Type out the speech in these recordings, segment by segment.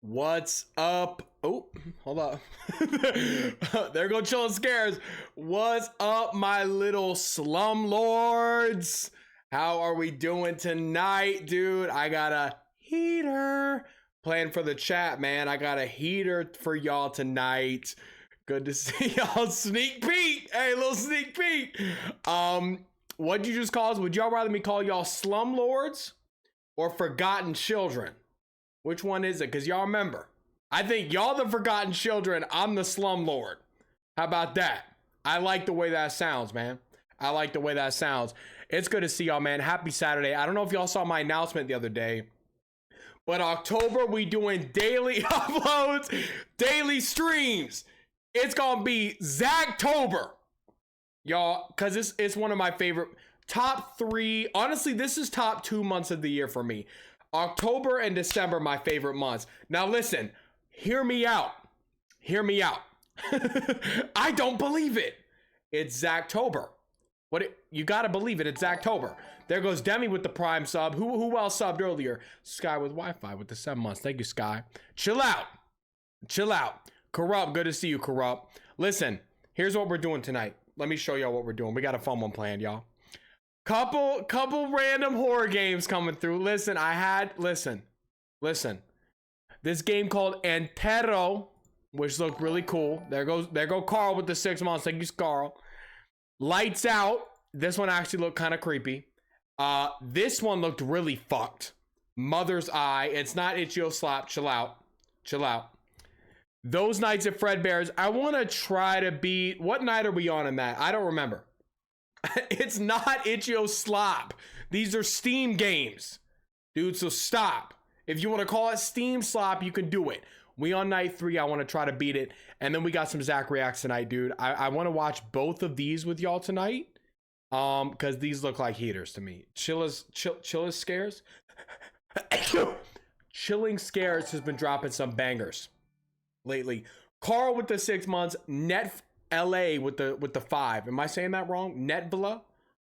What's up? Oh, hold up. There go Chillin' Scares. What's up, my little slum lords? How are we doing tonight, dude? I got a heater playing for the chat, man. I got a heater for y'all tonight. Good to see y'all. Sneak peek. Hey, little sneak peek. What'd you just call us? Would y'all rather me call y'all slum lords or forgotten children? Which one is it? Because y'all remember, I think y'all the forgotten children. I'm the slum lord. How about that? I like the way that sounds, man. I like the way that sounds. It's good to see y'all, man. Happy Saturday. I don't know if y'all saw my announcement the other day, but October, we doing daily uploads, daily streams. It's going to be Zachtober, y'all, because it's one of my favorite top 3. Honestly, this is top 2 months of the year for me. October and December, my favorite months. Now listen, hear me out. Hear me out. I don't believe it. It's Zachtober. You gotta believe it. It's Zachtober. There goes Demi with the Prime sub. Who else subbed earlier? Sky with Wi-Fi with the 7 months. Thank you, Sky. Chill out. Chill out. Corrupt, good to see you, Corrupt. Listen, here's what we're doing tonight. Let me show y'all what we're doing. We got a fun one planned, y'all. Couple random horror games coming through. Listen, listen. This game called Entero, which looked really cool. There go Carl with the 6 months. Thank you, Carl. Lights Out. This one actually looked kind of creepy. This one looked really fucked. Mother's Eye. It's not Itch.io Slap. Chill out. Chill out. Those Nights at Fredbear's. I want to try to beat... What night are we on in that? I don't remember. It's not Itch.io Slop. These are Steam games. Dude, so stop. If you want to call it Steam Slop, you can do it. We on night 3. I want to try to beat it. And then we got some Zach Reacts tonight, dude. I want to watch both of these with y'all tonight. Because these look like heaters to me. Chilling Scares. Chilling Scares has been dropping some bangers lately. Carl with the 6 months. Net LA with the 5. Am I saying that wrong? Netvilla?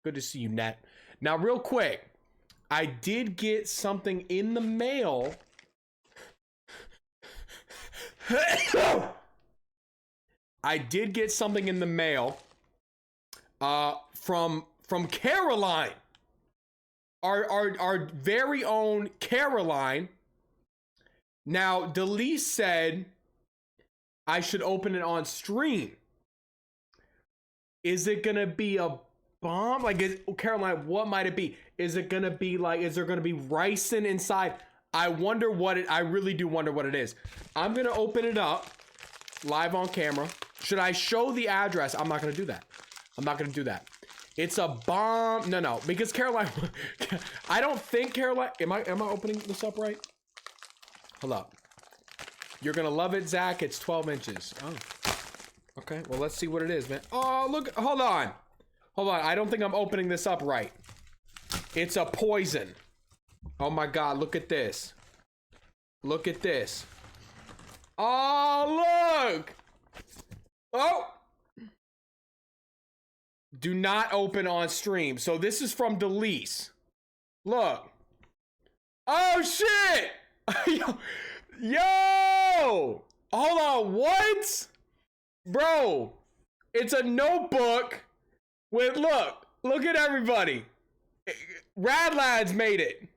Good to see you, Net. Now, real quick, I did get something in the mail. I did get something in the mail from Caroline. Our very own Caroline. Now, Delise said I should open it on stream. Is it gonna be a bomb? Like, Caroline, what might it be? Is it gonna be like, is there gonna be ricin inside? I really do wonder what it is. I'm gonna open it up live on camera. Should I show the address? I'm not gonna do that. I'm not gonna do that. It's a bomb. No, because Caroline, I don't think Caroline, am I opening this up right? Hold up. You're gonna love it, Zach. It's 12 inches. Oh. Okay, well, let's see what it is, man. Oh, look, hold on. I don't think I'm opening this up right. It's a poison. Oh my God, look at this. Look at this. Oh, look. Oh. Do not open on stream. So this is from Delise. Look. Oh, shit. Yo. Hold on, what? Bro, it's a notebook with, look at everybody. Rad Lads made it.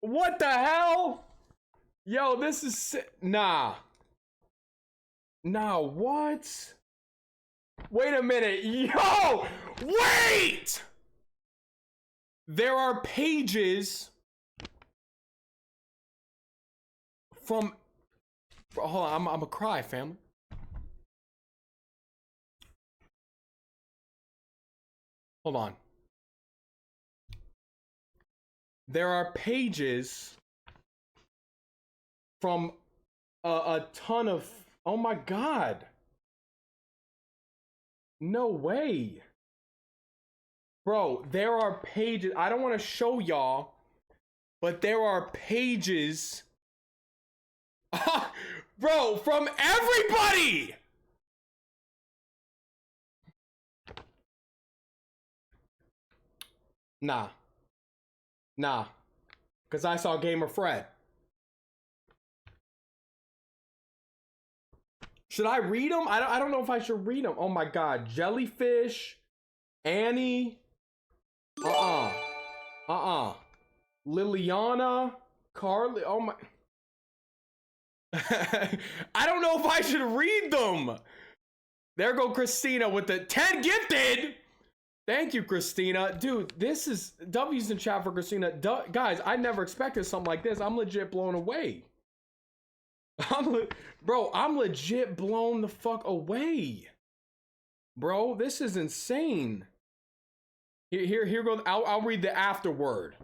What the hell? Yo, this is, nah, what? Wait a minute, yo, wait! There are pages from, hold on, I'm gonna cry, family. Hold on. There are pages from a ton of... Oh my God. No way. Bro, there are pages. I don't want to show y'all, but there are pages. Bro, from everybody. Nah. Because I saw Gamer Fred. Should I read them? I don't know if I should read them. Oh my God. Jellyfish. Annie. Liliana. Carly. Oh my. I don't know if I should read them. There go Christina with the 10 gifted. Thank you, Christina. Dude, this is W's in chat for Christina. Guys, I never expected something like this. I'm legit blown away. Bro, I'm legit blown the fuck away. Bro, this is insane. Here goes. I'll read the afterword.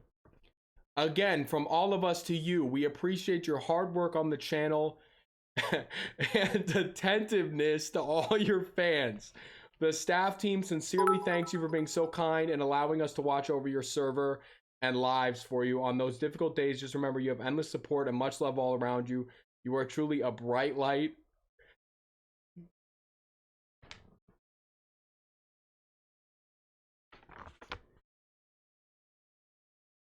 Again, from all of us to you, we appreciate your hard work on the channel and attentiveness to all your fans. The staff team sincerely thanks you for being so kind and allowing us to watch over your server and lives for you on those difficult days. Just remember, you have endless support and much love all around you. You are truly a bright light.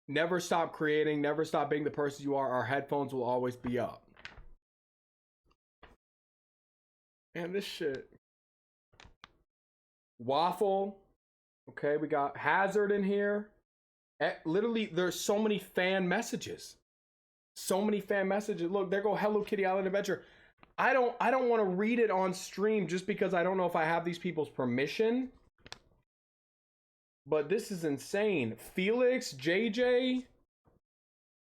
Never stop creating. Never stop being the person you are. Our headphones will always be up. Man, this shit. Waffle. Okay, we got Hazard in here. Literally, there's so many fan messages. So many fan messages. Look, there go Hello Kitty Island Adventure. I don't want to read it on stream just because I don't know if I have these people's permission. But this is insane. Felix, JJ,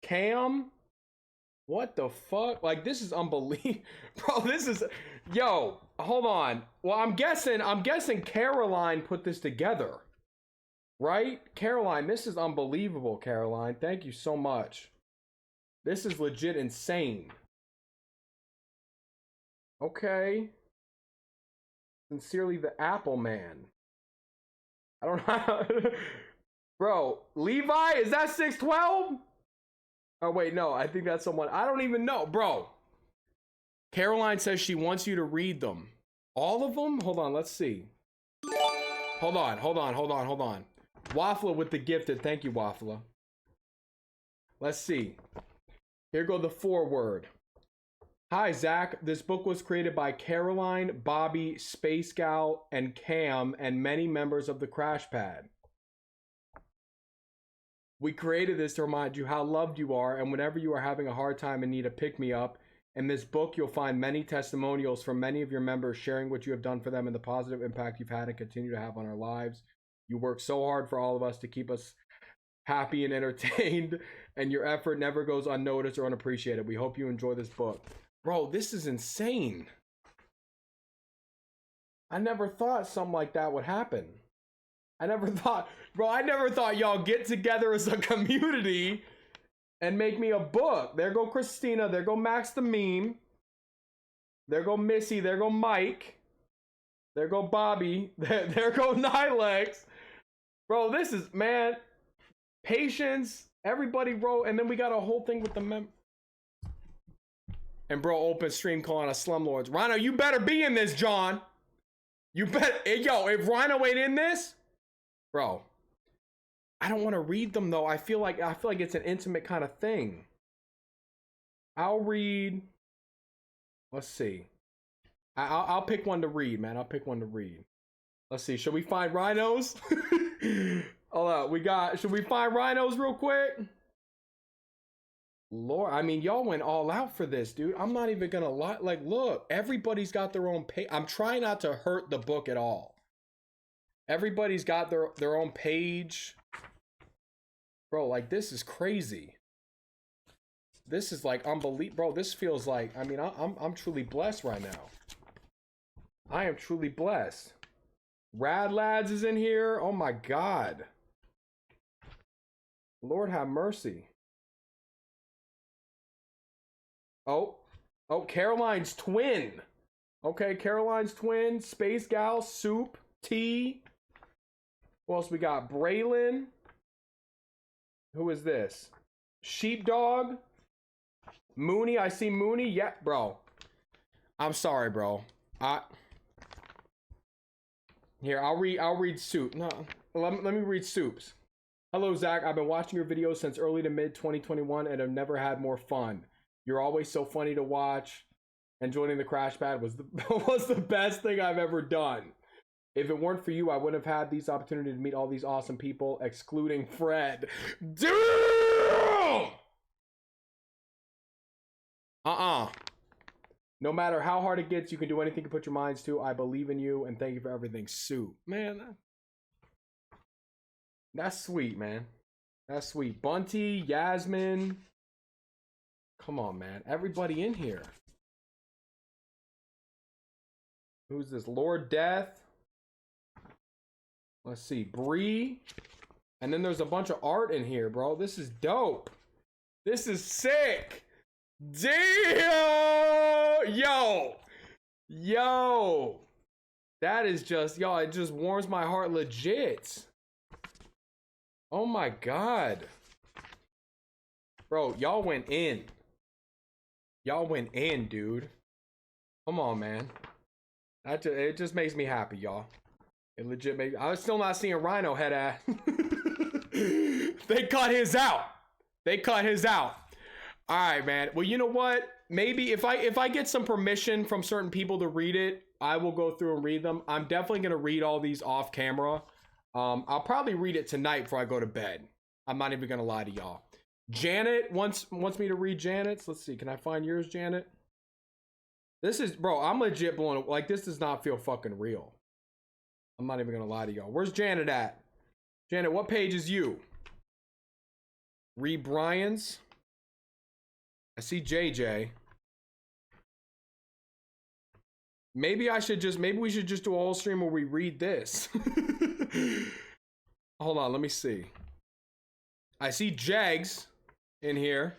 Cam. What the fuck? Like, this is unbelievable. Bro, this is... Yo, hold on. Well, I'm guessing Caroline put this together. Right? Caroline, this is unbelievable, Caroline. Thank you so much. This is legit insane. Okay. Sincerely, the Apple Man. I don't know. Bro, Levi, is that 612? Oh, wait, no. I think that's someone. I don't even know. Bro. Caroline says she wants you to read them. All of them? Hold on, let's see. Hold on. Waffle with the gifted. Thank you, Waffle. Let's see. Here go the foreword. Hi, Zach. This book was created by Caroline, Bobby, Space Gal, and Cam, and many members of the Crash Pad. We created this to remind you how loved you are, and whenever you are having a hard time and need a pick-me-up, in this book you'll find many testimonials from many of your members sharing what you have done for them and the positive impact you've had and continue to have on our lives. You work so hard for all of us to keep us happy and entertained, and your effort never goes unnoticed or unappreciated. We hope you enjoy this book. Bro, this is insane. I never thought something like that would happen. I never thought y'all get together as a community and make me a book. There go Christina. There go Max the Meme. There go Missy. There go Mike. There go Bobby. There go Nilex. Bro, this is, man, Patience. Everybody wrote, and then we got a whole thing with the And bro, open stream calling us slumlords. Rhino, you better be in this, John. You better. Yo, if Rhino ain't in this, bro, I don't want to read them though. I feel like it's an intimate kind of thing. I'll read. Let's see. I'll pick one to read, man. I'll pick one to read. Let's see. Should we find rhinos? Hold on. Should we find rhinos real quick? Lord, I mean, y'all went all out for this, dude. I'm not even gonna lie. Like, look, everybody's got their own page. I'm trying not to hurt the book at all. Everybody's got their own page. Bro, like, this is crazy. This is like unbelievable. Bro, this feels like, I mean, I'm truly blessed right now. I am truly blessed. Rad Lads is in here. Oh my God. Lord have mercy. Oh, Caroline's twin. Okay, Caroline's twin. Space Gal, Soup, T. Who else we got? Braylon. Who is this? Sheepdog. Mooney. I see Mooney. Yeah, bro. I'm sorry, bro. Here, I'll read Soup. No, let me read Soups. Hello, Zach. I've been watching your videos since early to mid 2021 and have never had more fun. You're always so funny to watch. and joining the crash pad was the was the best thing I've ever done. If it weren't for you, I wouldn't have had these opportunities to meet all these awesome people, excluding Fred. Damn! No matter how hard it gets, you can do anything you put your minds to. I believe in you, and thank you for everything, Sue. Man, that's sweet, man. That's sweet. Bunty, Yasmin. Come on, man. Everybody in here. Who's this? Lord Death. Let's see. Bree. And then there's a bunch of art in here, bro. This is dope. This is sick. Damn! Yo! That is just, yo, it just warms my heart legit. Oh my God. Bro, y'all went in. Y'all went in, dude. Come on, man. It just makes me happy, y'all. It legit makes, I was still not seeing Rhino head ass. They cut his out. They cut his out. All right, man. Well, you know what? Maybe if I get some permission from certain people to read it, I will go through and read them. I'm definitely gonna read all these off camera. I'll probably read it tonight before I go to bed. I'm not even gonna lie to y'all. Janet wants me to read Janet's. Let's see. Can I find yours, Janet? This is, bro, I'm legit blown. Like, this does not feel fucking real. I'm not even gonna lie to y'all. Where's Janet at? Janet, what page is you? Read Brian's. I see JJ. Maybe we should just do a whole stream where we read this. Hold on, let me see. I see Jags in here.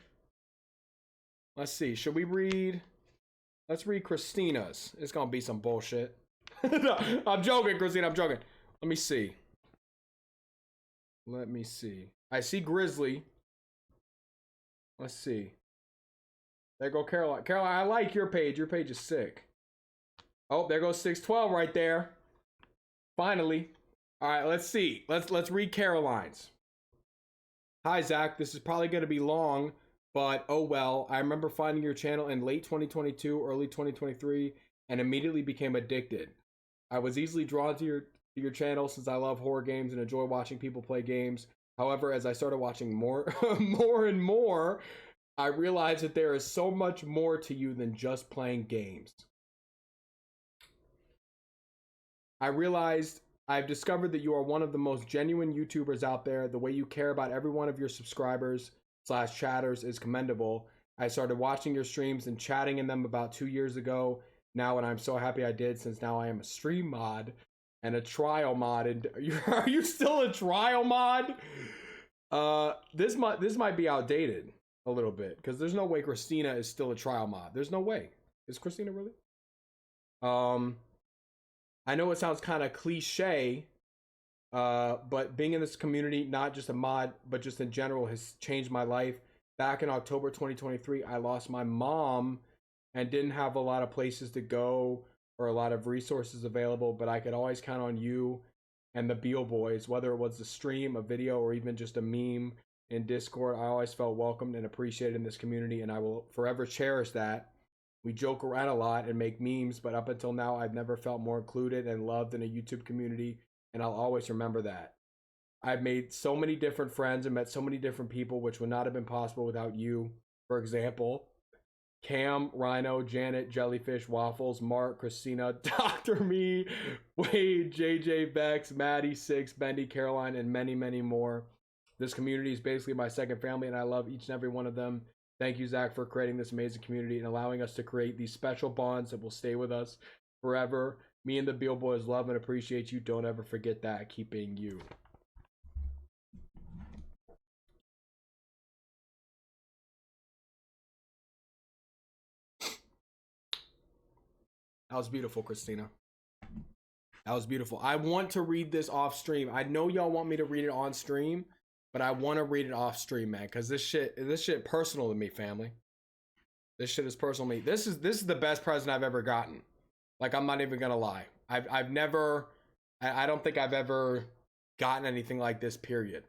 Let's see, should we read? Let's read Christina's. It's gonna be some bullshit. No, I'm joking, Christina, I'm joking. Let me see. Let me see. I see Grizzly. Let's see. There go Caroline. Caroline, I like your page. Your page is sick. Oh, there goes 612 right there. Finally. All right, let's see. Let's read Caroline's. Hi, Zach. This is probably going to be long, but oh well. I remember finding your channel in late 2022, early 2023, and immediately became addicted. I was easily drawn to your channel since I love horror games and enjoy watching people play games. However, as I started watching more and more, I realized that there is so much more to you than just playing games. I've discovered that you are one of the most genuine YouTubers out there. The way you care about every one of your subscribers / chatters is commendable. I started watching your streams and chatting in them about 2 years ago now, and I'm so happy I did, since now I am a stream mod and a trial mod. And are you still a trial mod? This might be outdated a little bit, because there's no way Christina is still a trial mod. There's no way. Is Christina really? I know it sounds kind of cliche, but being in this community, not just a mod, but just in general, has changed my life. Back in October 2023, I lost my mom and didn't have a lot of places to go or a lot of resources available, but I could always count on you and the Beal Boys, whether it was a stream, a video, or even just a meme in Discord. I always felt welcomed and appreciated in this community, and I will forever cherish that. We joke around a lot and make memes, but up until now, I've never felt more included and loved in a YouTube community, and I'll always remember that. I've made so many different friends and met so many different people, which would not have been possible without you. For example, Cam, Rhino, Janet, Jellyfish, Waffles, Mark, Christina, Dr. Me, Wade, JJ, Vex, Maddie, Six, Bendy, Caroline, and many, many more. This community is basically my second family, and I love each and every one of them. Thank you, Zach, for creating this amazing community and allowing us to create these special bonds that will stay with us forever. Me and the Beal Boys love and appreciate you. Don't ever forget that. Keep being you. That was beautiful, Christina. That was beautiful. I want to read this off stream. I know y'all want me to read it on stream, but I want to read it off stream, man, because this shit personal to me, family. This shit is personal to me. This is the best present I've ever gotten. Like, I'm not even gonna lie. I don't think I've ever gotten anything like this, period.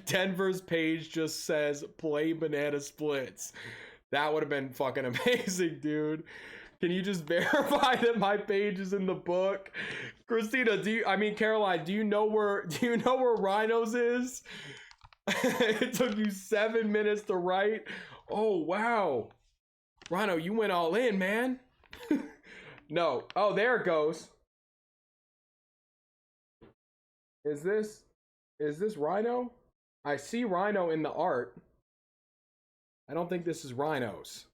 Denver's page just says play banana splits. That would have been fucking amazing, dude. Can you just verify that my page is in the book? Christina, Caroline, do you know where Rhinos is? It took you 7 minutes to write. Oh, wow. Rhino, you went all in, man. No. Oh, there it goes. Is this Rhino? I see Rhino in the art. I don't think this is Rhinos.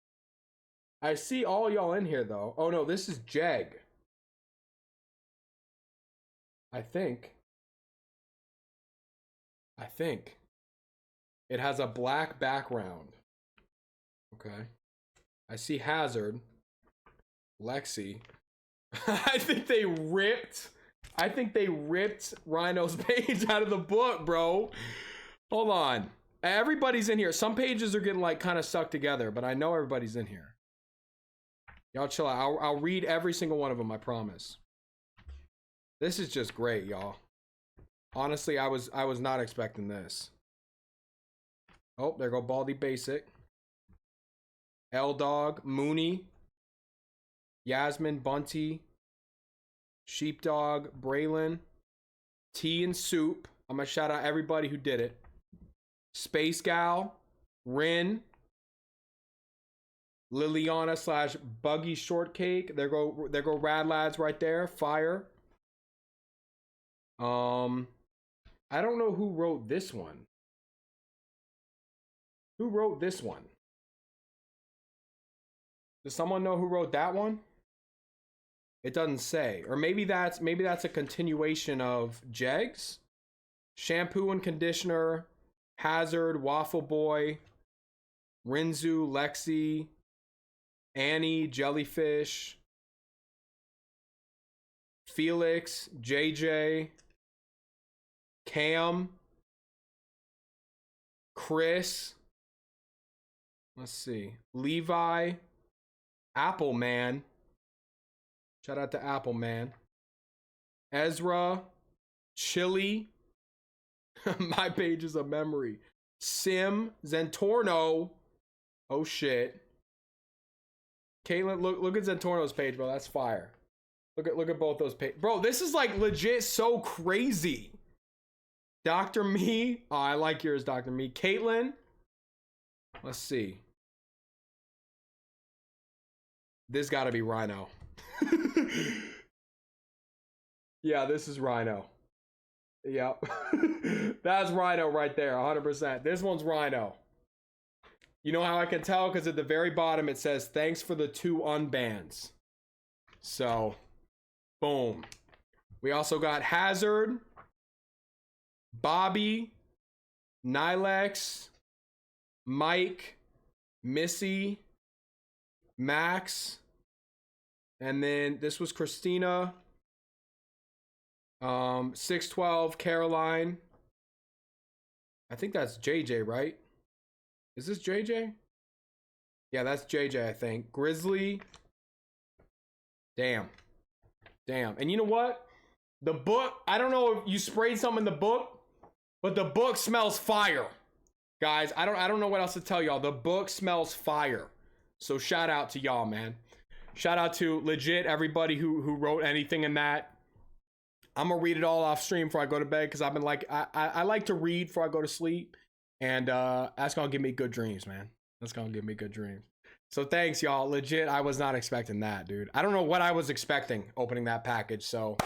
I see all y'all in here though. Oh no, this is Jeg. I think. It has a black background. Okay. I see Hazard. Lexi. I think they ripped Rhino's page out of the book, bro. Hold on. Everybody's in here. Some pages are getting like kind of stuck together, but I know everybody's in here. Y'all chill out. I'll read every single one of them, I promise. This is just great, y'all. Honestly, I was not expecting this. Oh, there go Baldy Basic. L-Dog, Mooney, Yasmin, Bunty, Sheepdog, Braylon, Tea and Soup. I'm gonna shout out everybody who did it. Space Gal, Rin, Liliana / Buggy Shortcake. There go Rad Lads right there. Fire. I don't know who wrote this one. Who wrote this one? Does someone know who wrote that one? It doesn't say. Or maybe that's a continuation of Jegs. Shampoo and Conditioner, Hazard, Waffle Boy, Rinzu, Lexi, Annie, Jellyfish, Felix, JJ, Cam, Chris, let's see, Levi, Apple Man, shout out to Apple Man, Ezra, Chili, my page is a memory, Sim, Zentorno, oh shit, Caitlin, look at Zentorno's page, bro, that's fire. Look at both those pages. Bro, this is like legit so crazy. Dr. Me. Oh, I like yours, Dr. Me. Caitlin. Let's see. This gotta be Rhino. Yeah, this is Rhino. Yep. That's Rhino right there, 100%. This one's Rhino. You know how I can tell? Because at the very bottom it says, thanks for the 2 unbans. So, boom. We also got Hazard, Bobby, Nilex, Mike, Missy, Max, and then this was Christina, 612, Caroline. I think that's JJ, right? Is this JJ? Yeah, that's JJ, I think. Grizzly. Damn. And you know what? The book, I don't know if you sprayed some in the book, but the book smells fire. Guys, I don't know what else to tell y'all. The book smells fire. So shout out to y'all, man. Shout out to legit everybody who wrote anything in that. I'm gonna read it all off stream before I go to bed because I've been like, I like to read before I go to sleep. And that's gonna give me good dreams, man. That's gonna give me good dreams. So thanks, y'all. Legit, I was not expecting that, dude. I don't know what I was expecting opening that package. So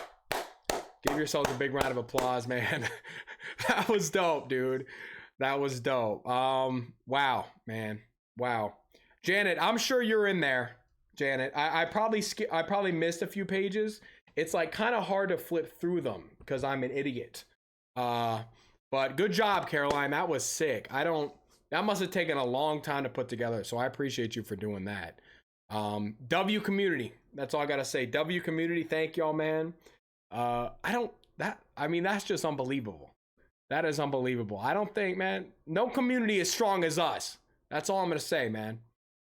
give yourselves a big round of applause, man. That was dope, dude. That was dope. Wow, man. Wow. Janet, I'm sure you're in there. Janet, I probably missed a few pages. It's like kind of hard to flip through them because I'm an idiot. But good job, Caroline. That was sick. That must have taken a long time to put together. So I appreciate you for doing that. W community. That's all I gotta say. W community. Thank y'all, man. That's just unbelievable. That is unbelievable. I don't think, man, no community is strong as us. That's all I'm gonna say, man.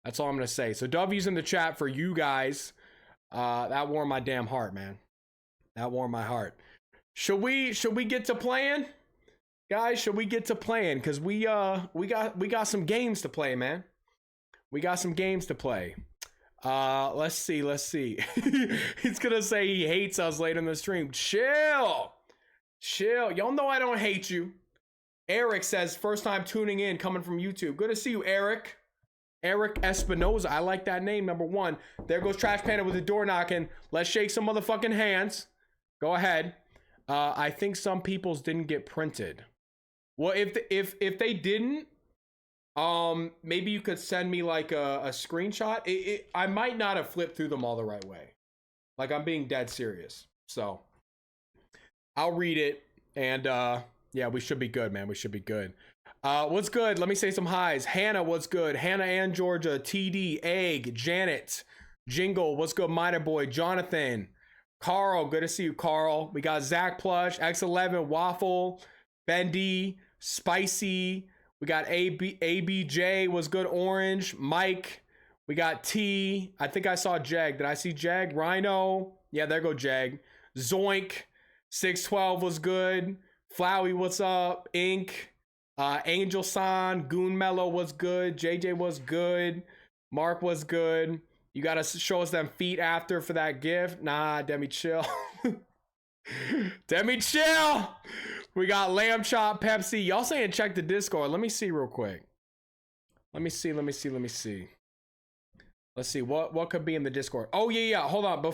That's all I'm gonna say. So W's in the chat for you guys. That warmed my damn heart, man. That warmed my heart. Should we get to playing? Guys, should we get to playing? Because we got some games to play, man. We got some games to play. Let's see. He's gonna say he hates us later in the stream. Chill. Y'all know I don't hate you. Eric says, first time tuning in, coming from YouTube. Good to see you, Eric. Eric Espinoza. I like that name, number one. There goes Trash Panda with the door knocking. Let's shake some motherfucking hands. Go ahead. I think some people's didn't get printed. Well, if they didn't, maybe you could send me like a screenshot. I might not have flipped through them all the right way. Like, I'm being dead serious. So I'll read it, and yeah, we should be good, man. We should be good. What's good? Let me say some highs. Hannah, what's good? Hannah and Georgia, TD, Egg, Janet, Jingle, what's good? Minor Boy, Jonathan, Carl, good to see you, Carl. We got Zach Plush, X11, Waffle, Bendy, Spicy. We got ABJ, what's good? Orange, Mike. We got T. I think I saw Jag. Did I see Jag? Rhino. Yeah, there go Jag. Zoink. 612 was good. Flowey, what's up? Ink. Angel San. Goon Mellow was good. JJ was good. Mark was good. You gotta show us them feet after for that gift. Nah, Demi, chill. Demi, chill. We got Lamb Chop, Pepsi. Y'all saying check the Discord. Let me see real quick. Let me see. Let's see what could be in the Discord. Oh yeah. Hold on.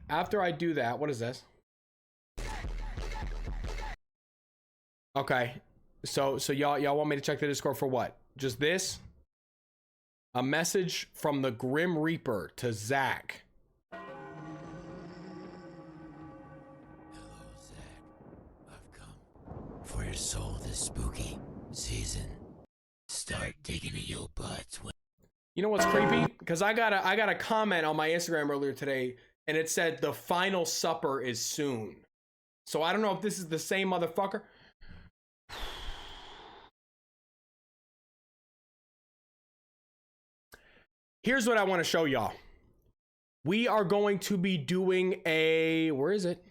After I do that, what is this? Okay. So y'all want me to check the Discord for what? Just this? A message from the Grim Reaper to Zach. Hello, Zach. I've come for your soul this spooky season. Start digging in your butts. You know what's creepy? Because I got a comment on my Instagram earlier today, and it said the final supper is soon. So I don't know if this is the same motherfucker. Here's what I want to show y'all. We are going to be doing a, where is it?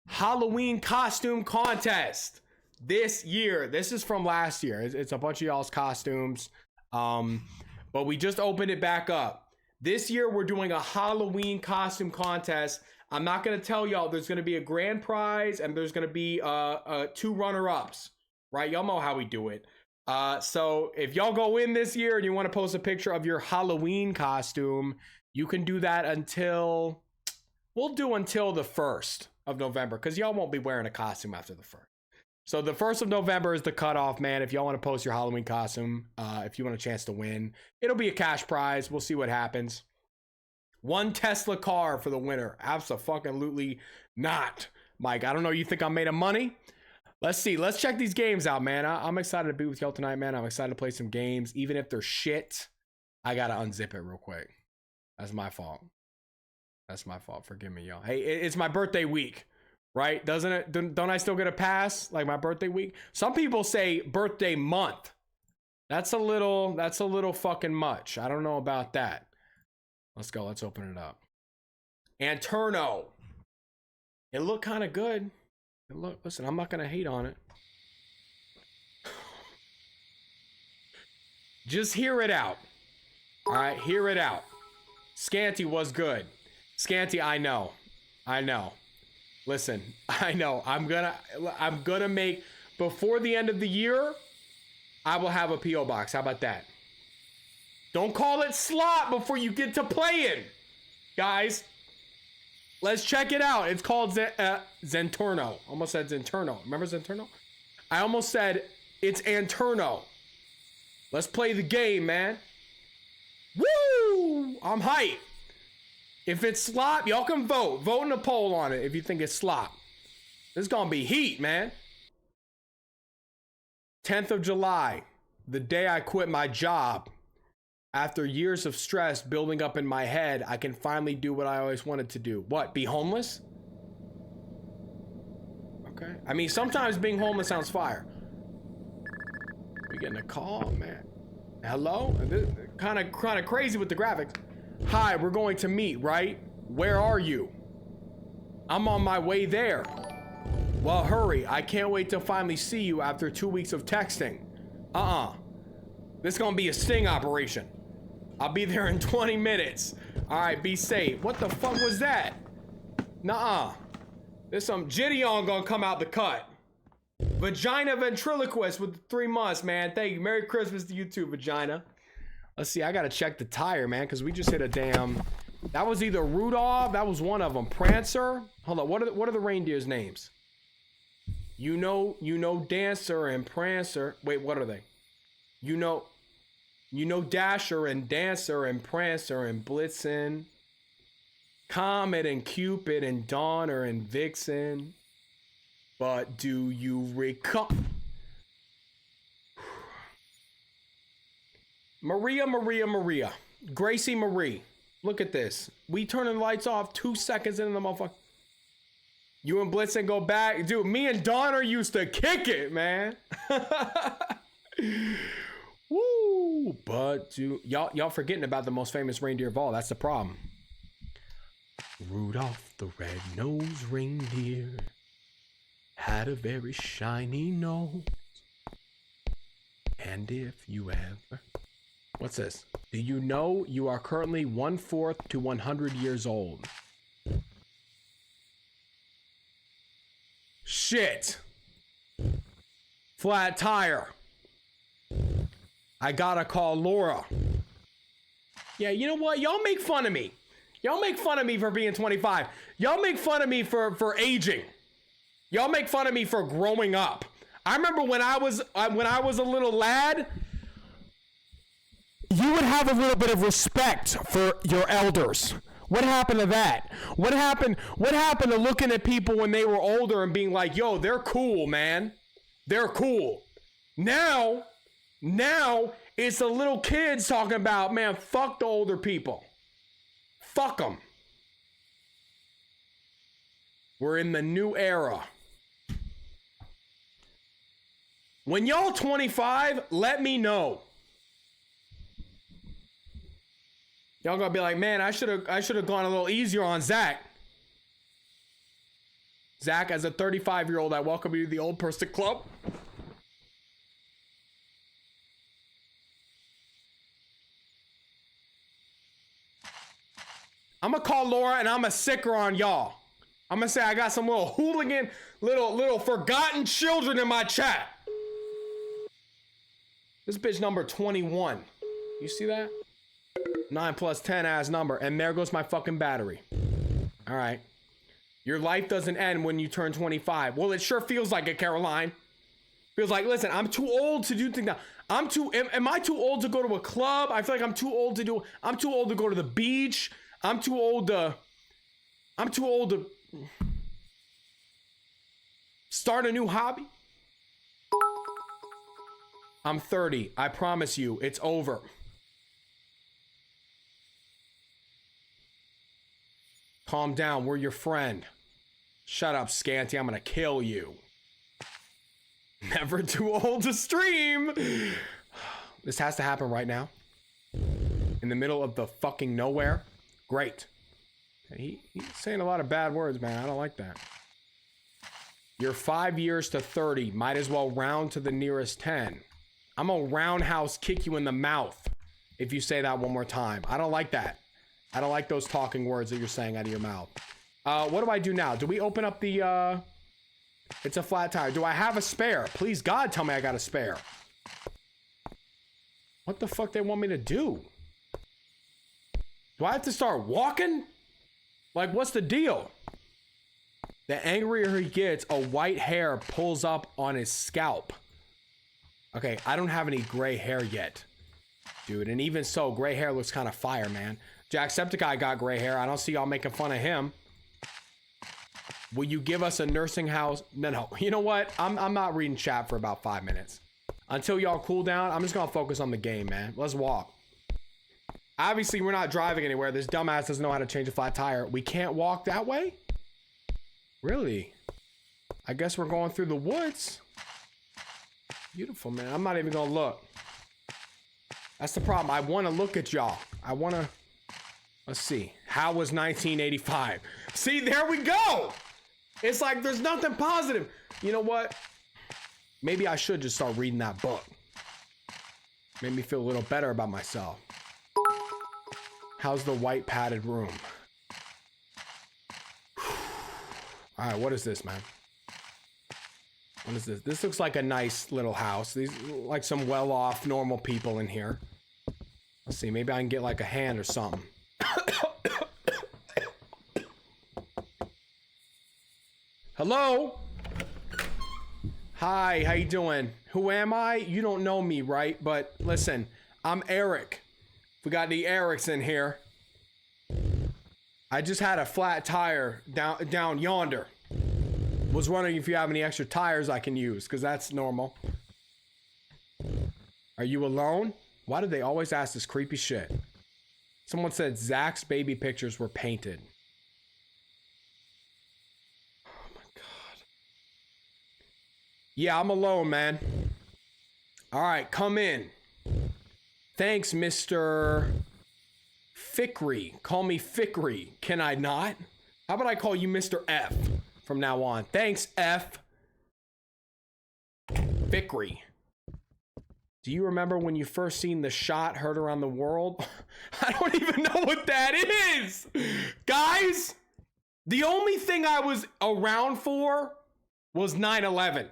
Halloween costume contest this year. This is from last year. It's a bunch of y'all's costumes. But we just opened it back up. This year, we're doing a Halloween costume contest. I'm not going to tell y'all. There's going to be a grand prize, and there's going to be 2 runner-ups, right? Y'all know how we do it. So if y'all go in this year and you want to post a picture of your Halloween costume, you can do that until the 1st of November, because y'all won't be wearing a costume after the 1st. So the 1st of November is the cutoff, man. If y'all want to post your Halloween costume, if you want a chance to win, it'll be a cash prize. We'll see what happens. 1 Tesla car for the winner. Abso-fucking-lutely not. Mike, I don't know. You think I'm made of money? Let's see. Let's check these games out, man. I'm excited to be with y'all tonight, man. I'm excited to play some games. Even if they're shit, I got to unzip it real quick. That's my fault. Forgive me, y'all. Hey, it's my birthday week. Right? Doesn't it? Don't I still get a pass? Like my birthday week? Some people say birthday month. That's a little fucking much. I don't know about that. Let's go. Let's open it up. Anturno. It looked kind of good. Listen, I'm not going to hate on it. Just hear it out. All right, hear it out. Scanty was good. Scanty, I know. Listen, I know. I'm gonna make, before the end of the year, I will have a P.O. box. How about that? Don't call it slot before you get to playing. Guys, let's check it out. It's called Zenturno. Almost said Zenturno. Remember Zenturno? I almost said it's Anturno. Let's play the game, man. Woo! I'm hyped. If it's slop, y'all can vote. Vote in the poll on it if you think it's slop. This is gonna be heat, man. 10th of July, the day I quit my job. After years of stress building up in my head, I can finally do what I always wanted to do. What, be homeless? Okay. I mean, sometimes being homeless sounds fire. We getting a call, man. Hello? Kind of crazy with the graphics. Hi, we're going to meet, right? Where are you? I'm on my way there. Well, hurry. I can't wait to finally see you after 2 weeks of texting. This is gonna be a sting operation. I'll be there in 20 minutes. All right, be safe. What the fuck was that? Nuh-uh. There's some Gideon gonna come out the cut. Vagina ventriloquist with 3 months, man. Thank you. Merry Christmas to you too, Vagina. Let's see, I gotta check the tire, man, because we just hit a damn... That was either Rudolph, that was one of them. Prancer. Hold on, what are the reindeers' names? You know Dancer and Prancer. Wait, what are they? You know Dasher and Dancer and Prancer and Blitzen. Comet and Cupid and Donner and Vixen. But do you recall? Maria. Gracie Marie. Look at this. We turning the lights off 2 seconds into the motherfucker. You and Blitzen go back. Dude, me and Donner used to kick it, man. Woo. But do y'all forgetting about the most famous reindeer of all. That's the problem. Rudolph the red-nosed reindeer had a very shiny nose. And if you ever... What's this? Do you know you are currently 1/4 to 100 years old? Shit. Flat tire. I gotta call Laura. Yeah, you know what? Y'all make fun of me. Y'all make fun of me for being 25. Y'all make fun of me for aging. Y'all make fun of me for growing up. I remember when I was a little lad, you would have a little bit of respect for your elders. What happened to that? What happened to looking at people when they were older and being like, yo, they're cool, man. They're cool. Now it's the little kids talking about, man, fuck the older people. Fuck them. We're in the new era. When y'all 25, let me know. Y'all gonna be like, man, I should have gone a little easier on Zach. Zach, as a 35-year-old, I welcome you to the Old Person Club. I'm gonna call Laura and I'm gonna sick her on y'all. I'm gonna say I got some little hooligan, little forgotten children in my chat. This bitch number 21. You see that? 9 plus 10 ass number, and there goes my fucking battery. All right. Your life doesn't end when you turn 25. Well, it sure feels like it, Caroline. Feels like, listen, I'm too old to do things now. Am I too old to go to a club? I feel like I'm too old to go to the beach. I'm too old to start a new hobby. I'm 30. I promise you, it's over. Calm down, we're your friend. Shut up, Scanty, I'm gonna kill you. Never too old to stream. This has to happen right now. In the middle of the fucking nowhere. Great. He's saying a lot of bad words, man. I don't like that. You're 5 years to 30. Might as well round to the nearest 10. I'm gonna roundhouse kick you in the mouth if you say that one more time. I don't like that. I don't like those talking words that you're saying out of your mouth. What do I do now? Do we open up the, it's a flat tire. Do I have a spare? Please, God, tell me I got a spare. What the fuck they want me to do? Do I have to start walking? Like, what's the deal? The angrier he gets, a white hair pulls up on his scalp. Okay, I don't have any gray hair yet. Dude, and even so, gray hair looks kind of fire, man. Jacksepticeye got gray hair. I don't see y'all making fun of him. Will you give us a nursing house? No. You know what? I'm not reading chat for about 5 minutes. Until y'all cool down, I'm just gonna focus on the game, man. Let's walk. Obviously, we're not driving anywhere. This dumbass doesn't know how to change a flat tire. We can't walk that way? Really? I guess we're going through the woods. Beautiful, man. I'm not even gonna look. That's the problem. I want to look at y'all. I want to... Let's see. How was 1985? See, there we go. It's like there's nothing positive. You know what? Maybe I should just start reading that book. Made me feel a little better about myself. How's the white padded room? All right, what is this, man? What is this? This looks like a nice little house. These like some well-off normal people in here. Let's see, maybe I can get like a hand or something. Hello? Hi, how you doing? Who am I? You don't know me, right? But listen, I'm Eric. We got the Erics in here. I just had a flat tire down yonder. Was wondering if you have any extra tires I can use, because that's normal. Are you alone? Why do they always ask this creepy shit? Someone said Zach's baby pictures were painted. Yeah, I'm alone, man. All right, come in. Thanks, Mr. Fickery. Call me Fickery. Can I not? How about I call you Mr. F from now on? Thanks, F. Fickery. Do you remember when you first seen the shot heard around the world? I don't even know what that is. Guys, the only thing I was around for was 9/11.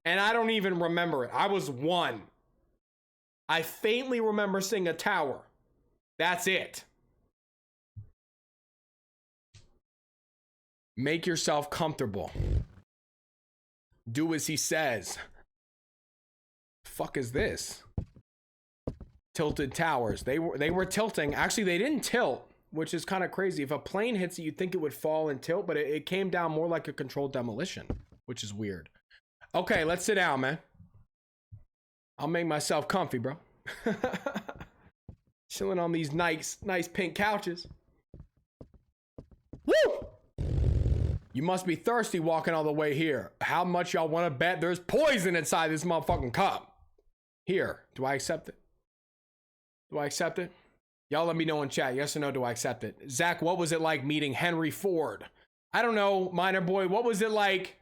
And I don't even remember it. I was 1. I faintly remember seeing a tower. That's it. Make yourself comfortable. Do as he says. Fuck is this? Tilted towers. They were tilting. Actually, they didn't tilt, which is kind of crazy. If a plane hits it, you'd think it would fall and tilt, but it came down more like a controlled demolition, which is weird. Okay, let's sit down, man. I'll make myself comfy, bro. Chilling on these nice pink couches. Woo! You must be thirsty walking all the way here. How much y'all want to bet there's poison inside this motherfucking cup? Here, do I accept it? Do I accept it? Y'all let me know in chat. Yes or no, do I accept it? Zach, what was it like meeting Henry Ford? I don't know, minor boy. What was it like?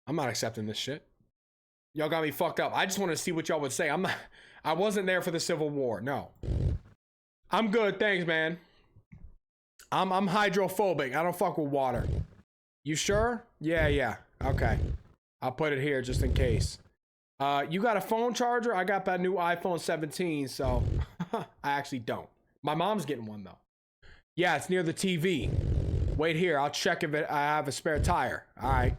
I'm not accepting this shit. Y'all got me fucked up. I just want to see what y'all would say. I wasn't there for the Civil War. No. I'm good. Thanks, man. I'm hydrophobic. I don't fuck with water. You sure? Yeah. Okay. I'll put it here just in case. You got a phone charger? I got that new iPhone 17, so I actually don't. My mom's getting one though. Yeah, it's near the TV. Wait here. I'll check if I have a spare tire. All right.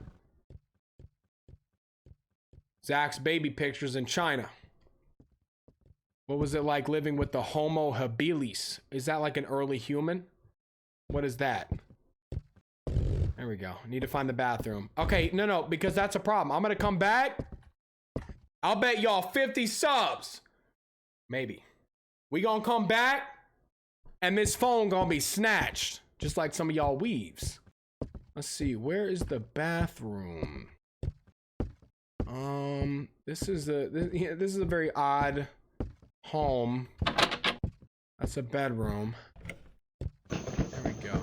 Zach's baby pictures in China. What was it like living with the Homo habilis? Is that like an early human? What is that? There we go. Need to find the bathroom. Okay, no, because that's a problem. I'm gonna come back. I'll bet y'all 50 subs. Maybe. We gonna come back and this phone gonna be snatched. Just like some of y'all weaves. Let's see, where is the bathroom? This is a very odd home. That's a bedroom. There we go.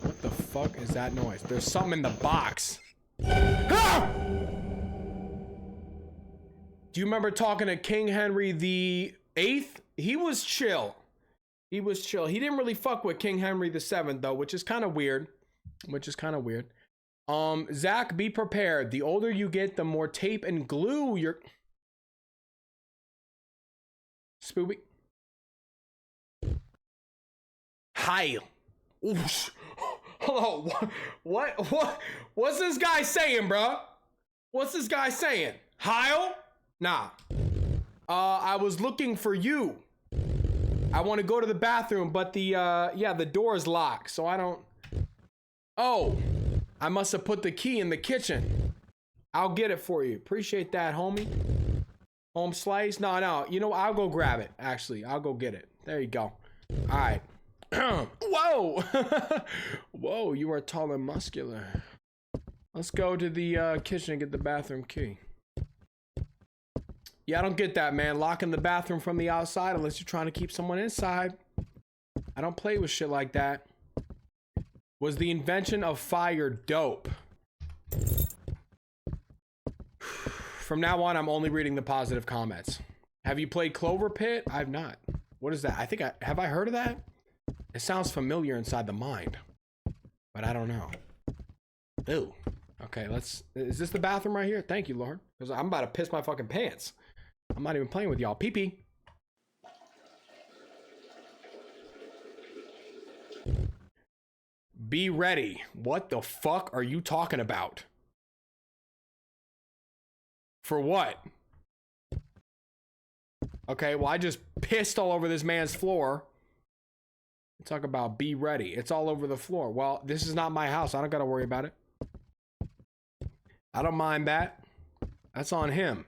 What the fuck is that noise? There's something in the box. Ah! Do you remember talking to King Henry VIII? He was chill. He didn't really fuck with King Henry VII though, which is kind of weird. Zach, be prepared. The older you get, the more tape and glue you're... Spoopy. Hi. Oosh. Hello. What's this guy saying, bro? What's this guy saying? Heil? Nah. I was looking for you. I want to go to the bathroom, but the door is locked, so I don't... Oh, I must have put the key in the kitchen. I'll get it for you. Appreciate that, homie. Home slice? No. You know, I'll go grab it, actually. I'll go get it. There you go. All right. Whoa. Whoa, you are tall and muscular. Let's go to the kitchen and get the bathroom key. Yeah, I don't get that, man. Locking the bathroom from the outside unless you're trying to keep someone inside. I don't play with shit like that. Was the invention of fire dope? From now on, I'm only reading the positive comments. Have you played Clover Pit? I've not. What is that? I think have I heard of that? It sounds familiar inside the mind, but I don't know. Ew. Okay, is this the bathroom right here? Thank you, Lord. Because I'm about to piss my fucking pants. I'm not even playing with y'all. Pee-pee. Be ready. What the fuck are you talking about? For what? Okay, well, I just pissed all over this man's floor. Talk about be ready. It's all over the floor. Well, this is not my house. I don't got to worry about it. I don't mind that. That's on him.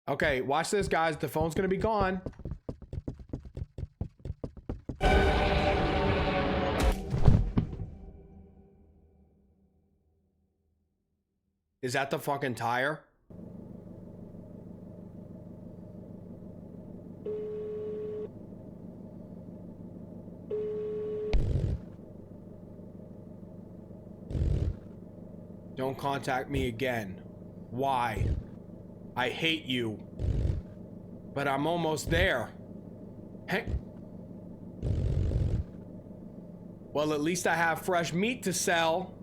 Okay, watch this, guys. The phone's going to be gone. Is that the fucking tire? Don't contact me again. Why? I hate you. But I'm almost there. Hey. Well, at least I have fresh meat to sell.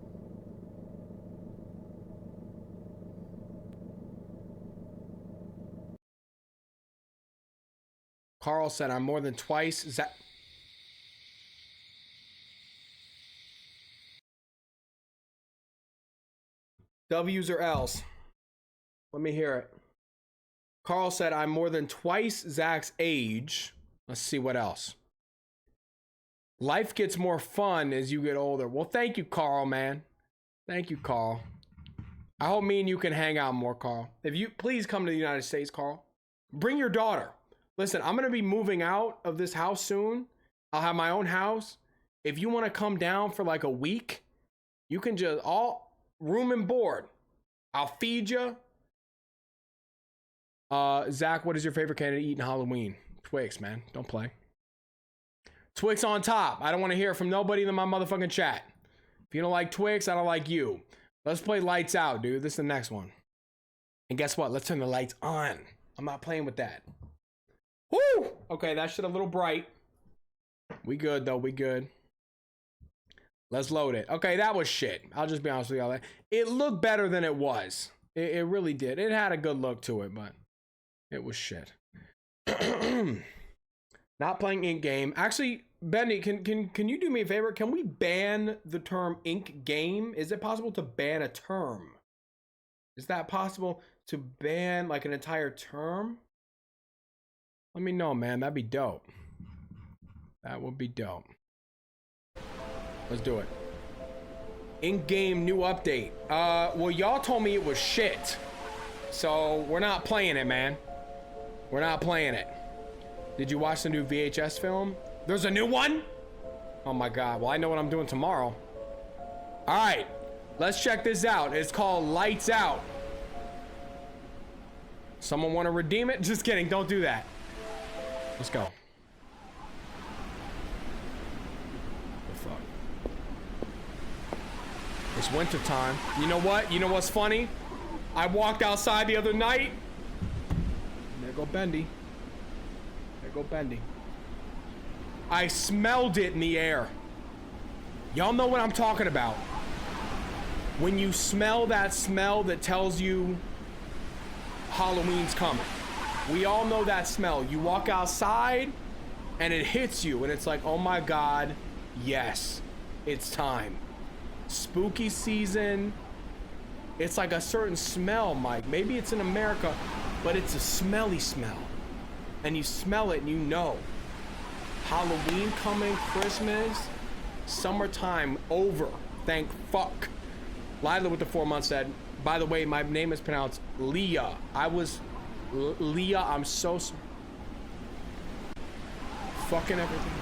Carl said I'm more than twice. Is that... W's or L's? Let me hear it. Carl said I'm more than twice Zach's age. Let's see what else. Life gets more fun as you get older. Well, thank you, Carl, man. Thank you, Carl. I hope me and you can hang out more, Carl. If you please come to the United States, Carl. Bring your daughter. Listen, I'm going to be moving out of this house soon. I'll have my own house. If you want to come down for like a week, you can just all room and board. I'll feed you. Zach, what is your favorite candy to eat in Halloween? Twix, man. Don't play. Twix on top. I don't want to hear from nobody in my motherfucking chat. If you don't like Twix, I don't like you. Let's play Lights Out, dude. This is the next one. And guess what? Let's turn the lights on. I'm not playing with that. Woo! Okay, that shit a little bright. We good, though. We good. Let's load it. Okay, that was shit. I'll just be honest with y'all. It looked better than it was. It really did. It had a good look to it, but it was shit. Not playing ink game. Actually, Benny, can you do me a favor? Can we ban the term ink game? Is it possible to ban a term? Is that possible to ban like an entire term? Let me know, man. That'd be dope. That would be dope. Let's do it. In-game new update. Well, y'all told me it was shit. So we're not playing it, man. We're not playing it. Did you watch the new VHS film? There's a new one? Oh my God. Well, I know what I'm doing tomorrow. All right. Let's check this out. It's called Lights Out. Someone want to redeem it? Just kidding. Don't do that. Let's go. The fuck? It's winter time. You know what? You know what's funny? I walked outside the other night. There go Bendy. There go Bendy. I smelled it in the air. Y'all know what I'm talking about. When you smell that smell that tells you Halloween's coming. We all know that smell. You walk outside and it hits you and it's like, oh my God, yes, it's time. Spooky season. It's like a certain smell, Mike. Maybe it's in America, but it's a smelly smell. And you smell it and you know. Halloween coming, Christmas, summertime over. Thank fuck. Lila with the 4 months said, by the way, my name is pronounced Leah. I was Leah. I'm so fucking everything.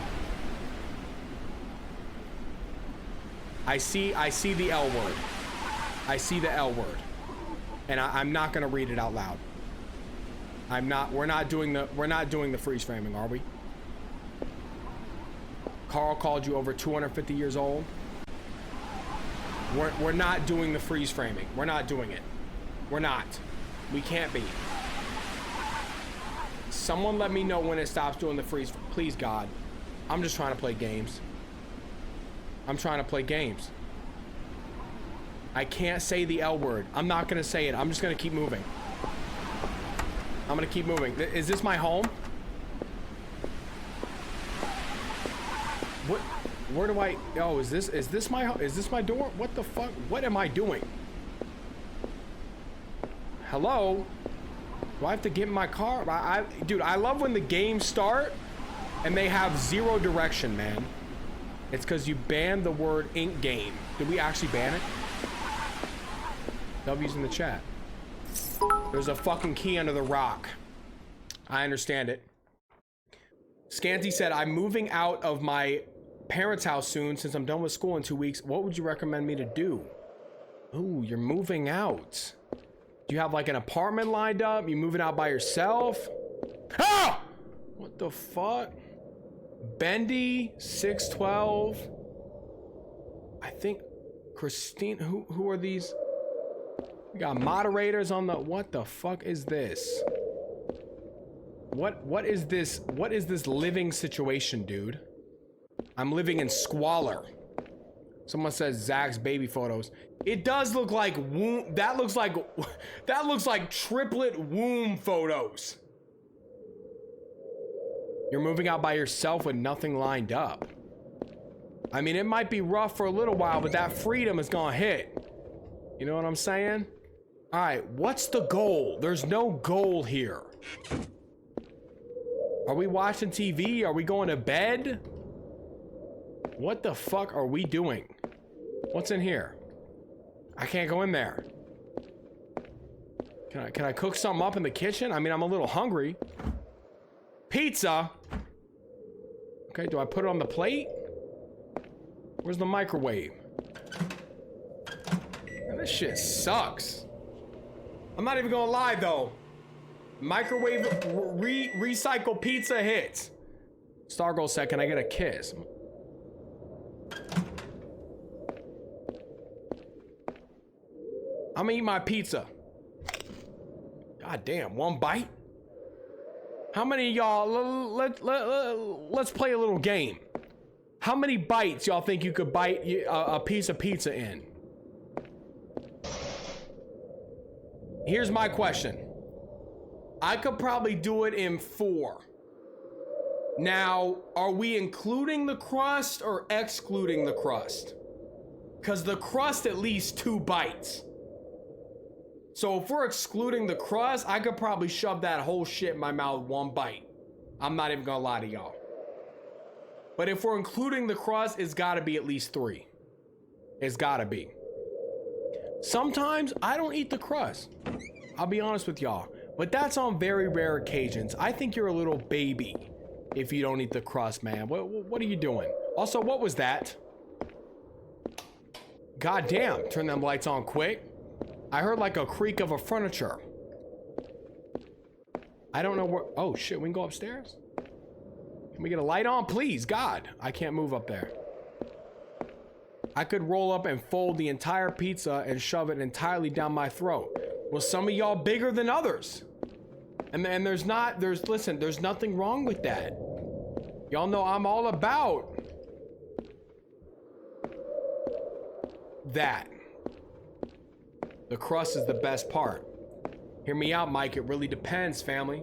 I see the L word. I see the L word. And I'm not gonna read it out loud. We're not doing the freeze framing, are we? Carl called you over 250 years old. We're not doing the freeze framing. We're not doing it. We're not. We can't be. Someone let me know when it stops doing the freeze. Please, God. I'm just trying to play games. I'm trying to play games. I can't say the L word. I'm not gonna say it. I'm just gonna keep moving. I'm gonna keep moving. Is this my home? What? Where do I? Oh, is this my home? Is this my door? What the fuck? What am I doing? Hello? Do I have to get in my car? Dude, I love when the games start and they have zero direction, man. It's because you banned the word ink game. Did we actually ban it? W's in the chat. There's a fucking key under the rock. I understand it. Scanty said, I'm moving out of my parents' house soon since I'm done with school in 2 weeks. What would you recommend me to do? Ooh, you're moving out. Do you have like an apartment lined up? You moving out by yourself? Ah! What the fuck? Bendy, 612. I think Christine, who are these? We got moderators on the, what the fuck is this? What is this? What is this living situation, dude? I'm living in squalor. Someone says Zach's baby photos. It does look like womb. That looks like triplet womb photos. You're moving out by yourself with nothing lined up. I mean, it might be rough for a little while, but that freedom is gonna hit. You know what I'm saying? All right, what's the goal? There's no goal here. Are we watching TV? Are we going to bed? What the fuck are we doing? What's in here? I can't go in there. Can I cook something up in the kitchen? I mean, I'm a little hungry. Pizza. Okay, do I put it on the plate? Where's the microwave? Man, this shit sucks. I'm not even gonna lie though. Microwave recycle pizza hits. Stargirl said, can I get a kiss? I'm gonna eat my pizza. God damn, one bite? How many of y'all, let's play a little game. How many bites y'all think you could bite a piece of pizza in? Here's my question. I could probably do it in 4. Now, are we including the crust or excluding the crust? Because the crust at least 2 bites. So if we're excluding the crust, I could probably shove that whole shit in my mouth 1 bite. I'm not even gonna lie to y'all. But if we're including the crust, it's gotta be at least 3. It's gotta be. Sometimes I don't eat the crust. I'll be honest with y'all. But that's on very rare occasions. I think you're a little baby if you don't eat the crust, man. What are you doing? Also, what was that? God damn, turn them lights on quick. I heard like a creak of a furniture. I don't know where. Oh shit, we can go upstairs? Can we get a light on, please? God, I can't move up there. I could roll up and fold the entire pizza and shove it entirely down my throat. Well, some of y'all bigger than others. And there's nothing wrong with that. Y'all know I'm all about that. The crust is the best part. Hear me out, Mike. It really depends, family.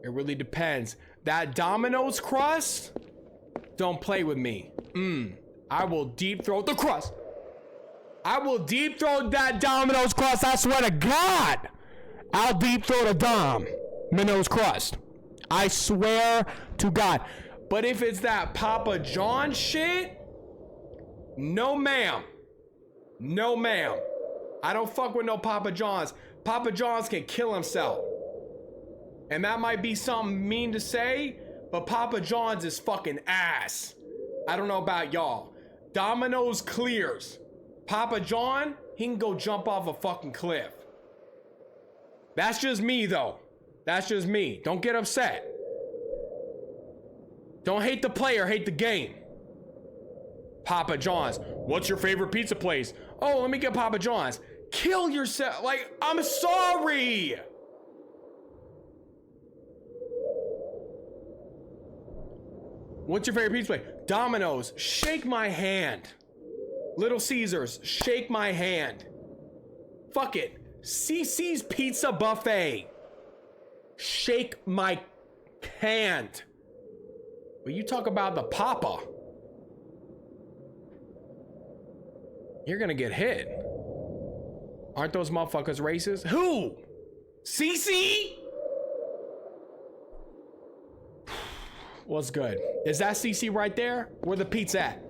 It really depends. That Domino's crust, don't play with me. I will deep throat the crust. I will deep throat that Domino's crust. I swear to God. I'll deep throat a Domino's crust. I swear to God. But if it's that Papa John shit, no ma'am. No ma'am. I don't fuck with no Papa John's. Papa John's can kill himself. And that might be something mean to say, but Papa John's is fucking ass. I don't know about y'all. Domino's clears. Papa John, he can go jump off a fucking cliff. That's just me though. That's just me. Don't get upset. Don't hate the player, hate the game. Papa John's. What's your favorite pizza place? Oh, let me get Papa John's. Kill yourself. Like, I'm sorry. What's your favorite pizza place? Domino's. Shake my hand. Little Caesars. Shake my hand. Fuck it. CC's Pizza Buffet. Shake my hand. But you talk about the Papa. You're gonna get hit. Aren't those motherfuckers racist? Who? CC? What's good? Is that CC right there? Where the pizza at?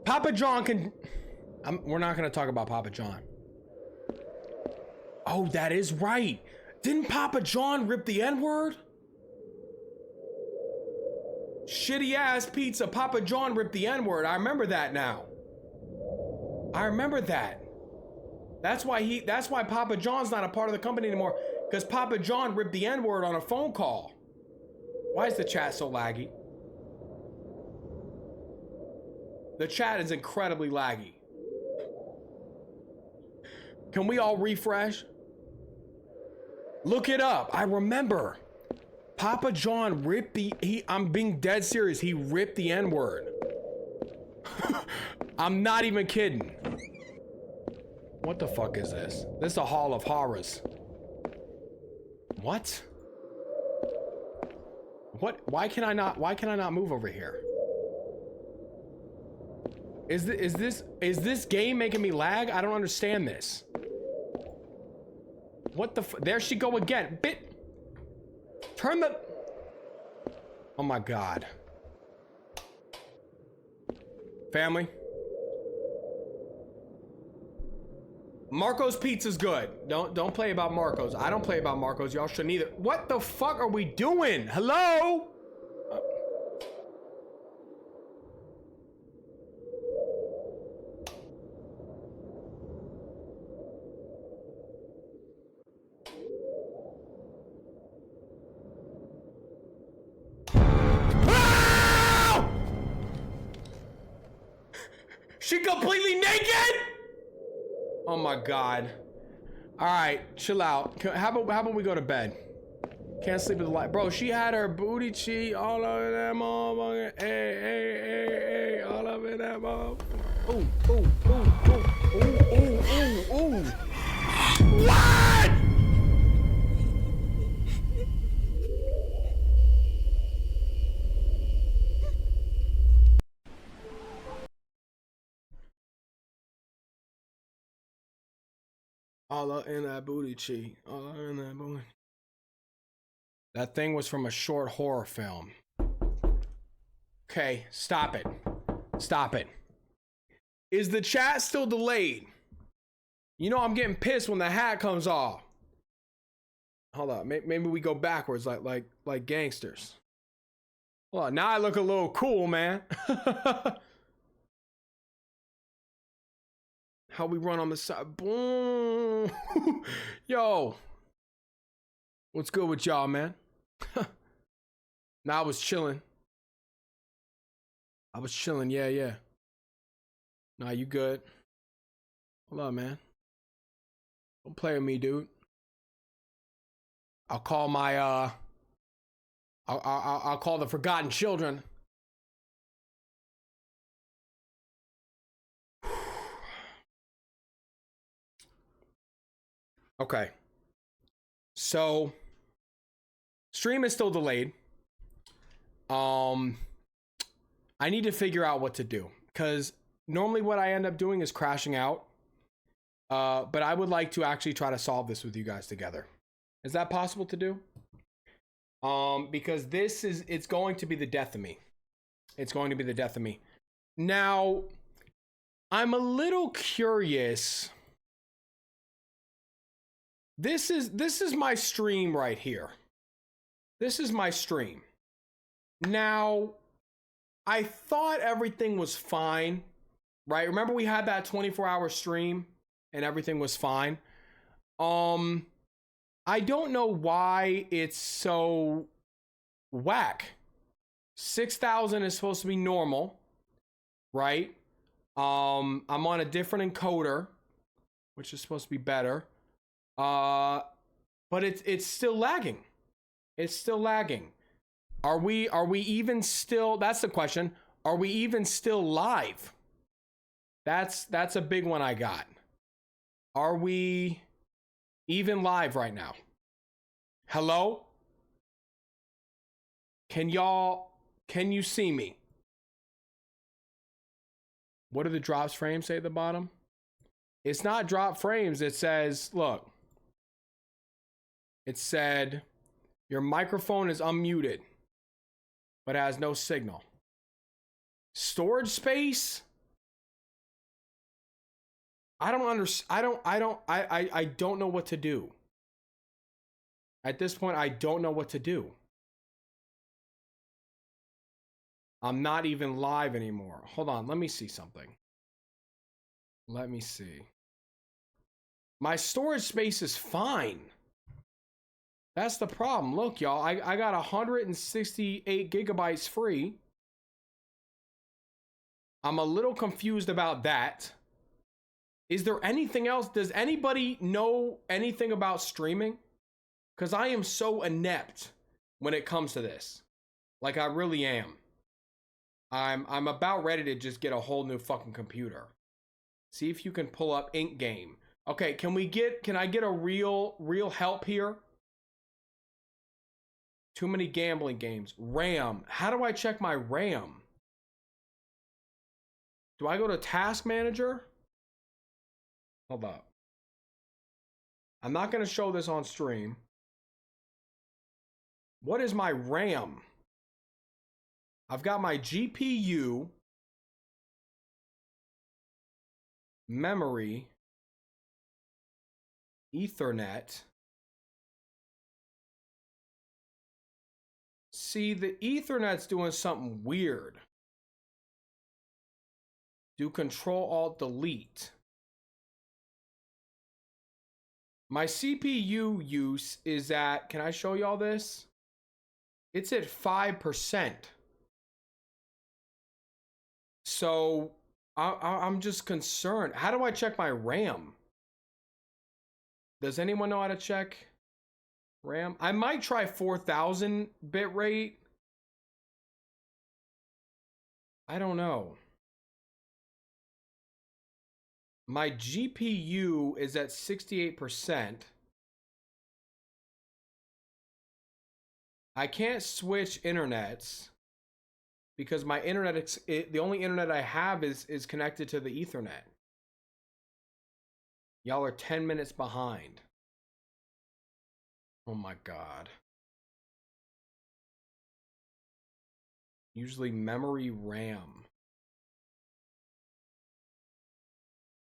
Papa John can... we're not gonna talk about Papa John. Oh, that is right. Didn't Papa John rip the N-word? Shitty ass pizza. Papa John ripped the N-word. I remember that now. I remember that. That's why Papa John's not a part of the company anymore. Because Papa John ripped the N-word on a phone call. Why is the chat so laggy? The chat is incredibly laggy. Can we all refresh? Look it up. I remember. Papa John ripped I'm being dead serious. He ripped the N-word. I'm not even kidding. What the fuck is this? This is a Hall of Horrors. What? What? Why can I not move over here? Is this game making me lag? I don't understand this. What the there she go again. Turn the... Oh my God. Family. Marco's Pizza's good. Don't play about Marco's. I don't play about Marco's. Y'all shouldn't either. What the fuck are we doing? Hello? She completely naked? Oh my God. All right, chill out. How about we go to bed? Can't sleep with the light. Bro, she had her booty cheek all over that motherfucker. Hey, all over that motherfucker. Ooh. What? All up in that booty cheek. All up in that booty. That thing was from a short horror film. Okay, stop it. Stop it. Is the chat still delayed? You know I'm getting pissed when the hat comes off. Hold on, maybe we go backwards like gangsters. Hold on, now I look a little cool, man. How we run on the side. Boom. Yo. What's good with y'all, man? Nah, I was chilling. Yeah. Nah, you good. Hold on, man. Don't play with me, dude. I'll call my, I'll call the Forgotten Children. Okay. So, stream is still delayed. I need to figure out what to do, because normally what I end up doing is crashing out. But I would like to actually try to solve this with you guys together. Is that possible to do? Because it's going to be the death of me. It's going to be the death of me. Now, I'm a little curious. This is my stream right here. This is my stream. Now, I thought everything was fine, right? Remember we had that 24-hour stream and everything was fine. I don't know why it's so whack. 6,000 is supposed to be normal. right? I'm on a different encoder, which is supposed to be better. But it's still lagging. It's still lagging. Are we even still, that's the question. Are we even still live? That's a big one I got. Are we even live right now? Hello? Can you see me? What do the drops frames say at the bottom? It's not drop frames. It says, look. It said, your microphone is unmuted, but has no signal. Storage space? I don't understand. I don't know what to do. At this point, I don't know what to do. I'm not even live anymore. Hold on, let me see something. Let me see. My storage space is fine. That's the problem. Look, y'all, I got 168 gigabytes free. I'm a little confused about that. Is there anything else? Does anybody know anything about streaming? Because I am so inept when it comes to this. Like, I really am. I'm about ready to just get a whole new fucking computer. See if you can pull up Ink Game. Okay, can I get a real help here? Too many gambling games. RAM. How do I check my RAM? Do I go to Task Manager? Hold up. I'm not going to show this on stream. What is my RAM? I've got my GPU, memory, Ethernet. See, the Ethernet's doing something weird. Do Control-Alt-Delete. My CPU use is at, can I show y'all this? It's at 5%. So I'm just concerned. How do I check my RAM? Does anyone know how to check RAM? I might try 4,000 bit rate. I don't know. My GPU is at 68%. I can't switch internets because my internet, the only internet I have is connected to the Ethernet. Y'all are 10 minutes behind. Oh my God. Usually memory RAM.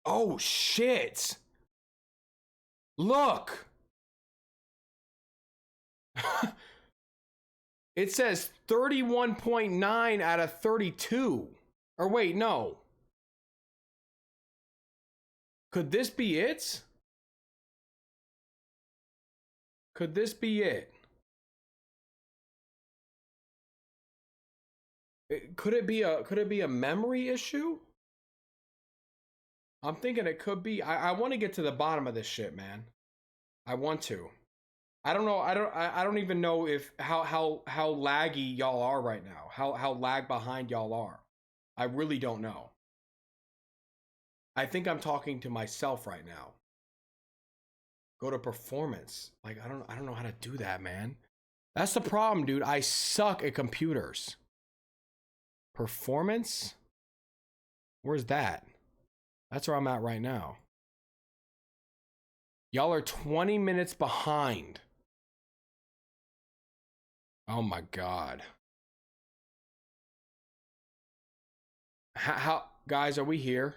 Oh shit. Look. It says 31.9 out of 32. Or wait, no. Could this be it? Could this be it? Could it be a memory issue? I'm thinking it could be. I want to get to the bottom of this shit, man. I want to. I don't know. I don't even know if how laggy y'all are right now. How lag behind y'all are. I really don't know. I think I'm talking to myself right now. Go to performance. Like I don't know how to do that, man. That's the problem, dude. I suck at computers. Performance? Where's that? That's where I'm at right now. Y'all are 20 minutes behind. Oh my God. How guys, are we here?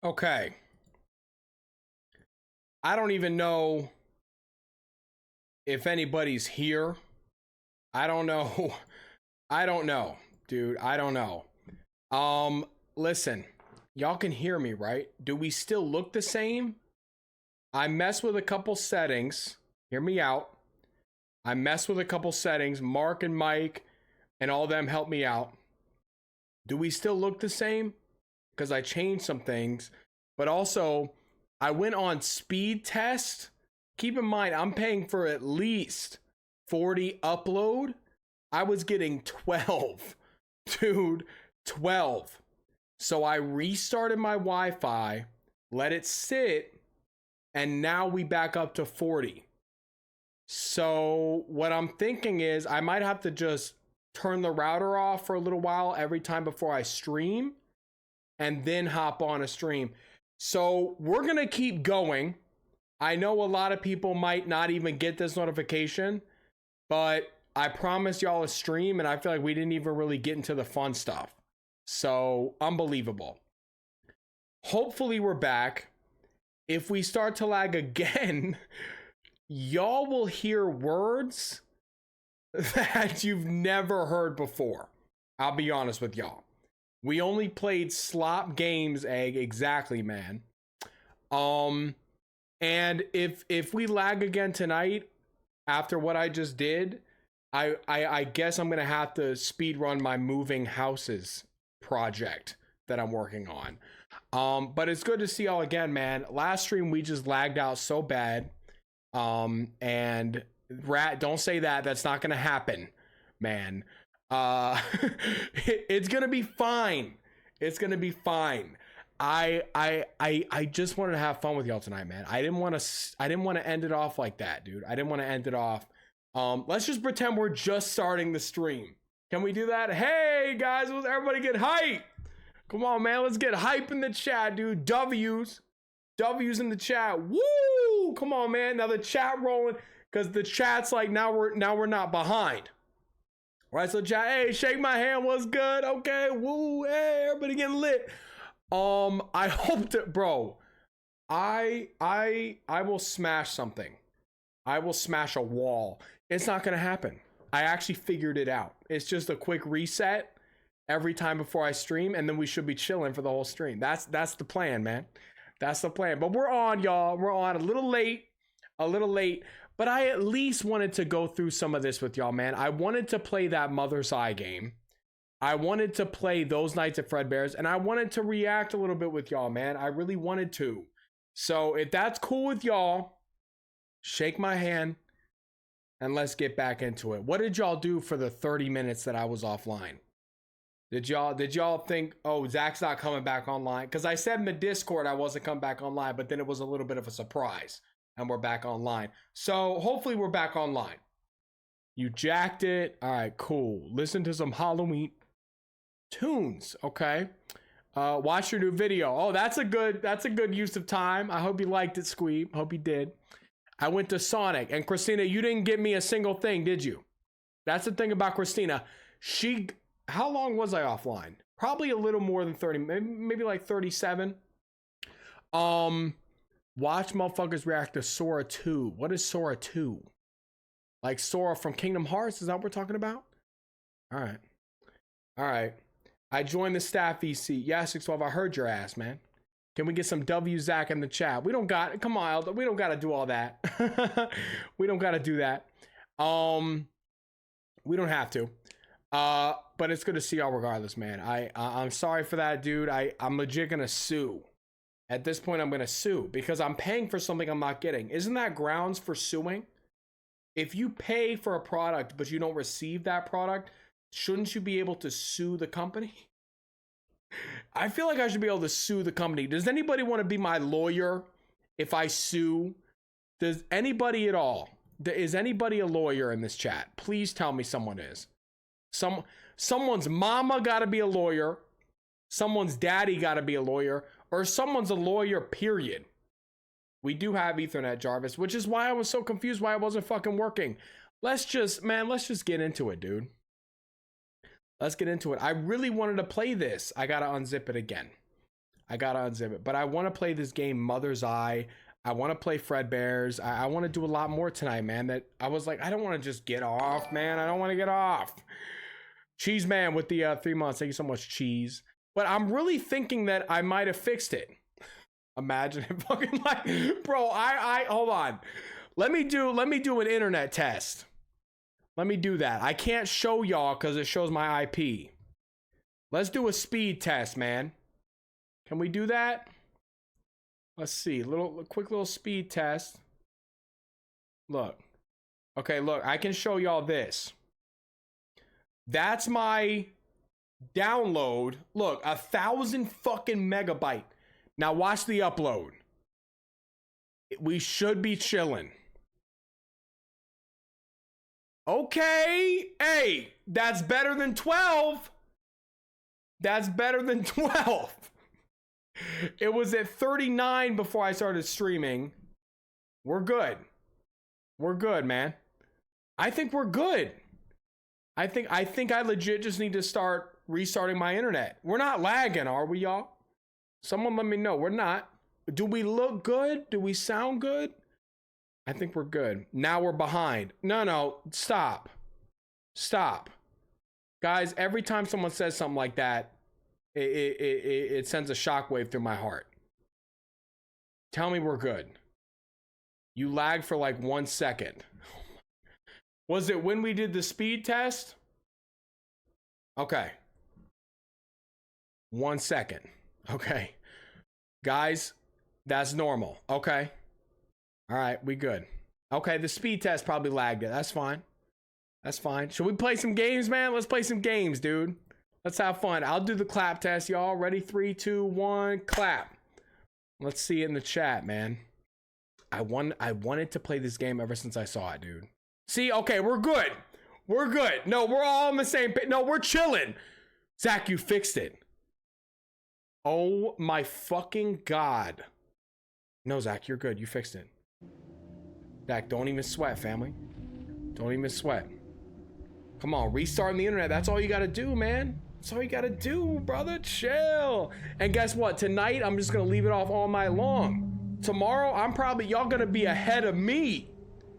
Okay. I don't even know if anybody's here. I don't know. I don't know, dude. I don't know. Listen. Y'all can hear me, right? Do we still look the same? I messed with a couple settings. Hear me out. I messed with a couple settings. Mark and Mike and all them helped me out. Do we still look the same? Because I changed some things. But also, I went on speed test. Keep in mind, I'm paying for at least 40 upload. I was getting 12. Dude, 12. So I restarted my Wi-Fi, let it sit, and now we back up to 40. So what I'm thinking is I might have to just turn the router off for a little while every time before I stream and then hop on a stream. So we're going to keep going. I know a lot of people might not even get this notification, but I promised y'all a stream and I feel like we didn't even really get into the fun stuff. So unbelievable. Hopefully we're back. If we start to lag again, y'all will hear words that you've never heard before. I'll be honest with y'all. We only played slop games, Egg. Exactly, man. And if we lag again tonight, after what I just did, I guess I'm gonna have to speed run my moving houses project that I'm working on. But it's good to see y'all again, man. Last stream we just lagged out so bad. And Rat, don't say that. That's not gonna happen, man. It's gonna be fine. It's gonna be fine. I just wanted to have fun with y'all tonight, man. I didn't want to end it off like that, dude. I didn't want to end it off. Let's just pretend we're just starting the stream. Can we do that? Hey guys, let's everybody get hype. Come on, man. Let's get hype in the chat, dude. W's in the chat. Woo! Come on, man. Now the chat rolling, because the chat's like now we're not behind. All right, so chat, hey, shake my hand. What's good? Okay, woo, hey, everybody getting lit. I hope that, bro. I will smash something. I will smash a wall. It's not gonna happen. I actually figured it out. It's just a quick reset every time before I stream, and then we should be chilling for the whole stream. That's the plan, man. That's the plan. But we're on, y'all. We're on a little late, but I at least wanted to go through some of this with y'all, man. I wanted to play that Mother's Eye game. I wanted to play those Nights at Fredbear's, and I wanted to react a little bit with y'all, man. I really wanted to. So if that's cool with y'all, shake my hand, and let's get back into it. What did y'all do for the 30 minutes that I was offline? Did y'all think, oh, Zach's not coming back online? Because I said in the Discord I wasn't coming back online, but then it was a little bit of a surprise, and we're back online. So hopefully we're back online. You jacked it. All right, cool. Listen to some Halloween tunes, okay? Watch your new video. Oh, that's a good use of time. I hope you liked it, Squeeb. Hope you did. I went to Sonic, and Christina, you didn't give me a single thing, did you? That's the thing about Christina. How long was I offline? Probably a little more than 30, maybe like 37. Watch motherfuckers react to Sora 2. What is Sora 2? Like Sora from Kingdom Hearts? Is that what we're talking about? All right. I joined the staff VC. Yeah, 612, I heard your ass, man. Can we get some W Zach in the chat? We don't got it. Come on, Elder. We don't got to do all that. We don't got to do that. We don't have to. But it's good to see y'all regardless, man. I'm sorry for that, dude. I'm legit gonna sue. At this point, I'm gonna sue because I'm paying for something I'm not getting. Isn't that grounds for suing? If you pay for a product but you don't receive that product, shouldn't you be able to sue the company? I feel like I should be able to sue the company. Does anybody want to be my lawyer if I sue? Does anybody at all? Is anybody a lawyer in this chat? Please tell me someone is. Someone's mama gotta be a lawyer, someone's daddy gotta be a lawyer, or someone's a lawyer, period. We do have Ethernet, Jarvis, which is why I was so confused why it wasn't fucking working. Let's just get into it, dude. Let's get into it. I really wanted to play this. I gotta unzip it again. I gotta unzip it. But I want to play this game, Mother's Eye. I want to play Fredbear's. I want to do a lot more tonight, man. That I was like, I don't want to just get off, man. I don't want to get off. Cheese Man with the 3 months. Thank you so much, Cheese. But I'm really thinking that I might have fixed it. Imagine it fucking like, bro, I hold on. Let me do an internet test. Let me do that. I can't show y'all because it shows my IP. Let's do a speed test, man. Can we do that? Let's see. Quick little speed test. Look. Okay, look. I can show y'all this. That's my download. Look, 1,000 fucking megabyte. Now watch the upload. We should be chilling. Okay. Hey, that's better than 12. That's better than 12. It was at 39 before I started streaming. We're good. We're good, man. I think we're good. I think I legit just need to start restarting my internet. We're not lagging, are we, y'all? Someone let me know. We're not. Do we look good? Do we sound good? I think we're good. Now we're behind. No, stop. Stop. Guys, every time someone says something like that, it sends a shockwave through my heart. Tell me we're good. You lagged for like 1 second. Was it when we did the speed test? Okay. 1 second. Okay. Guys, that's normal. Okay. All right, we good. Okay, the speed test probably lagged it. That's fine. That's fine. Should we play some games, man? Let's play some games, dude. Let's have fun. I'll do the clap test, y'all. Ready? 3, 2, 1, clap. Let's see it in the chat, man. I wanted to play this game ever since I saw it, dude. See, okay, we're good. We're good. No, we're all on the same page. No, we're chilling. Zach, you fixed it. Oh my fucking God. No, Zach, you're good. You fixed it. Zach, don't even sweat, family. Don't even sweat. Come on, restarting the internet. That's all you gotta do, man. That's all you gotta do, brother. Chill. And guess what? Tonight, I'm just gonna leave it off all night long. Tomorrow, y'all gonna be ahead of me.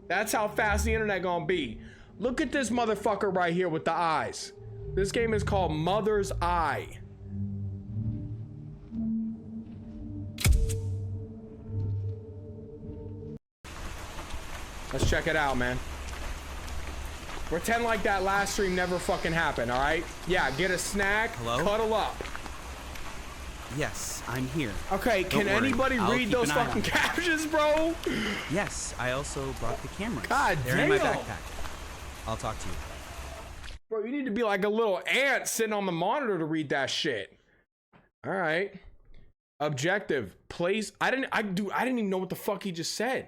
That's how fast the internet gonna be. Look at this motherfucker right here with the eyes. This game is called Mother's Eye. Let's check it out, man. Pretend like that last stream never fucking happened, all right? Yeah, get a snack, Hello? Cuddle up. Yes, I'm here. Okay, Don't can worry, anybody I'll read keep those an eye fucking on it. captions, bro? Yes, I also brought the cameras. God They're damn. in my backpack. I'll talk to you. Bro, you need to be like a little ant sitting on the monitor to read that shit. All right. Objective. Place. I didn't even know what the fuck he just said.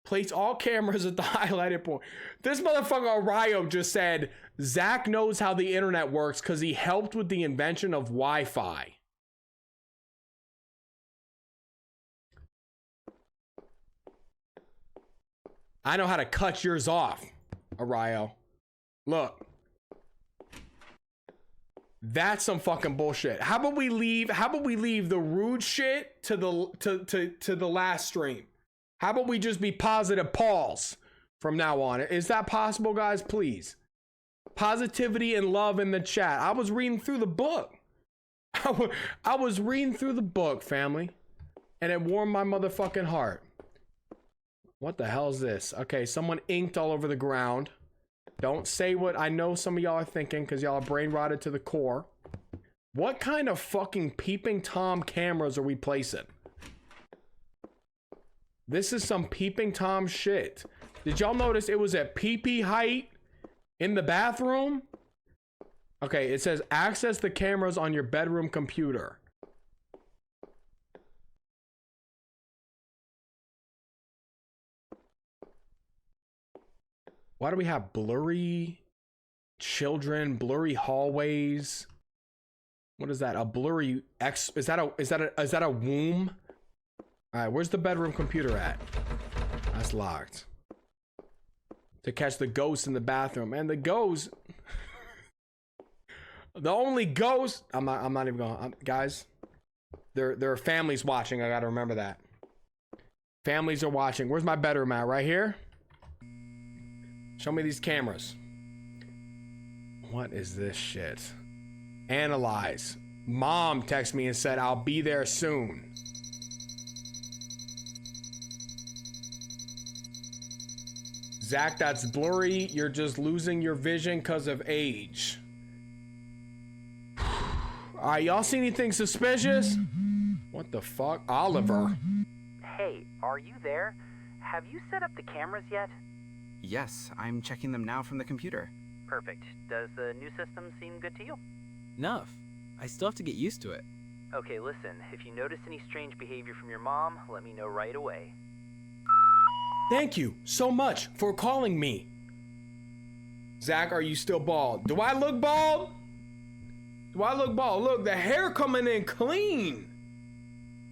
Place all cameras at the highlighted point. This motherfucker Ryo just said Zach knows how the internet works because he helped with the invention of Wi-Fi. I know how to cut yours off, Ryo. Look. That's some fucking bullshit. How about we leave the rude shit to the last stream? How about we just be positive Pauls from now on? Is that possible, guys? Please. Positivity and love in the chat. I was reading through the book. I was reading through the book, family. And it warmed my motherfucking heart. What the hell is this? Okay, someone inked all over the ground. Don't say what I know some of y'all are thinking because y'all are brain rotted to the core. What kind of fucking peeping Tom cameras are we placing? This is some peeping Tom shit. Did y'all notice it was at pee-pee height in the bathroom? Okay, it says access the cameras on your bedroom computer. Why do we have blurry children, blurry hallways? What is that? A blurry is that a womb? All right, where's the bedroom computer at? That's locked. To catch the ghost in the bathroom. And the ghost, the only ghost, I'm not even going, guys, There are families watching. I gotta remember that. Families are watching. Where's my bedroom at? Right here? Show me these cameras. What is this shit? Analyze. Mom texted me and said, I'll be there soon. Zach, that's blurry. You're just losing your vision because of age. Alright, y'all see anything suspicious? What the fuck? Oliver. Hey, are you there? Have you set up the cameras yet? Yes, I'm checking them now from the computer. Perfect. Does the new system seem good to you? Enough. I still have to get used to it. Okay, listen. If you notice any strange behavior from your mom, let me know right away. Thank you so much for calling me. Zach, are you still bald? Do I look bald? Do I look bald? Look, the hair coming in clean.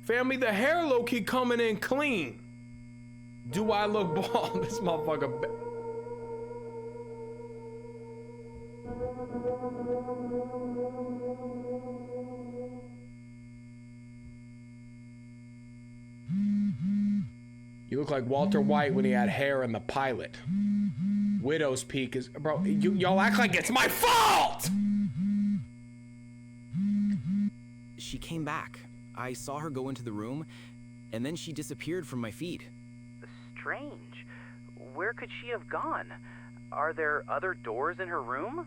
Family, the hair low-key coming in clean. Do I look bald? This motherfucker. You look like Walter White when he had hair in the pilot. Widow's Peak is, bro, y'all act like it's my fault! She came back. I saw her go into the room, and then she disappeared from my feed. Strange. Where could she have gone? Are there other doors in her room?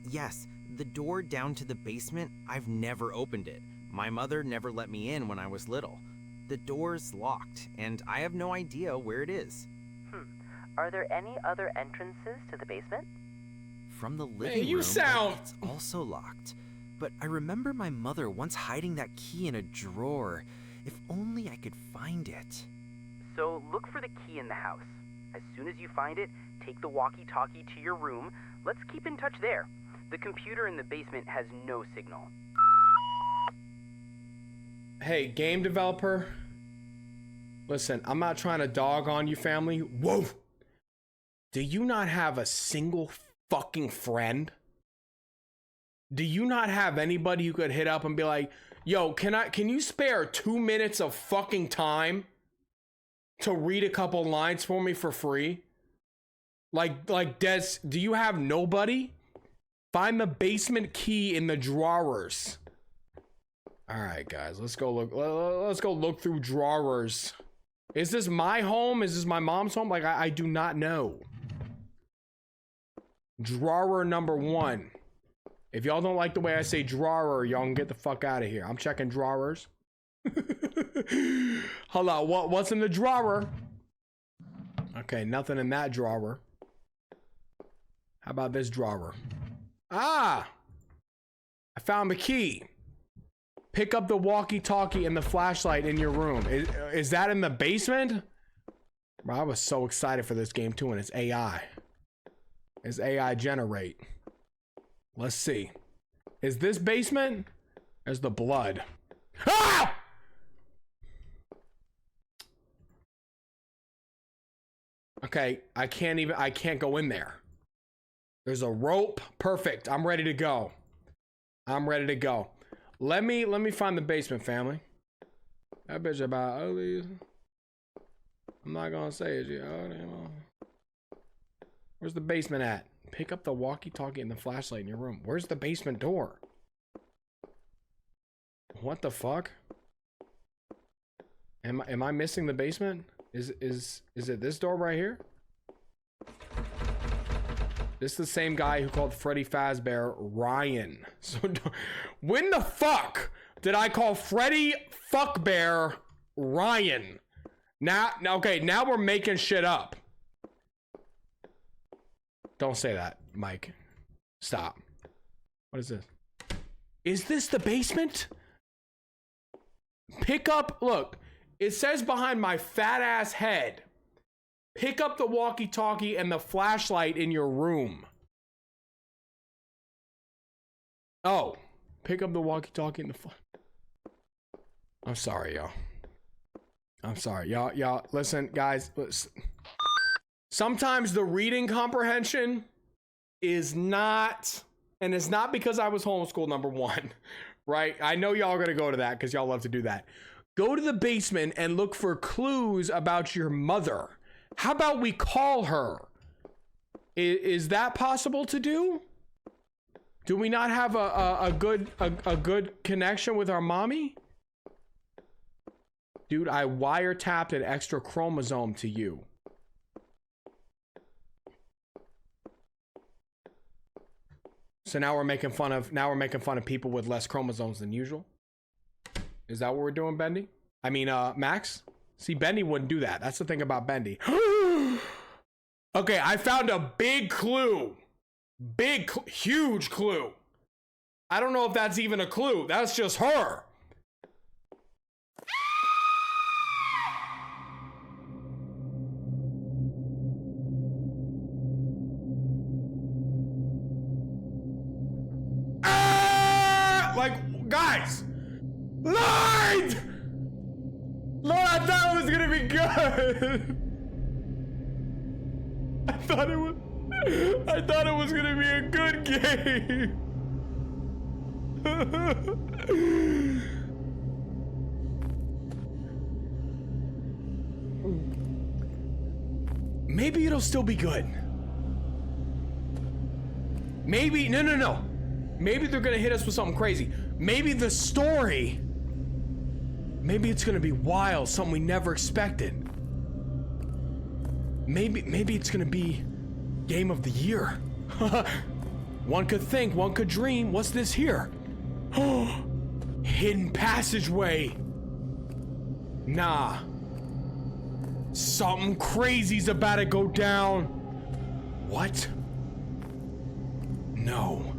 Yes, the door down to the basement, I've never opened it. My mother never let me in when I was little. The door's locked, and I have no idea where it is. Are there any other entrances to the basement? From the living you room, sound- it's also locked. But I remember my mother once hiding that key in a drawer. If only I could find it. So look for the key in the house. As soon as you find it, take the walkie-talkie to your room. Let's keep in touch there. The computer in the basement has no signal. Hey, game developer. Listen, I'm not trying to dog on you, family. Whoa! Do you not have a single fucking friend? Do you not have anybody you could hit up and be like, yo, can you spare 2 minutes of fucking time to read a couple lines for me for free? Like Des, do you have nobody? Find the basement key in the drawers. All right, guys, let's go look through drawers. Is this my home? Is this my mom's home? Like, I do not know. Drawer number 1. If y'all don't like the way I say drawer, y'all can get the fuck out of here. I'm checking drawers. Hold on, what's in the drawer? Okay, nothing in that drawer. How about this drawer? Ah! I found the key. Pick up the walkie-talkie and the flashlight in your room. Is that in the basement? Bro, I was so excited for this game too, and it's AI. It's AI generate. Let's see. Is this basement? There's the blood. Ah! Okay, I can't go in there. There's a rope. Perfect. I'm ready to go. I'm ready to go. Let me find the basement, family. That bitch about ugly. I'm not gonna say it yet. Where's the basement at? Pick up the walkie-talkie and the flashlight in your room. Where's the basement door? What the fuck? Am I missing the basement? Is it this door right here? This is the same guy who called Freddy Fazbear Ryan. So when the fuck did I call Freddy Fuckbear Ryan? Now okay, now we're making shit up. Don't say that, Mike. Stop. What is this? Is this the basement? Pick up, look, it says behind my fat ass head, pick up the walkie-talkie and the flashlight in your room. Oh, pick up the walkie-talkie and the I'm sorry, y'all. I'm sorry, y'all. Listen, guys. Listen. Sometimes the reading comprehension is not and it's not because I was homeschooled, number one, right? I know y'all are gonna go to that because y'all love to do that. Go to the basement and look for clues about your mother. How about we call her? Is that possible to do? Do we not have a good connection with our mommy? Dude, I wiretapped an extra chromosome to you. So now we're making fun of people with less chromosomes than usual. Is that what we're doing, Bendy? I mean, Max? See, Bendy wouldn't do that. That's the thing about Bendy. Okay, I found a big clue. Huge clue. I don't know if that's even a clue. That's just her. Like, guys, Lord! Lord, I thought it was gonna be good. I thought it was gonna be a good game. Maybe it'll still be good. Maybe, no. Maybe they're gonna hit us with something crazy. Maybe the story, maybe it's gonna be wild, something we never expected. Maybe it's gonna be game of the year. One could think, one could dream. What's this here? Hidden passageway. Nah. Something crazy's about to go down. What? No.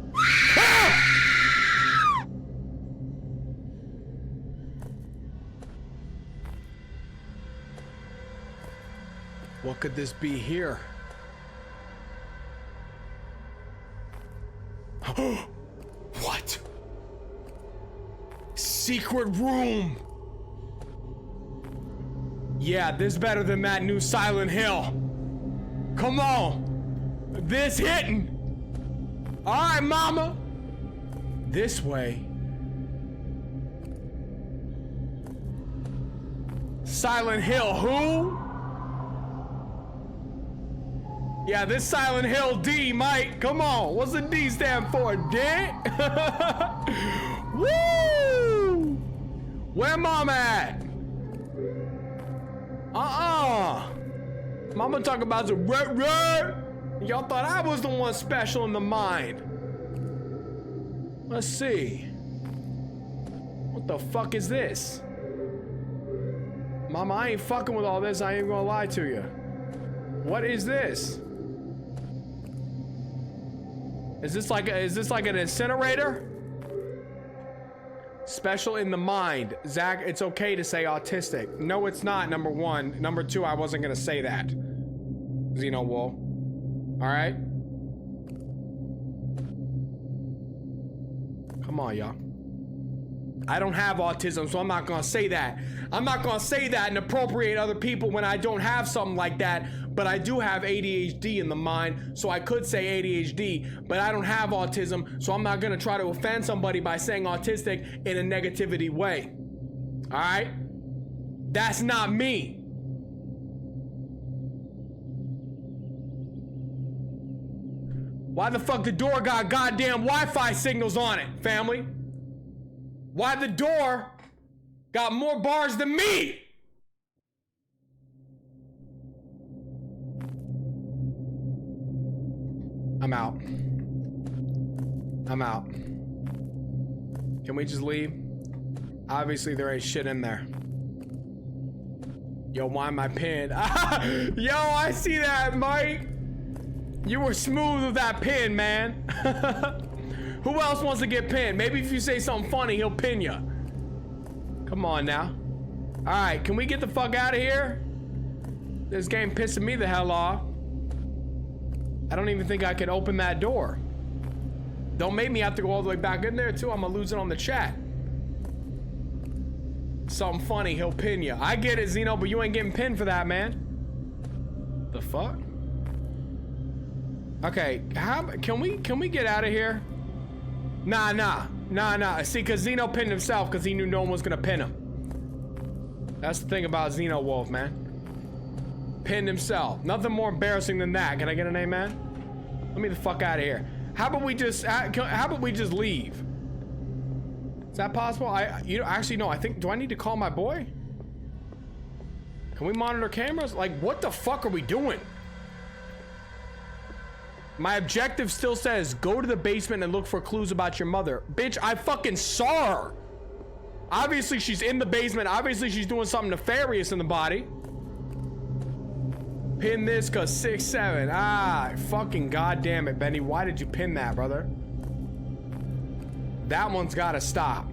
What could this be here? What? Secret room. Yeah, this better than that new Silent Hill. Come on. This hitting. All right, mama. This way. Silent Hill, who? Yeah, this Silent Hill D, Mike. Come on. What's the D stand for? Dick? Woo! Where mama at? Mama talk about the Y'all thought I was the one special in the mind. Let's see. What the fuck is this? Mama, I ain't fucking with all this. I ain't gonna lie to you. What is this? Is this like an incinerator? Special in the mind. Zach, it's okay to say autistic. No, it's not, number one. Number two, I wasn't gonna say that. Xeno Wool. Alright? Come on, y'all. I don't have autism, so I'm not gonna say that. I'm not gonna say that and appropriate other people when I don't have something like that, but I do have ADHD in the mind, so I could say ADHD, but I don't have autism, so I'm not gonna try to offend somebody by saying autistic in a negativity way. Alright? That's not me. Why the fuck the door got goddamn Wi-Fi signals on it, family? Why the door got more bars than me? I'm out. I'm out. Can we just leave? Obviously there ain't shit in there. Yo, why am I pinned? Yo, I see that, Mike. You were smooth with that pin, man. Who else wants to get pinned? Maybe if you say something funny, he'll pin you. Come on now. All right, can we get the fuck out of here? This game pissing me the hell off. I don't even think I could open that door. Don't make me have to go all the way back in there too. I'm gonna lose it on the chat. Something funny, he'll pin you. I get it, Xeno, but you ain't getting pinned for that, man. The fuck? Okay, how can we get out of here? Nah. See, because Xeno pinned himself because he knew no one was gonna pin him. That's the thing about Xeno Wolf, man. Pinned himself. Nothing more embarrassing than that. Can I get an amen? Let me the fuck out of here. How about we just leave? Is that possible? Actually no. I think. Do I need to call my boy? Can we monitor cameras? Like, what the fuck are we doing? My objective still says go to the basement and look for clues about your mother. Bitch, I fucking saw her. Obviously she's in the basement. Obviously she's doing something nefarious in the body. Pin this cause 6-7. Ah, fucking goddamn it, Benny. Why did you pin that, brother? That one's gotta stop.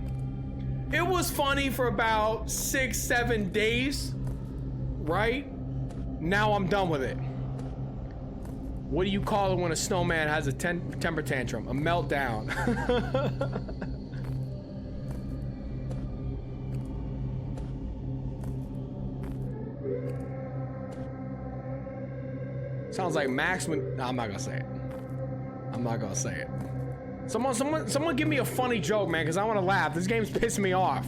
It was funny for about 6-7 days, right? Now I'm done with it. What do you call it when a snowman has a temper tantrum? A meltdown. Sounds like Max when... No, I'm not gonna say it. I'm not gonna say it. Someone give me a funny joke, man, because I want to laugh. This game's pissing me off.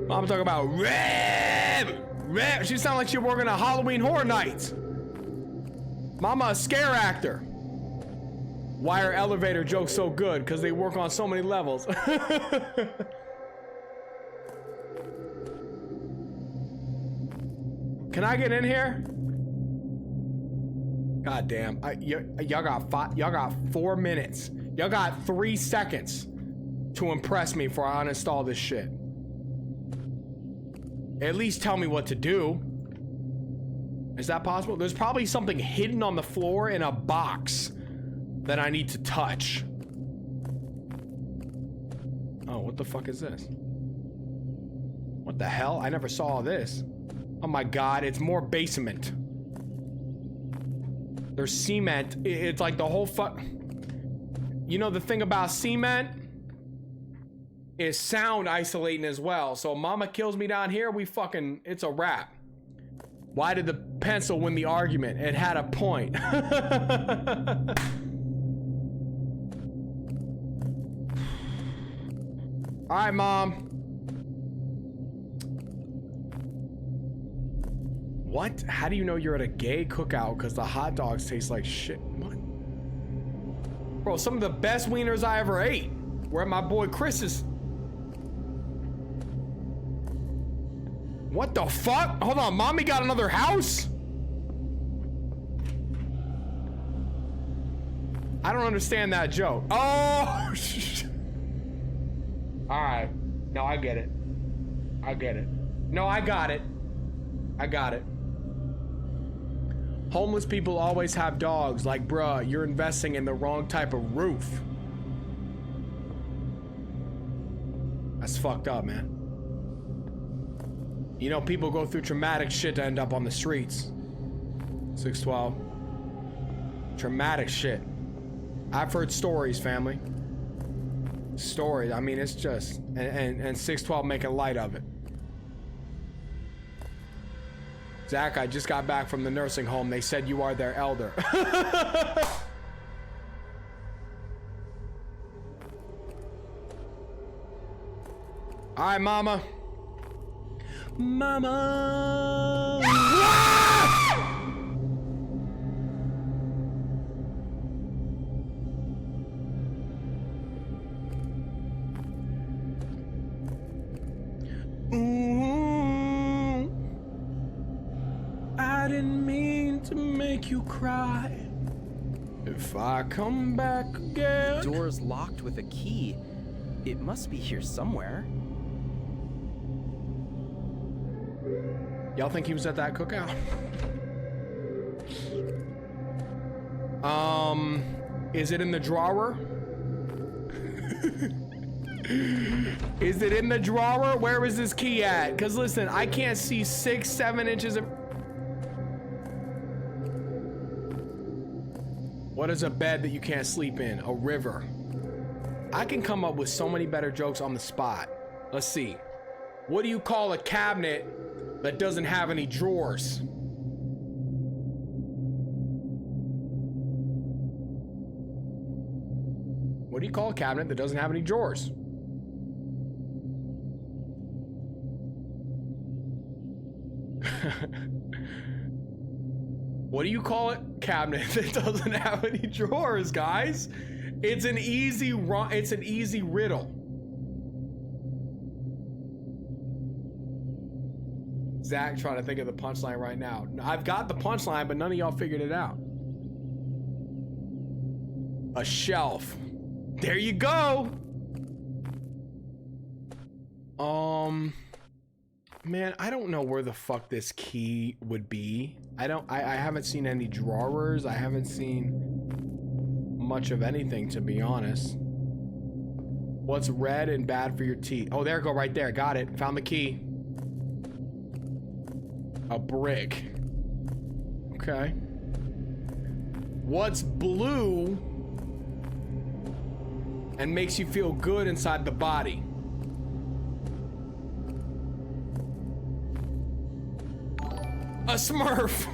I'm talking about Reb! She sounds like she working a Halloween Horror Nights. Mama, a scare actor. Why are elevator jokes so good? Because they work on so many levels. Can I get in here? God damn. Y'all got 4 minutes. Y'all got 3 seconds to impress me before I uninstall this shit. At least tell me what to do. Is that possible? There's probably something hidden on the floor in a box that I need to touch. Oh, what the fuck is this? What the hell? I never saw this. Oh my god, it's more basement. There's cement. It's like the whole fuck. You know the thing about cement is sound isolating as well. So mama kills me down here, we fucking, it's a wrap. Why did the pencil win the argument? It had a point. All right, Mom. What? How do you know you're at a gay cookout? Because the hot dogs taste like shit. What? Bro, some of the best wieners I ever ate were at my boy Chris's. What the fuck? Hold on, Mommy got another house? I don't understand that joke. Oh! Alright. No, I get it. I get it. No, I got it. I got it. Homeless people always have dogs. Like, bruh, you're investing in the wrong type of roof. That's fucked up, man. You know, people go through traumatic shit to end up on the streets. 612. Traumatic shit. I've heard stories, family. Stories. I mean, it's just... And 612 making light of it. Zach, I just got back from the nursing home. They said you are their elder. All right, Mama. Mama. Ooh, I didn't mean to make you cry. If I come back again. The door's locked with a key. It must be here somewhere. Y'all think he was at that cookout? Is it in the drawer? Is it in the drawer? Where is this key at? Because listen, I can't see 6-7 inches of... What is a bed that you can't sleep in? A river. I can come up with so many better jokes on the spot. Let's see. What do you call a cabinet that doesn't have any drawers? What do you call a cabinet that doesn't have any drawers? What do you call it? Cabinet that doesn't have any drawers, guys. It's an easy riddle. Zach trying to think of the punchline right now. I've got the punchline, but none of y'all figured it out. A shelf. There you go. Man, I don't know where the fuck this key would be. I haven't seen any drawers. I haven't seen much of anything, to be honest. What's red and bad for your teeth? Oh, there you go, right there. Got it. Found the key. A brick. Okay. What's blue and makes you feel good inside the body? A Smurf.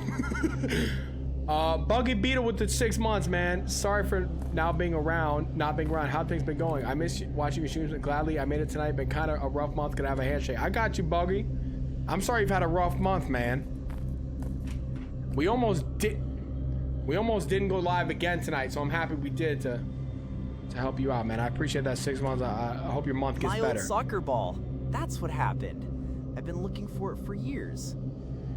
Buggy Beetle with the 6 months, man. Sorry for not being around. How things been going? I miss watching your streams, but gladly I made it tonight. Been kind of a rough month. Gonna have a handshake. I got you, Buggy. I'm sorry you've had a rough month, man. We almost didn't go live again tonight, so I'm happy we did to help you out, man. I appreciate that 6 months. I hope your month gets My better. old soccer ball. That's what happened. I've been looking for it for years.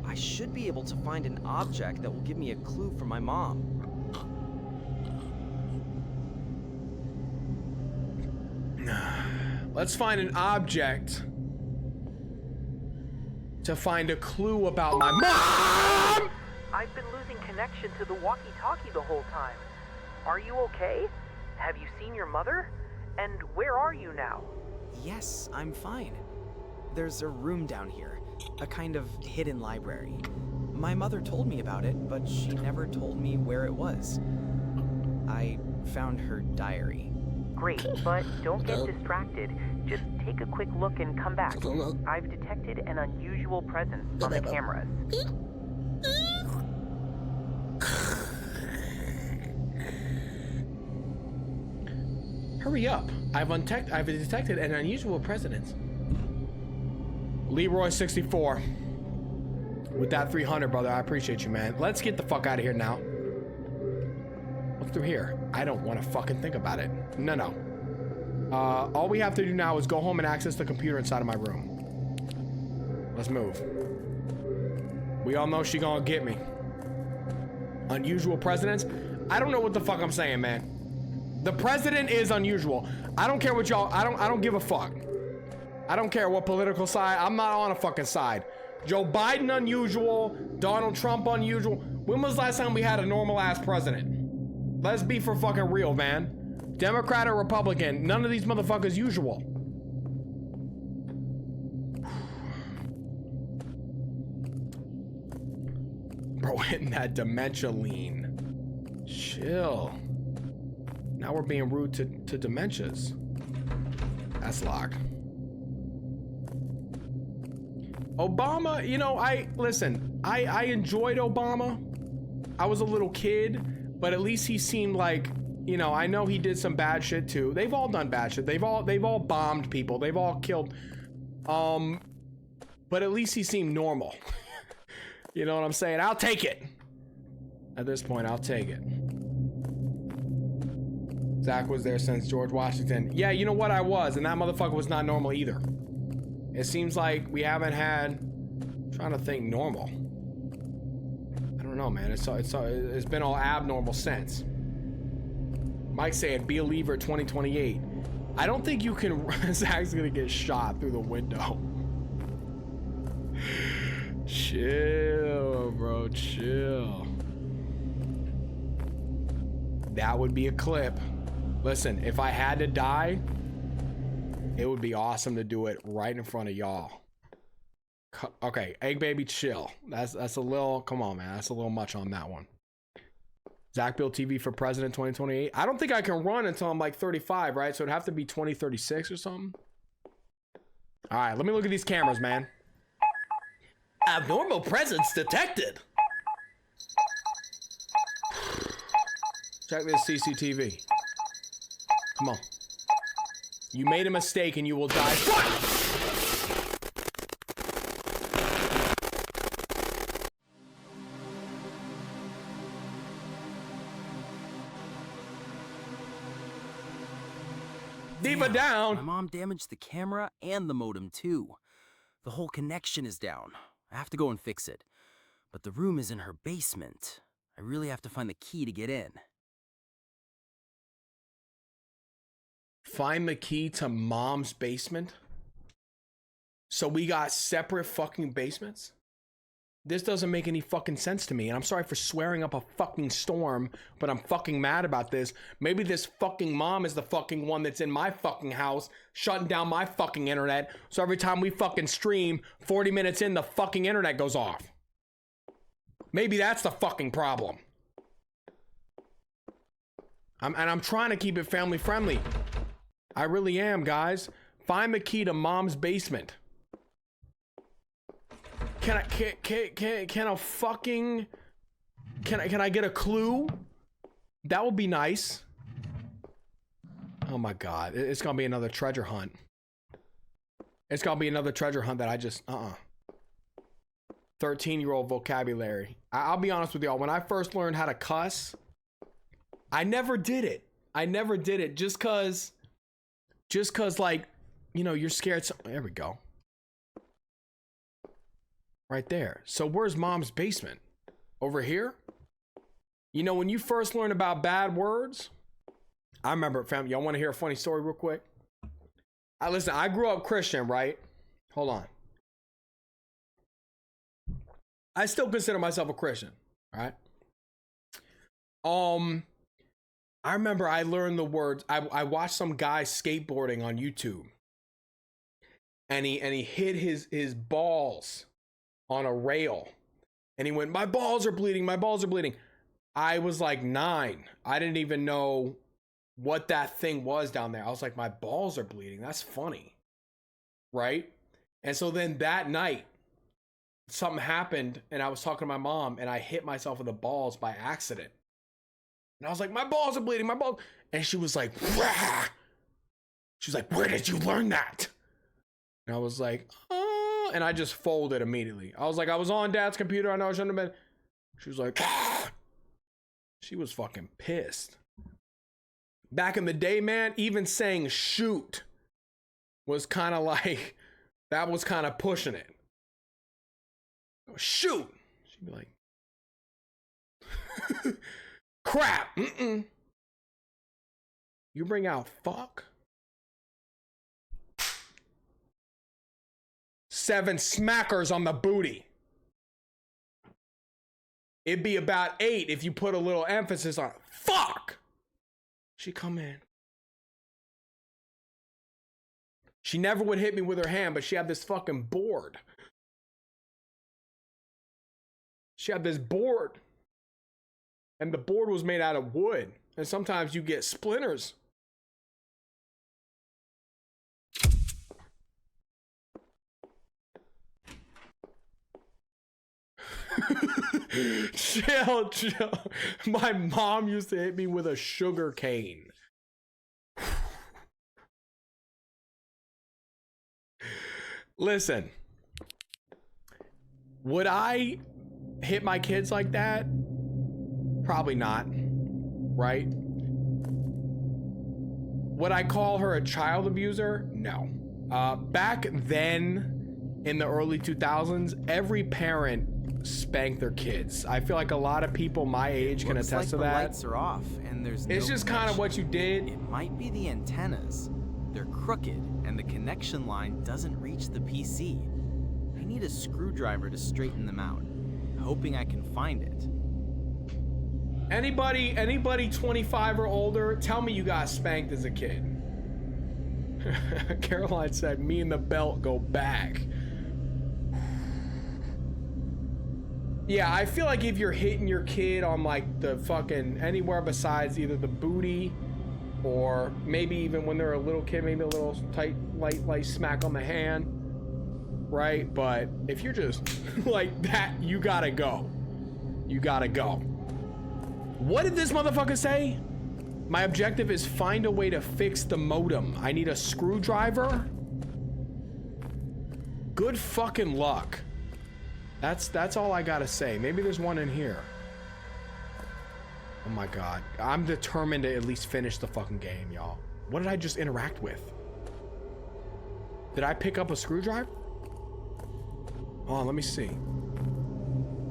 I should be able to find an object that will give me a clue from my mom. Let's find an object to find a clue about my mom! I've been losing connection to the walkie-talkie the whole time. Are you okay? Have you seen your mother? And where are you now? Yes, I'm fine. There's a room down here, a kind of hidden library. My mother told me about it, but she never told me where it was. I found her diary. Great, but don't get distracted. Just take a quick look and come back. I've detected an unusual presence on the cameras. Hurry up. I've detected an unusual presence. Leroy 64. With that 300, brother, I appreciate you, man. Let's get the fuck out of here now. What's through here? I don't want to fucking think about it. No. All we have to do now is go home and access the computer inside of my room. Let's move. We all know she gonna get me. Unusual presidents? I don't know what the fuck I'm saying, man. The president is unusual. I don't care what y'all, I don't give a fuck. I don't care what political side. I'm not on a fucking side. Joe Biden unusual. Donald Trump unusual. When was the last time we had a normal ass president? Let's be for fucking real, man. Democrat or Republican, none of these motherfuckers usual. Bro, hitting that dementia lean. Chill. Now we're being rude to dementias. That's locked. Obama, you know, I enjoyed Obama. I was a little kid, but at least he seemed like, you know, I know he did some bad shit too. They've all done bad shit. They've all bombed people. They've all killed. But at least he seemed normal. You know what I'm saying? I'll take it. At this point, I'll take it. Zach was there since George Washington. Yeah, you know what? I was, and that motherfucker was not normal either. It seems like we haven't had, I'm trying to think, normal. I don't know, man. It's been all abnormal since. Mike saying, be a lever 2028. I don't think you can, Zach's gonna get shot through the window. Chill, bro, chill. That would be a clip. Listen, if I had to die, it would be awesome to do it right in front of y'all. Okay, Egg Baby, chill. That's a little, come on, man. That's a little much on that one. Zach Bill TV for President 2028. I don't think I can run until I'm like 35, right? So it'd have to be 2036 or something. All right, let me look at these cameras, man. Abnormal presence detected. Check this CCTV. Come on. You made a mistake and you will die. What? Diva Damn, down. My mom damaged the camera and the modem too. The whole connection is down. I have to go and fix it. But the room is in her basement. I really have to find the key to get in. Find the key to mom's basement? So we got separate fucking basements? This doesn't make any fucking sense to me. And I'm sorry for swearing up a fucking storm, but I'm fucking mad about this. Maybe this fucking mom is the fucking one that's in my fucking house, shutting down my fucking internet. So every time we fucking stream, 40 minutes in, the fucking internet goes off. Maybe that's the fucking problem. I'm trying to keep it family friendly. I really am, guys. Find the key to mom's basement. Can I get a clue? That would be nice. Oh my God, it's gonna be another treasure hunt. It's gonna be another treasure hunt that I just 13-year-old vocabulary. I'll be honest with y'all. When I first learned how to cuss, I never did it. Just cause like, you know, you're scared. There we go. Right there. So where's mom's basement? Over here? You know, when you first learn about bad words, I remember, fam, y'all want to hear a funny story real quick? Listen, I grew up Christian, right? Hold on. I still consider myself a Christian, right? I remember I learned the words. I watched some guy skateboarding on YouTube, and he hit his balls on a rail, and he went, my balls are bleeding, my balls are bleeding. I was like 9. I didn't even know what that thing was down there. I was like, my balls are bleeding. That's funny, right? And so then that night, something happened, and I was talking to my mom, and I hit myself in the balls by accident. And I was like, my balls are bleeding, my balls. And she was like, wah! She was like, where did you learn that? And I was like, oh, and I just folded immediately. I was like, I was on dad's computer. I know I shouldn't have been. She was like, ah! She was fucking pissed. Back in the day, man, even saying shoot was kind of like, that was kind of pushing it. Shoot. She'd be like, crap. Mm-mm. You bring out fuck. 7 smackers on the booty. It'd be about 8 if you put a little emphasis on fuck. She come in. She never would hit me with her hand, but she had this fucking board. She had this board. And the board was made out of wood. And sometimes you get splinters. Chill. My mom used to hit me with a sugar cane. Listen, would I hit my kids like that? Probably not, right? Would I call her a child abuser? No. Back then, in the early 2000s, every parent spanked their kids. I feel like a lot of people my age can attest to that. The lights are off, and there's it's just kind of what you did. It might be the antennas. They're crooked, and the connection line doesn't reach the PC. I need a screwdriver to straighten them out, hoping I can find it. Anybody 25 or older, tell me you got spanked as a kid. Caroline said, me and the belt go back. Yeah, I feel like if you're hitting your kid on like the fucking anywhere besides either the booty or maybe even when they're a little kid, maybe a little tight, light smack on the hand, right? But if you're just like that, you gotta go. You gotta go. What did this motherfucker say? My objective is find a way to fix the modem. I need a screwdriver. Good fucking luck. That's all I gotta say. Maybe there's one in here. Oh my god. I'm determined to at least finish the fucking game, y'all. What did I just interact with? Did I pick up a screwdriver? Oh, let me see.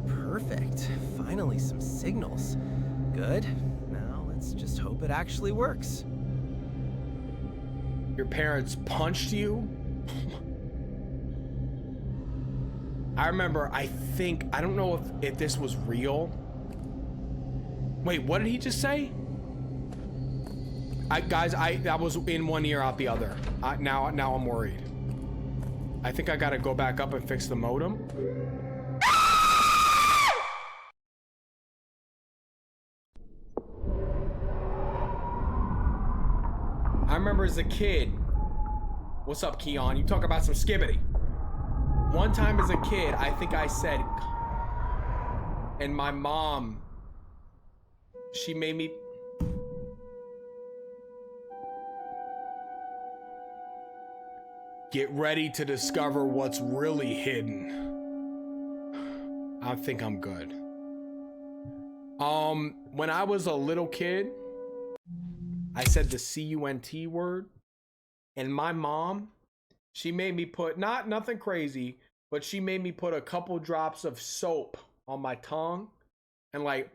Perfect. Finally, some signals. Good. Now let's just hope it actually works. Your parents punched you? I remember, I don't know if this was real. Wait, what did he just say? Guys, that was in one ear, out the other. Now I'm worried. I think I gotta go back up and fix the modem. I remember as a kid. What's up, Keon? You talk about some skibbity. One time as a kid, I think I said, and my mom, she made me. Get ready to discover what's really hidden. I think I'm good. When I was a little kid, I said the C-U-N-T word, and my mom, she made me put, nothing crazy, but she made me put a couple drops of soap on my tongue and like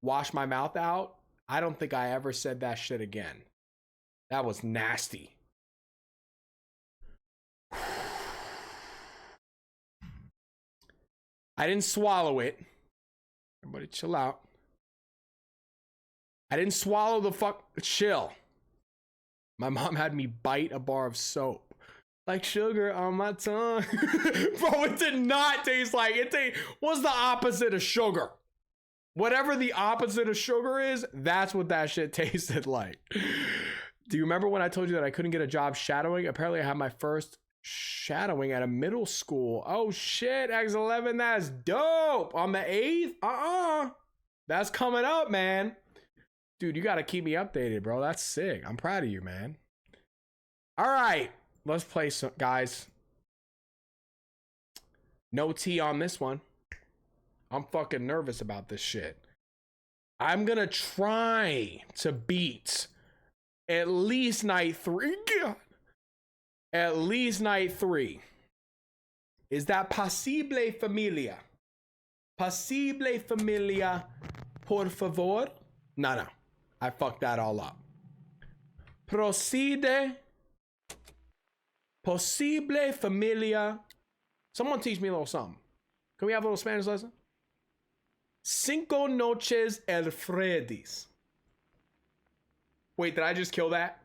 wash my mouth out. I don't think I ever said that shit again. That was nasty. I didn't swallow it. Everybody chill out. I didn't swallow the chill. My mom had me bite a bar of soap. Like sugar on my tongue. Bro, it did not taste like it. What's the opposite of sugar? Whatever the opposite of sugar is, that's what that shit tasted like. Do you remember when I told you that I couldn't get a job shadowing? Apparently I had my first shadowing at a middle school. Oh shit, X11, that's dope. On the 8th? That's coming up, man. Dude, you gotta keep me updated, bro. That's sick. I'm proud of you, man. All right, let's play some, guys. No tea on this one. I'm fucking nervous about this shit. I'm gonna try to beat at least night 3. God. At least night 3. Is that posible, familia? Posible, familia, por favor? No. I fucked that all up. Procede. Posible, familia. Someone teach me a little something. Can we have a little Spanish lesson? Cinco noches el Freddy's. Wait, did I just kill that?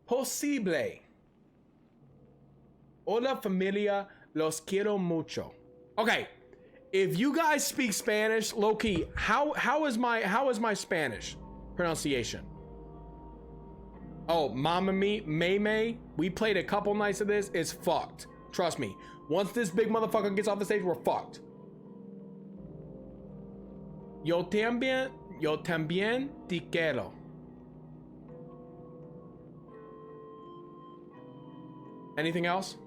Posible. Hola familia, los quiero mucho. Okay, if you guys speak Spanish, low key, how is my Spanish pronunciation? Oh, Mama May, we played a couple nights of this. It's fucked. Trust me. Once this big motherfucker gets off the stage, we're fucked. Yo también te quiero. Anything else?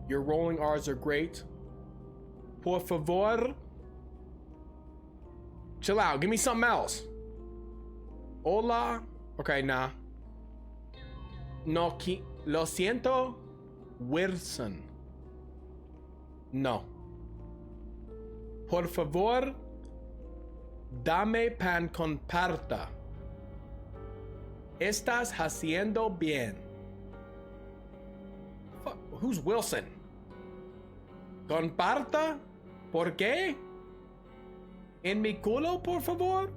Your rolling R's are great. Por favor. Chill out. Give me something else. Hola. Okay, nah. No, lo siento. Wilson. No. Por favor. Dame pan con parta. Estás haciendo bien. Fuck, who's Wilson? Con parta? ¿Por qué? En mi culo, por favor?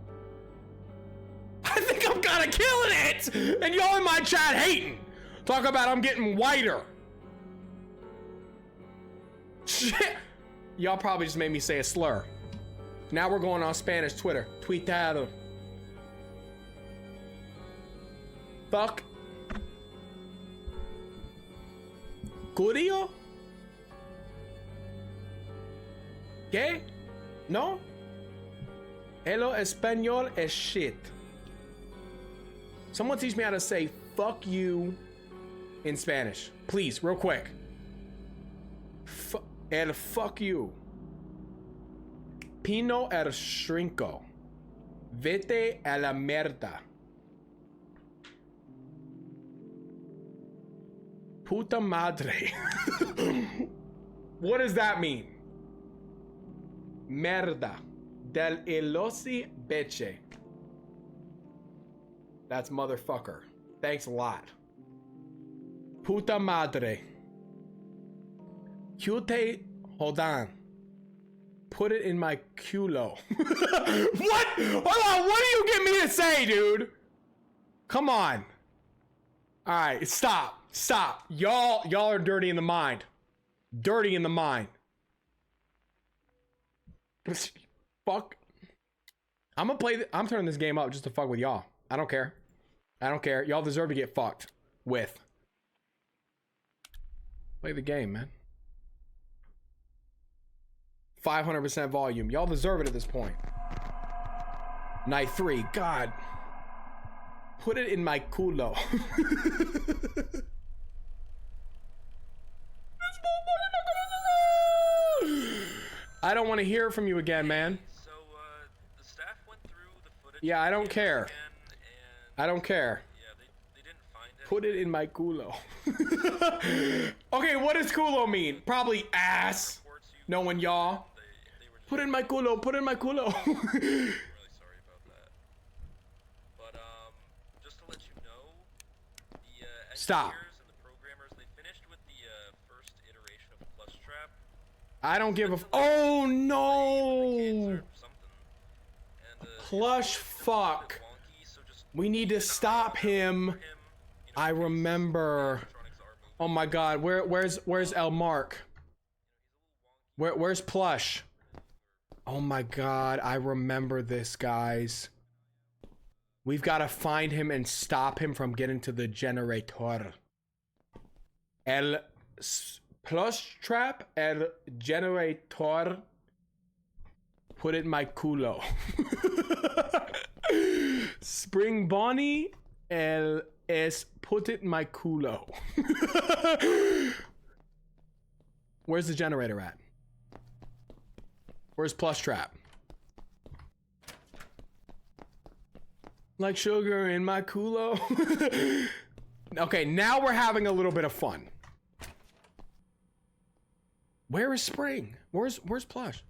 I think I'm kinda killing it! And y'all in my chat hating! Talk about I'm getting whiter. Shit! Y'all probably just made me say a slur. Now we're going on Spanish Twitter. Twitter. Fuck. ¿Curio? ¿Qué? ¿No? Hello español es shit. Someone teach me how to say fuck you in Spanish. Please, real quick. El fuck you. Pino el shrinko. Vete a la mierda. Puta madre. What does that mean? Merda. Del elosi beche. That's motherfucker. Thanks a lot. Puta madre. Cute. Hold on. Put it in my culo. What? Hold on. What do you get me to say, dude? Come on. All right. Stop. Stop. Y'all are dirty in the mind. Dirty in the mind. Fuck. I'm gonna play. I'm turning this game up just to fuck with y'all. I don't care. I don't care. Y'all deserve to get fucked with. Play the game, man. 500% volume. Y'all deserve it at this point. Night 3. God. Put it in my culo. I don't want to hear from you again, man. So, the staff went through the footage. Yeah, I don't care. Again, and I don't care. yeah, they didn't find it. Put it in my culo. Okay, what does culo mean? Probably ass. Knowing y'all. They were Put it in my culo. Put it in my culo. really sorry about that. But, just to let you know, the Stop. engineers and the programmers, they finished with the first iteration of Plus Trap. I don't give a. Oh no! And, Plush fuck. We need to stop him. I remember. Oh my god, where's El Mark? Where's Plush? Oh my god, I remember this, guys. We've got to find him and stop him from getting to the generator. Plush trap, el generator. Put it in my culo. Spring Bonnie, el es put it in my culo. Where's the generator at? Where's Plush Trap? Like sugar in my culo. Okay, now we're having a little bit of fun. Where is Spring? Where's Plush?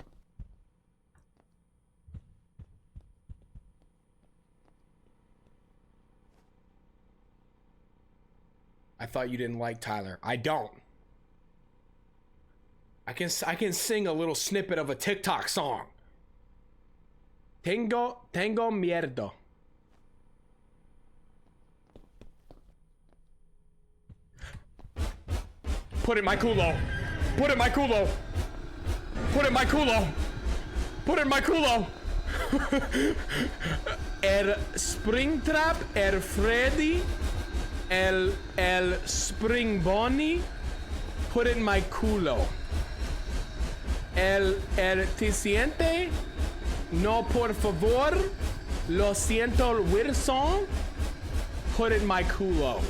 I thought you didn't like Tyler. I don't. I can sing a little snippet of a TikTok song. Tengo miedo. Put it in my culo. Put it in my culo. Put it in my culo. Put it in my culo. Springtrap, Freddy, el Spring Bonnie. Put it in my culo. El te siente? No, por favor. Lo siento, Wilson. Put it in my culo.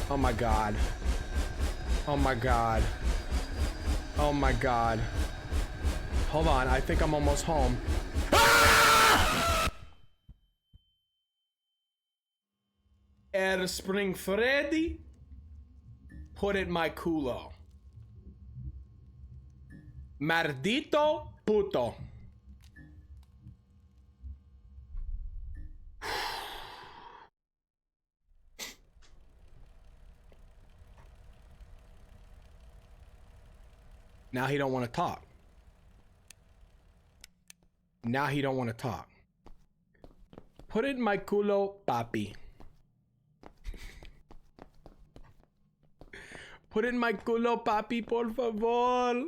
Oh my god. Oh my god. Oh my god. Hold on, I think I'm almost home. Ah! Spring Freddy. Put it in my culo. Maldito puto. Now he don't want to talk. Now he don't want to talk. Put it in my culo, papi. Put it in my culo, papi, por favor.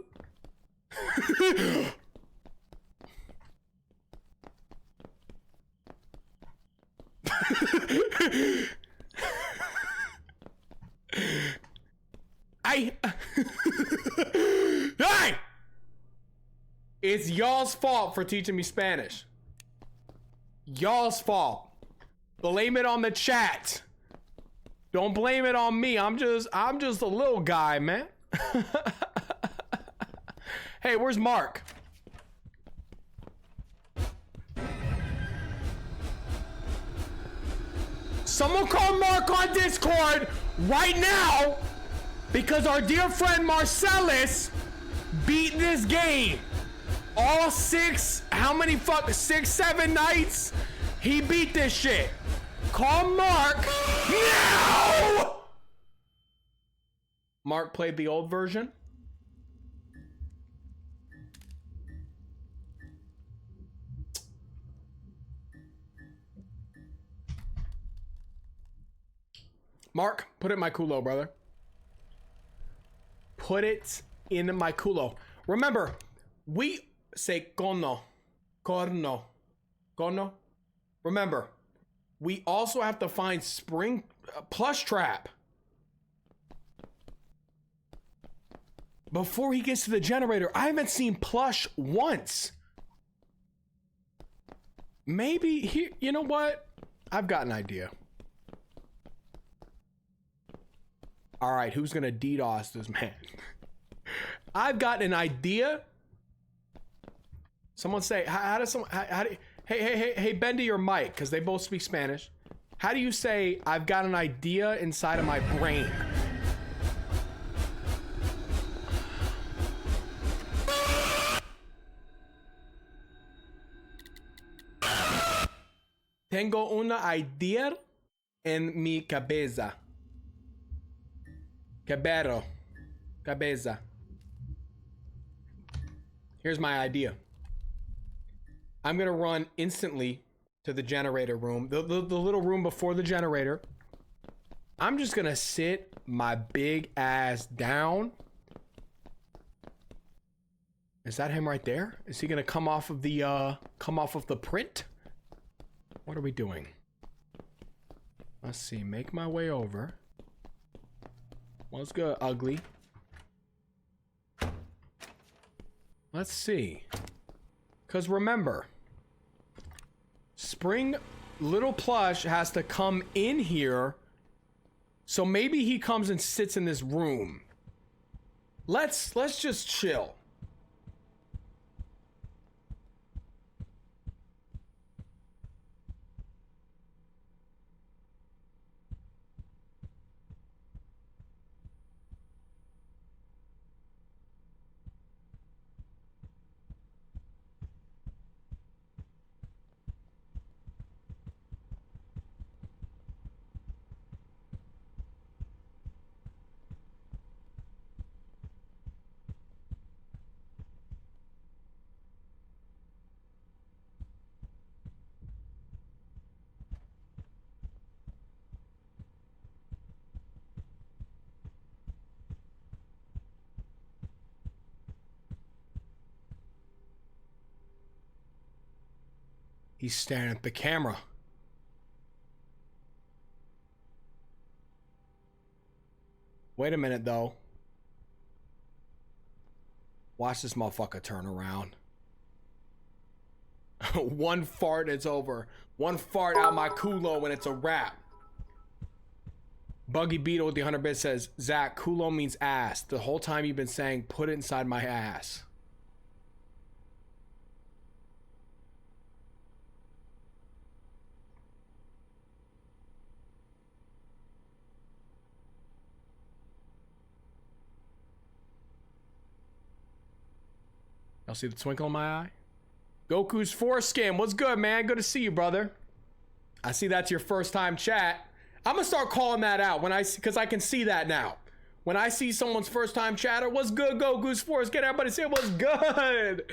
Hey! It's y'all's fault for teaching me Spanish. y'all's fault. Blame it on the chat. Don't blame it on me. I'm just a little guy, man. Hey, where's Mark? Someone call Mark on Discord right now because our dear friend Marcellus beat this game. All 6, how many 6, 7 nights? He beat this shit. Call Mark now! Mark played the old version. Mark, put it in my culo, brother. Put it in my culo. Remember, we say corno. Remember, we also have to find spring plush trap before he gets to the generator. I haven't seen plush once. Maybe here, you know what? I've got an idea. All right, who's gonna DDoS this man? I've got an idea. Someone say, how does someone, how do, hey, bend to your mic, because they both speak Spanish. How do you say, I've got an idea inside of my brain? Tengo una idea en mi cabeza. Cabeza. Here's my idea. I'm gonna run instantly to the generator room, the little room before the generator. I'm just gonna sit my big ass down. Is that him right there? Is he gonna come off of the print? What are we doing? Let's see, make my way over. What's good, ugly? Let's see. Because remember, Spring Little Plush has to come in here. So maybe he comes and sits in this room. Let's just chill. He's staring at the camera. Wait a minute, though. Watch this motherfucker turn around. One fart, it's over. One fart out my culo and it's a wrap. Buggy Beetle with the 100 bits says, Zach, culo means ass. The whole time you've been saying, put it inside my ass. Y'all see the twinkle in my eye? Goku's foreskin. What's good, man? Good to see you, brother. I see that's your first time chat. I'm gonna start calling that out because I can see that now. When I see someone's first time chatter, what's good, Goku's foreskin? Everybody say what's good.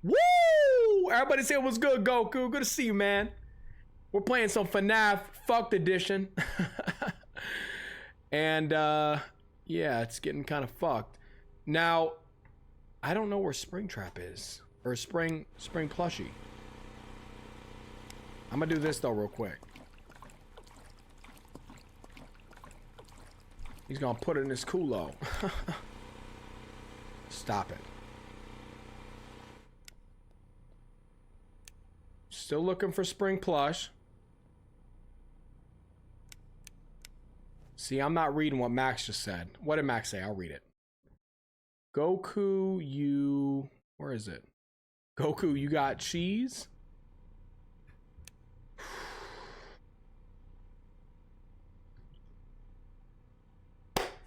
Woo! Everybody say what's good, Goku. Good to see you, man. We're playing some FNAF Fucked Edition. And yeah, it's getting kind of fucked. Now, I don't know where Springtrap is. Or Spring Plushie. I'm gonna do this though real quick. He's gonna put it in his culo. Stop it. Still looking for spring plush. See, I'm not reading what Max just said. What did Max say? I'll read it. Goku, you... Where is it? Goku, you got cheese?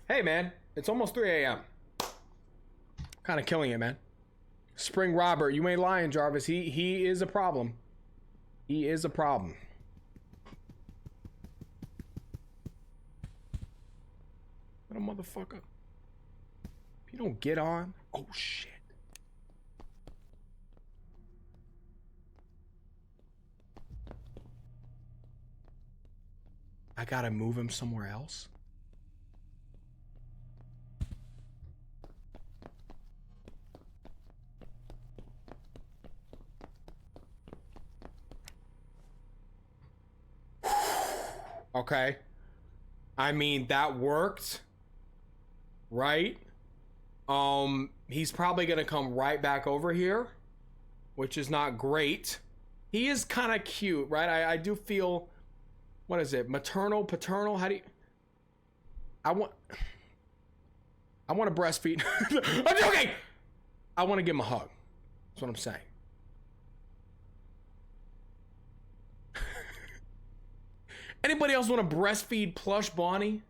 Hey, man. It's almost 3 a.m. Kind of killing it, man. Spring Robert, you ain't lying, Jarvis. He is a problem. He is a problem. What a motherfucker. If you don't get on... Oh, shit. I gotta move him somewhere else? Okay. I mean, that worked. Right? He's probably gonna come right back over here, which is not great. He is kind of cute, right? I do feel, what is it? Maternal, paternal? How do you... I want to breastfeed. I'm joking! I want to give him a hug. That's what I'm saying. Anybody else want to breastfeed plush Bonnie?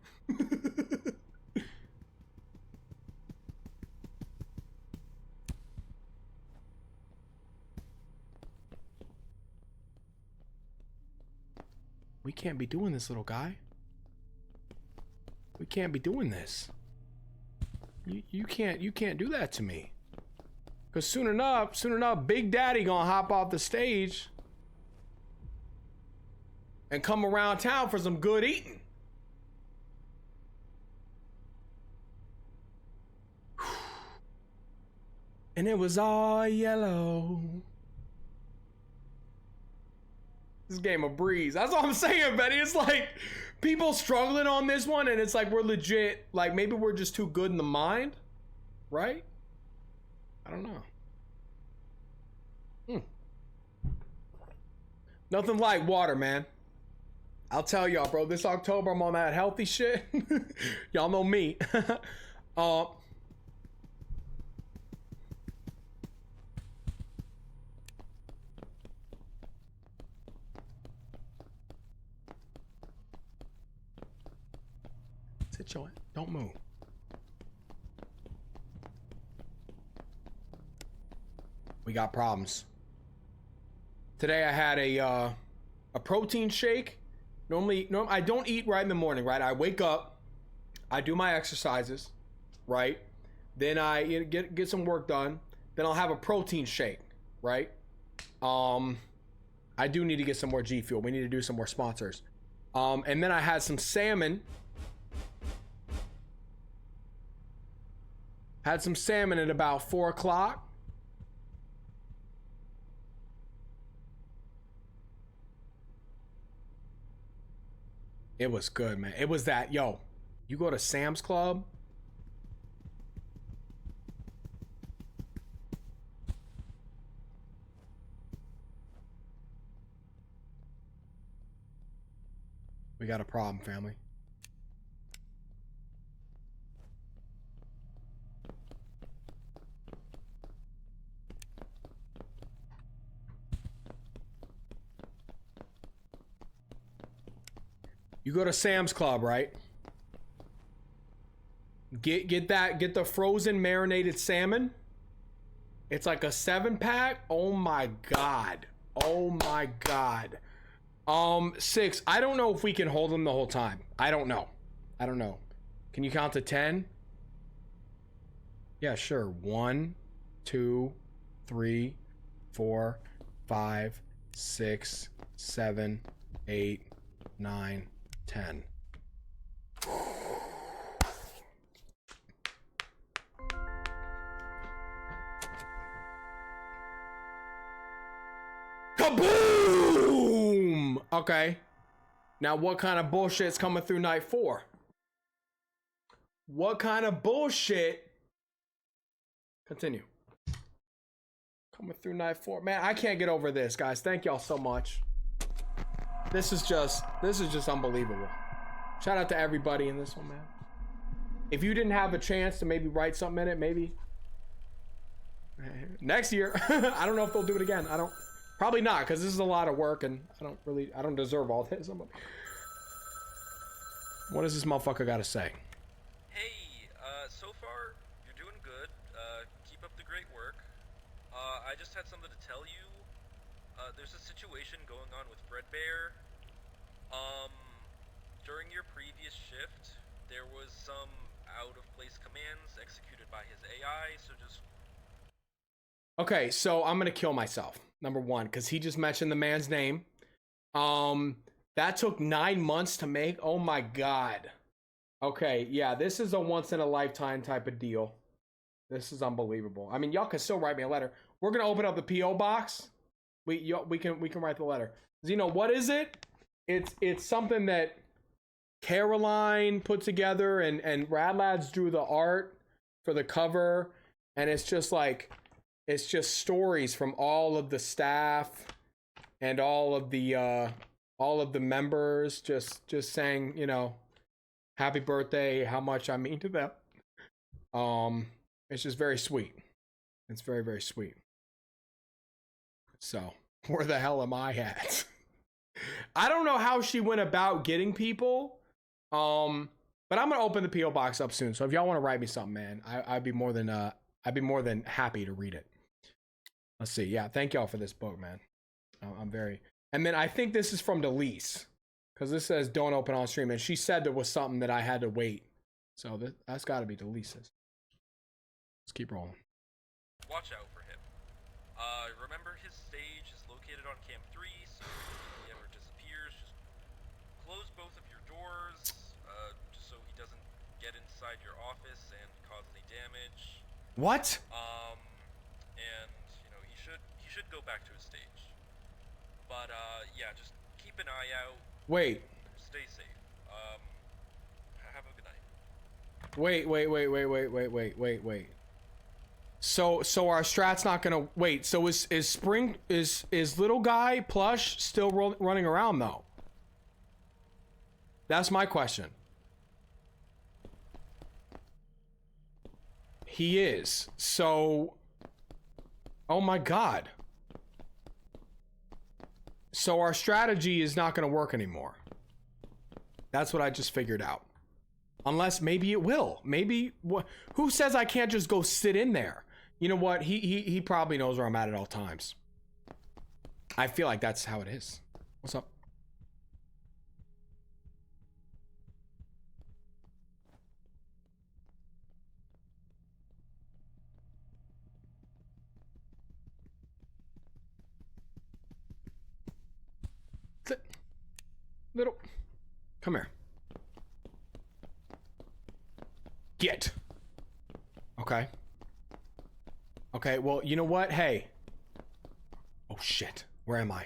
We can't be doing this, little guy. We can't be doing this. You can't do that to me. Cause soon enough, Big Daddy gonna hop off the stage and come around town for some good eating. And it was all yellow. This game a breeze. That's all I'm saying, Betty. It's like people struggling on this one, and it's like we're legit, like maybe we're just too good in the mind, right? I don't know. Nothing like water, man. I'll tell y'all, bro, this October I'm on that healthy shit. Y'all know me. Sit your... Don't move. We got problems. Today I had a protein shake. Normally I don't eat right in the morning, right? I wake up, I do my exercises, right? Then I get some work done. Then I'll have a protein shake, right? I do need to get some more G Fuel. We need to do some more sponsors. And then I had some salmon. Had some salmon at about 4 o'clock. It was good, man. It was that, yo, you go to Sam's Club. We got a problem, family. You go to Sam's Club, right? Get the frozen marinated salmon. It's like a 7-pack. Oh my god. Oh my god. 6. I don't know if we can hold them the whole time. I don't know. Can you count to 10? Yeah, sure. 1, 2, 3, 4, 5, 6, 7, 8, 9, 10. Kaboom! Okay. Now what kind of bullshit's coming through night 4? What kind of bullshit? Continue. Coming through night 4. Man, I can't get over this, guys. Thank y'all so much. This is just unbelievable. Shout out to everybody in this one, man. If you didn't have a chance to maybe write something in it, maybe next year. I don't know if they'll do it again. Probably not, because this is a lot of work and I don't deserve all this. What does this motherfucker gotta say? Hey, so far, you're doing good. Keep up the great work. I just had something to tell you. There's a situation going on with Fredbear. During your previous shift, there was some out-of-place commands executed by his AI, so just... Okay, so I'm gonna kill myself, number one, because he just mentioned the man's name. That took 9 months to make. Oh my god. Okay, yeah, this is a once-in-a-lifetime type of deal. This is unbelievable. I mean, y'all can still write me a letter. We're gonna open up the PO box. We can write the letter. Zeno, what is it? It's something that Caroline put together, and Radlads drew the art for the cover, and it's just stories from all of the staff and all of the members just saying, you know, happy birthday, how much I mean to them. It's just very sweet. It's very, very sweet. So, where the hell am I at? I don't know how she went about getting people. But I'm gonna open the PO box up soon. So if y'all want to write me something, man, I'd be more than happy to read it. Let's see. Yeah, thank y'all for this book, man. I'm very. And then I think this is from Delise, because this says don't open on stream, and she said there was something that I had to wait. So that's got to be Delise's. Let's keep rolling. Watch out for him. Remember his stage is located on Camp 3, so if he ever disappears, just close both of your doors, just so he doesn't get inside your office and cause any damage. What? And, you know, he should go back to his stage. But, yeah, just keep an eye out. Wait. Stay safe. Have a good night. Wait. So our strat's not gonna wait. So is little guy Plush still running around though? That's my question. He is. So, oh my god. So our strategy is not gonna work anymore. That's what I just figured out. Unless maybe it will. Maybe who says I can't just go sit in there? You know what? He probably knows where I'm at all times. I feel like that's how it is. What's up? Sit. Little. Come here. Get. Okay. Okay, well, you know what? Hey. Oh, shit. Where am I?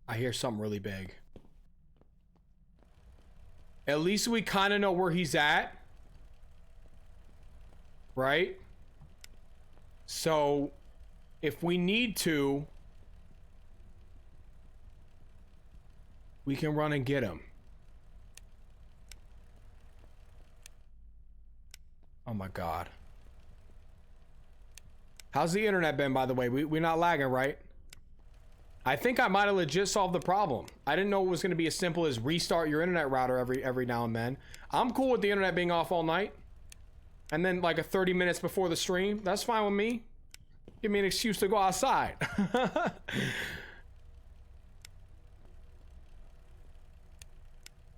I hear something really big. At least we kind of know where he's at. Right? So, if we need to, we can run and get him. Oh my god. How's the internet been, by the way? We're not lagging, right? I think I might have legit solved the problem. I didn't know it was going to be as simple as restart your internet router every now and then. I'm cool with the internet being off all night. And then like a 30 minutes before the stream. That's fine with me. Give me an excuse to go outside.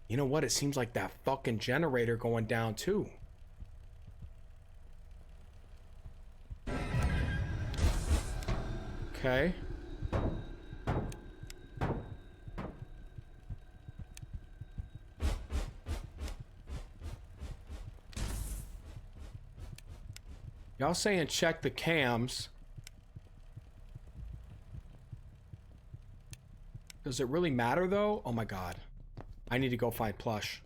You know what? It seems like that fucking generator going down too. Okay. Y'all saying check the cams. Does it really matter though? Oh my god. I need to go find Plush.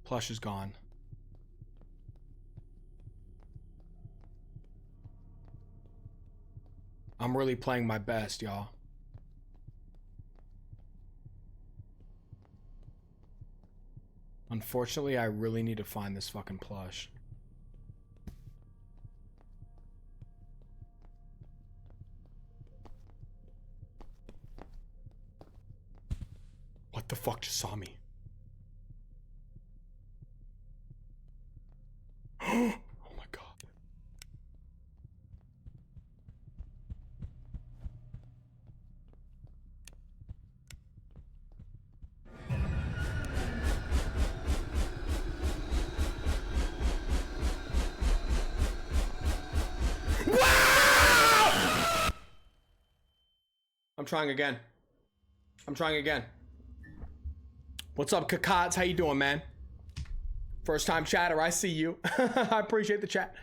Plush is gone. I'm really playing my best, y'all. Unfortunately, I really need to find this fucking Plush. What the fuck just saw me? Oh my god. I'm trying again. I'm trying again. What's up, Kakats? How you doing, man? First time chatter, I see you. I appreciate the chat.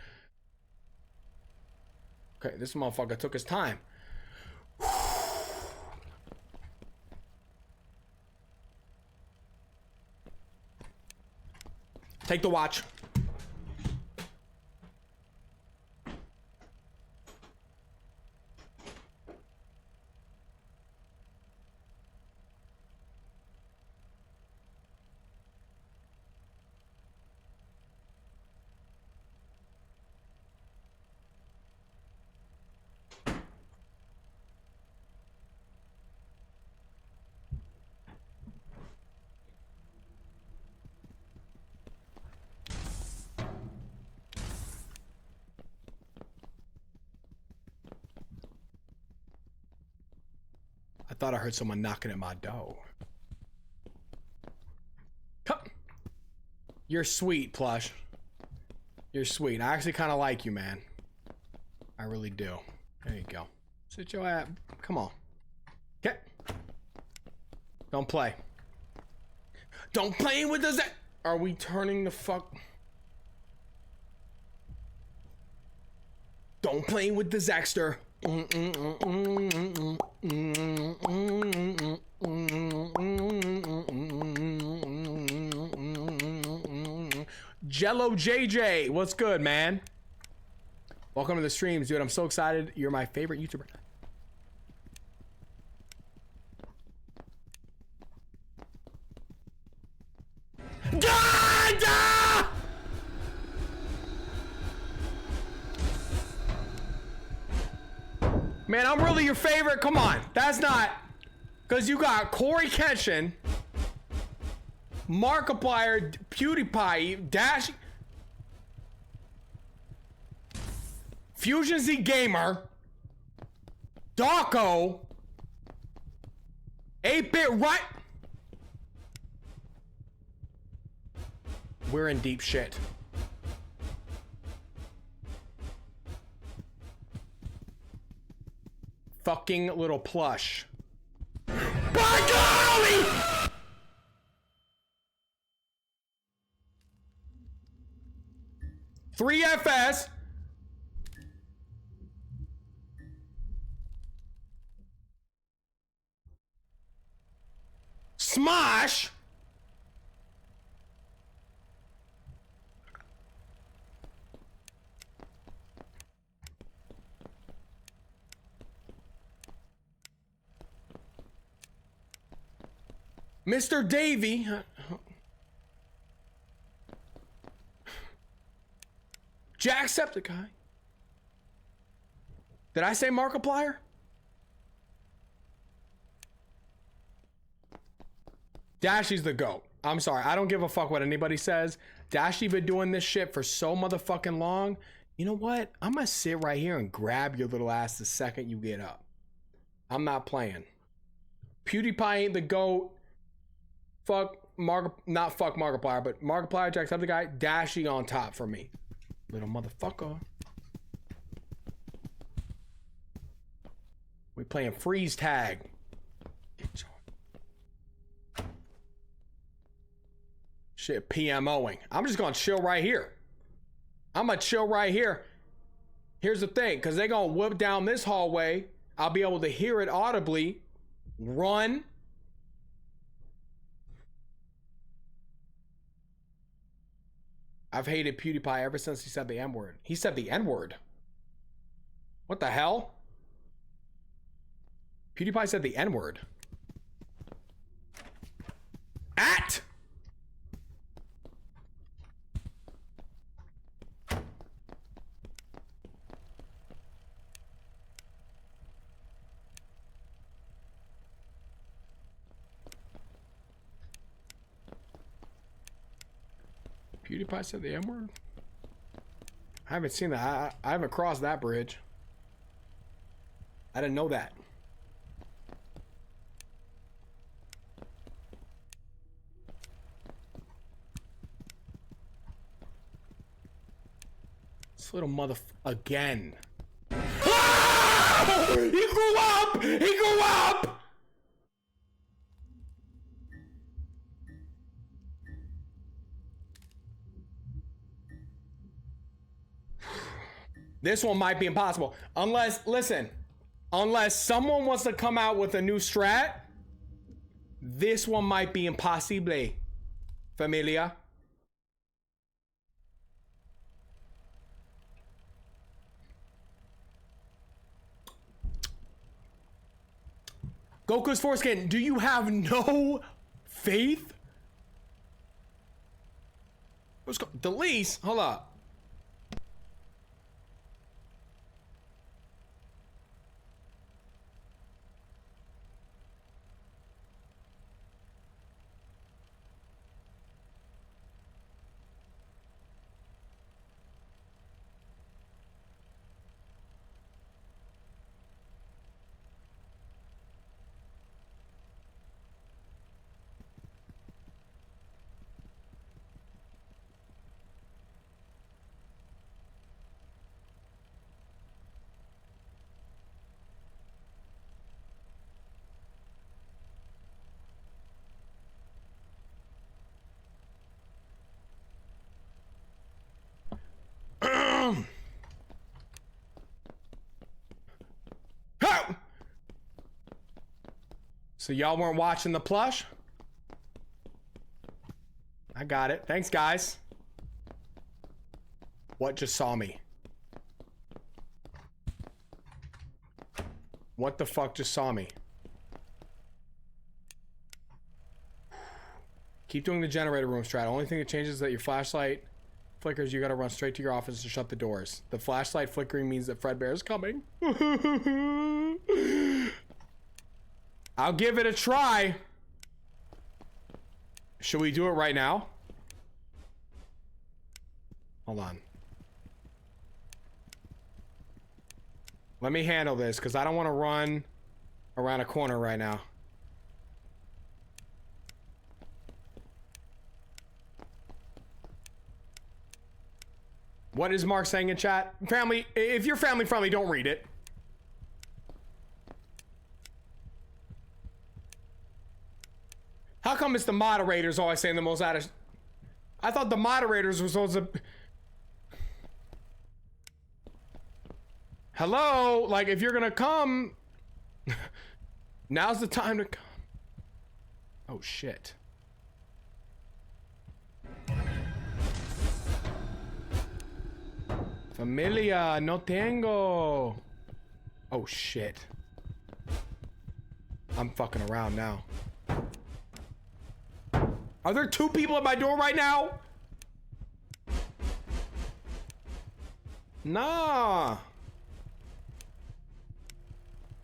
Okay, this motherfucker took his time. Take the watch. I thought I heard someone knocking at my door. Come. You're sweet, Plush. You're sweet. I actually kind of like you, man. I really do. There you go. Sit your ass. Come on. Okay. Don't play. Don't play with the Zach. Are we turning the fuck? Don't play with the Zaxter. Jello JJ, what's good, man? Welcome to the streams, dude. I'm so excited. You're my favorite YouTuber. God! Man, I'm really your favorite. Come on. That's not. Because you got Corey Ketchin, Markiplier, PewDiePie, Dash, Fusion Z Gamer, Dawko, 8-Bit right. We're in deep shit. Fucking little Plush. By golly! Three FS. Smosh. Mr. Davy. Jacksepticeye. Did I say Markiplier? Dashy's the GOAT. I'm sorry. I don't give a fuck what anybody says. Dashy been doing this shit for so motherfucking long. You know what? I'm gonna sit right here and grab your little ass the second you get up. I'm not playing. PewDiePie ain't the GOAT. Fuck not fuck Markiplier, but Markiplier, Jacksepticeye, Dashy on top for me. Little motherfucker. We playing freeze tag. shit PMOing. I'm just gonna chill right here. I'm gonna chill right here. Here's the thing, because they're gonna whip down this hallway. I'll be able to hear it audibly. Run. I've hated PewDiePie ever since he said the N-word. He said the N-word. What the hell? PewDiePie said the N-word. At! PewDiePie said the M-word? I haven't seen that. I haven't crossed that bridge. I didn't know that. This little again. Ah! He grew up! He grew up! This one might be impossible. Unless, listen, unless someone wants to come out with a new strat, this one might be impossible, familia. Goku's foreskin, do you have no faith? What's going? Delise, hold up. So y'all weren't watching the plush? I got it. Thanks, guys. What just saw me? What the fuck just saw me? Keep doing the generator room strat. Only thing that changes is that your flashlight flickers. You gotta run straight to your office to shut the doors. The flashlight flickering means that Fredbear is coming. I'll give it a try. Should we do it right now? Hold on. Let me handle this because I don't want to run around a corner right now. What is Mark saying in chat? Family, if you're family friendly, don't read it. How come it's the moderators always saying the most out of... I thought the moderators were supposed to... Hello? Like, if you're gonna come... Now's the time to come. Oh, shit. Familia, no tengo. Oh, shit. I'm fucking around now. Are there two people at my door right now? Nah.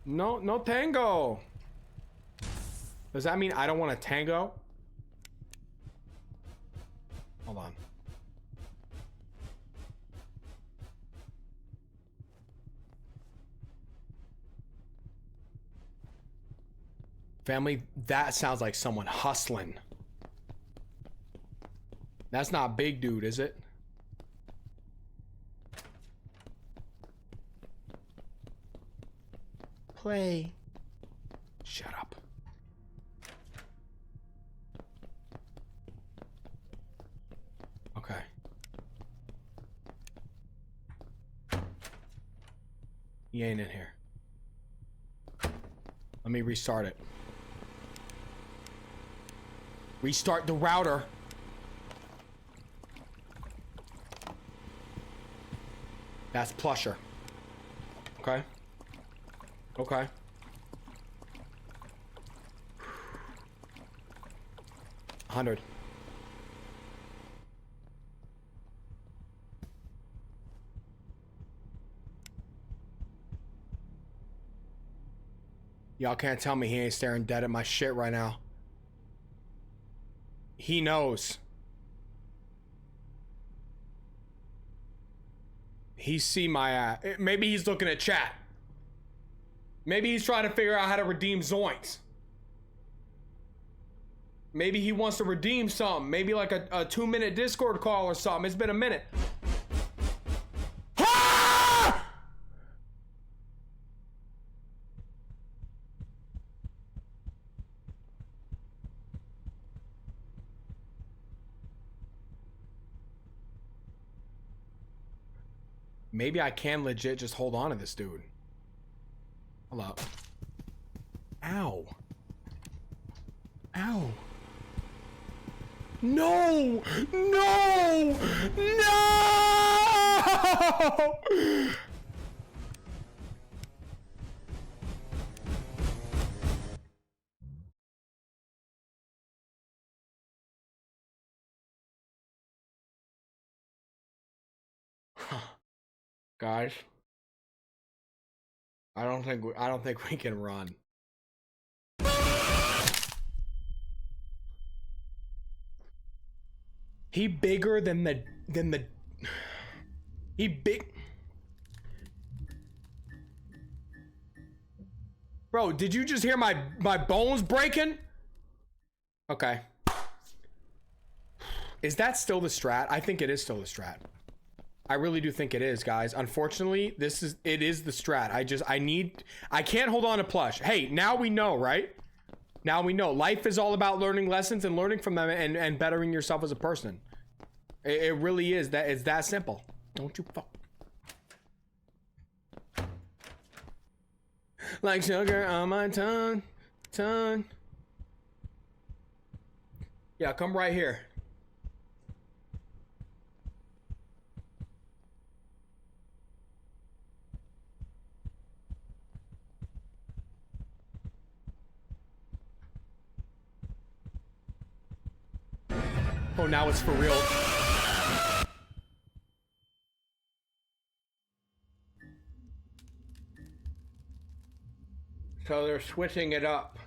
No, no tango. Does that mean I don't want a tango? Hold on. Family, that sounds like someone hustling. That's not big dude, is it? Play. Shut up. He ain't in here. Let me restart it. Restart the router. That's Plusher. Okay. Okay. $100. Y'all can't tell me he ain't staring dead at my shit right now. He knows. He see my ass. Maybe he's looking at chat. Maybe he's trying to figure out how to redeem Zoinks. Maybe he wants to redeem something. Maybe like a 2-minute Discord call or something. It's been a minute. Ah! Maybe I can legit just hold on to this dude. Hello. Ow. Ow. No! No! No! Guys, I don't think we can run. He bigger than the he big. Bro, did you just hear my bones breaking? Okay. Is that still the strat? I think it is still the strat. I really do think it is, guys. Unfortunately, it is the strat. I can't hold on to plush. Hey, now we know, right? Now we know. Life is all about learning lessons and learning from them and bettering yourself as a person. It really is. It's that simple. Don't you fuck. Like sugar on my tongue. Yeah, come right here. Oh, now it's for real. So they're switching it up.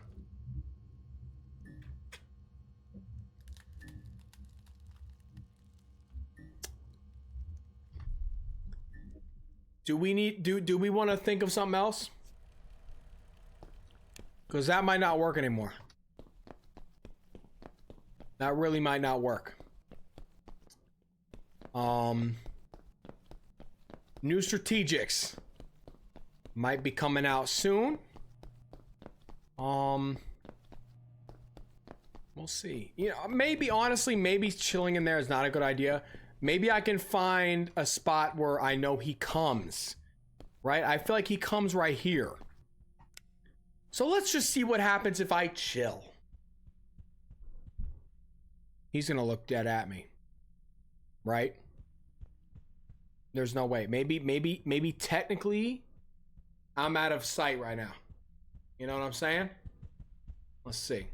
Do we want to think of something else? Because that might not work anymore. That really might not work. New strategics might be coming out soon. We'll see. You know, maybe honestly, maybe chilling in there is not a good idea. Maybe I can find a spot where I know he comes. Right? I feel like he comes right here. So let's just see what happens if I chill. He's gonna look dead at me. Right? There's no way. Maybe technically I'm out of sight right now. You know what I'm saying? Let's see.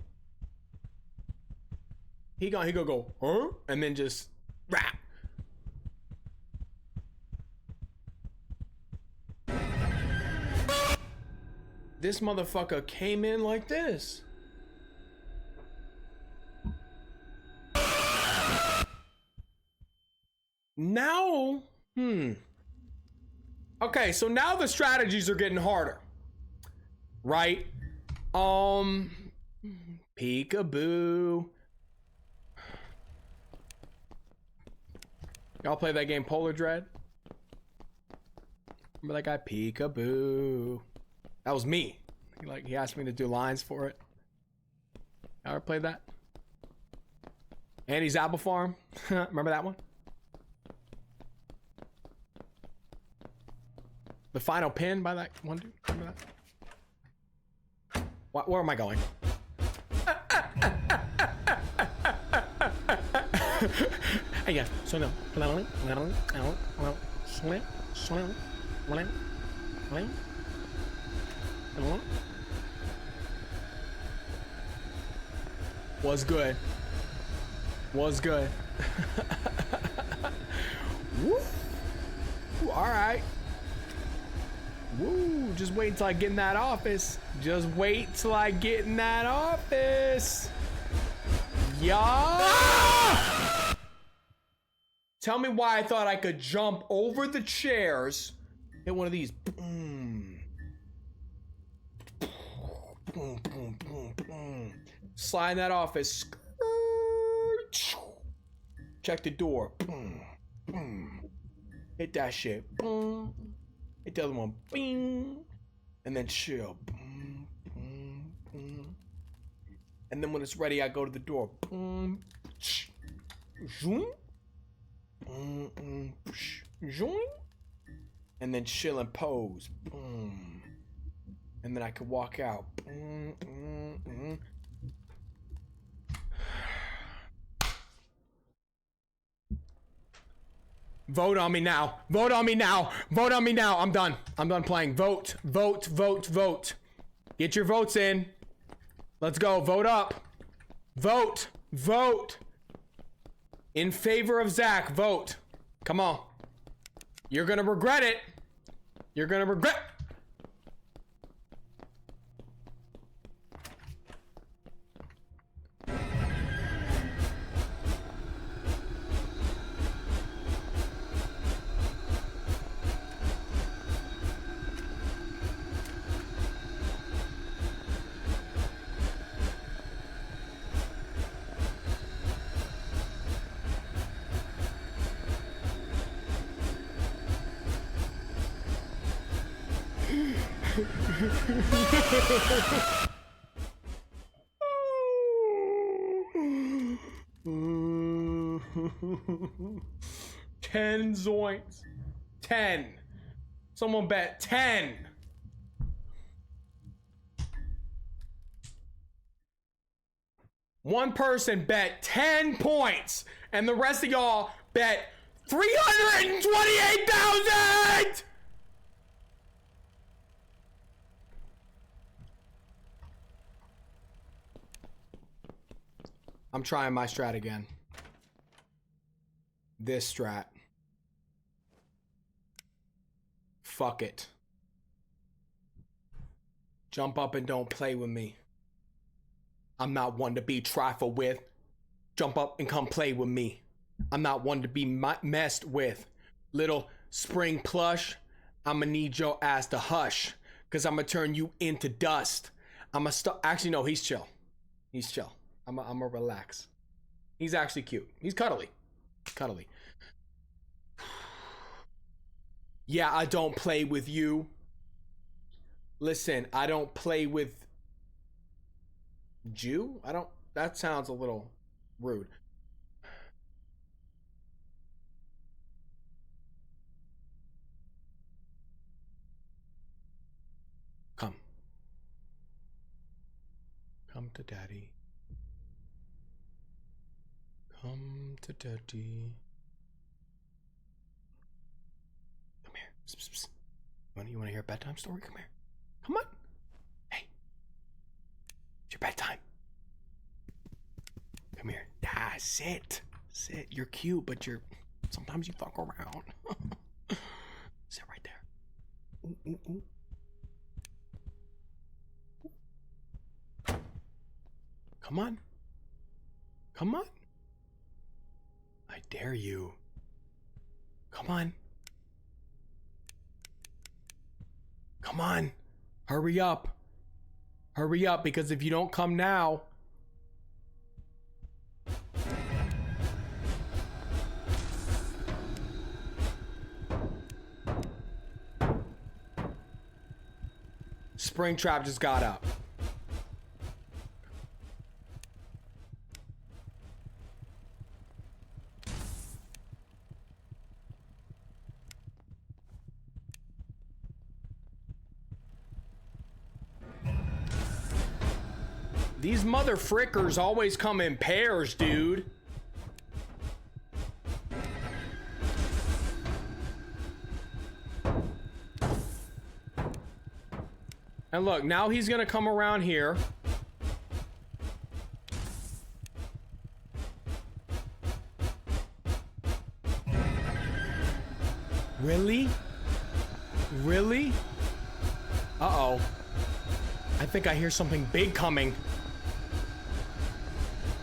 He gonna go, huh? And then just rap. This motherfucker came in like this. Now, okay, so now the strategies are getting harder. Right? Peekaboo. Y'all play that game Polar Dread? Remember that guy? Peekaboo. That was me. He asked me to do lines for it. Y'all ever played that? Andy's Apple Farm. Remember that one? The final pin by that one dude. Remember that? Where am I going? Hey, yeah. So no. Was good. Was good. Woo. All right. Woo. Just wait until I get in that office. Just wait till I get in that office. Yeah. Tell me why I thought I could jump over the chairs. Hit one of these. Boom. Boom, boom, boom, boom. Slide in that office. Check the door. Boom, boom. Hit that shit. Boom. Hit the other one. Bing. And then chill. Boom, boom, boom. And then when it's ready, I go to the door. Boom. Zoom. Zoom. And then chill and pose. Boom. And then I can walk out. Vote on me now. Vote on me now. Vote on me now. I'm done. I'm done playing. Vote. Vote. Vote. Vote. Get your votes in. Let's go. Vote up. Vote. Vote. In favor of Zach. Vote. Come on. You're gonna regret it. You're gonna regret. Ten zoinks. 10. Someone bet 10. One person bet 10 points, and the rest of y'all bet 328,000! I'm trying my strat again. This strat. Fuck it. Jump up and don't play with me. I'm not one to be trifled with. Jump up and come play with me. I'm not one to be messed with. Little spring plush, I'ma need your ass to hush. Cause I'ma turn you into dust. I'ma actually, no, he's chill. He's chill. I'ma relax. He's actually cute. He's cuddly. Cuddly. Yeah, I don't play with you. Listen, I don't play with Jew? That sounds a little rude. Come. Come to daddy. Come to daddy. Come here. Psst, psst, psst. You want to hear a bedtime story? Come here. Come on. Hey. It's your bedtime. Come here. Ah, sit. Sit. You're cute, but sometimes you fuck around. Sit right there. Ooh, ooh, ooh. Come on. Come on. I dare you. Come on. Come on. Hurry up. Hurry up, because if you don't come now... Springtrap just got up. These mother frickers always come in pairs, dude. And look, now he's gonna come around here. Really? Really? Uh-oh. I think I hear something big coming.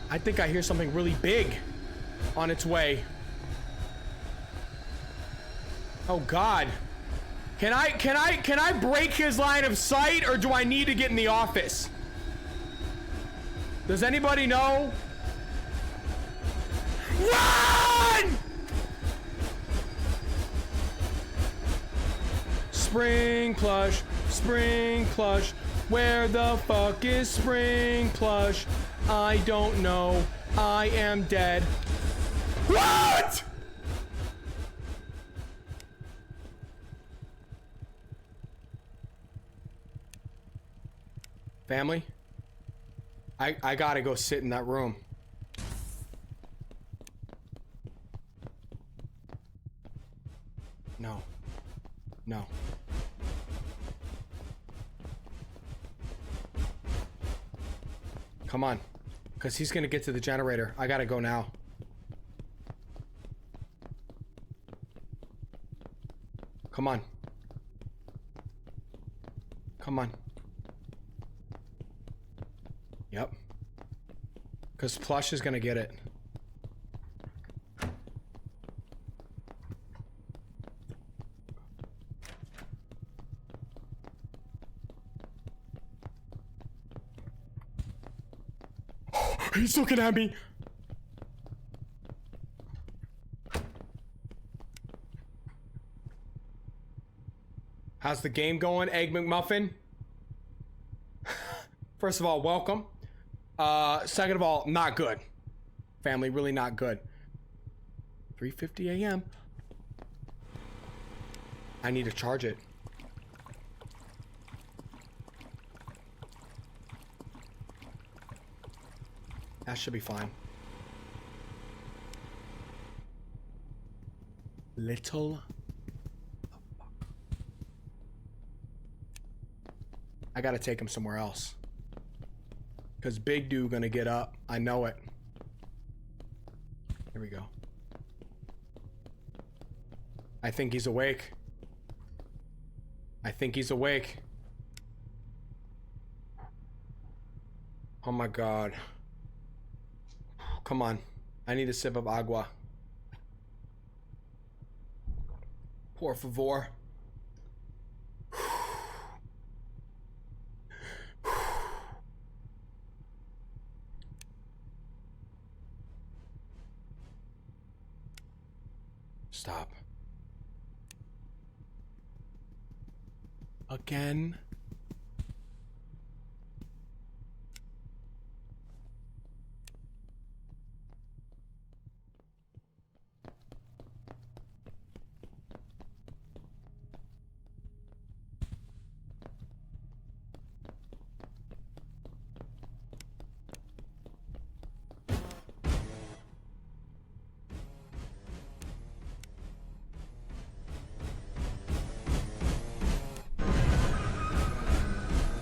I think I hear something really big on its way. Oh God. Can I break his line of sight, or do I need to get in the office? Does anybody know? Run! Spring plush, where the fuck is spring plush? I don't know, I am dead. What? Family? I gotta go sit in that room. No. No. Come on. Because he's gonna get to the generator. I gotta go now. Come on. Come on. Yep. Because Plush is gonna get it. He's looking at me. How's the game going, Egg McMuffin? First of all, welcome. Second of all, not good. Family, really not good. 3:50 a.m. I need to charge it. That should be fine. Little. I gotta take him somewhere else. Cause Big Dude gonna get up. I know it. Here we go. I think he's awake. I think he's awake. Oh my God. Come on. I need a sip of agua. Por favor. Stop. Again.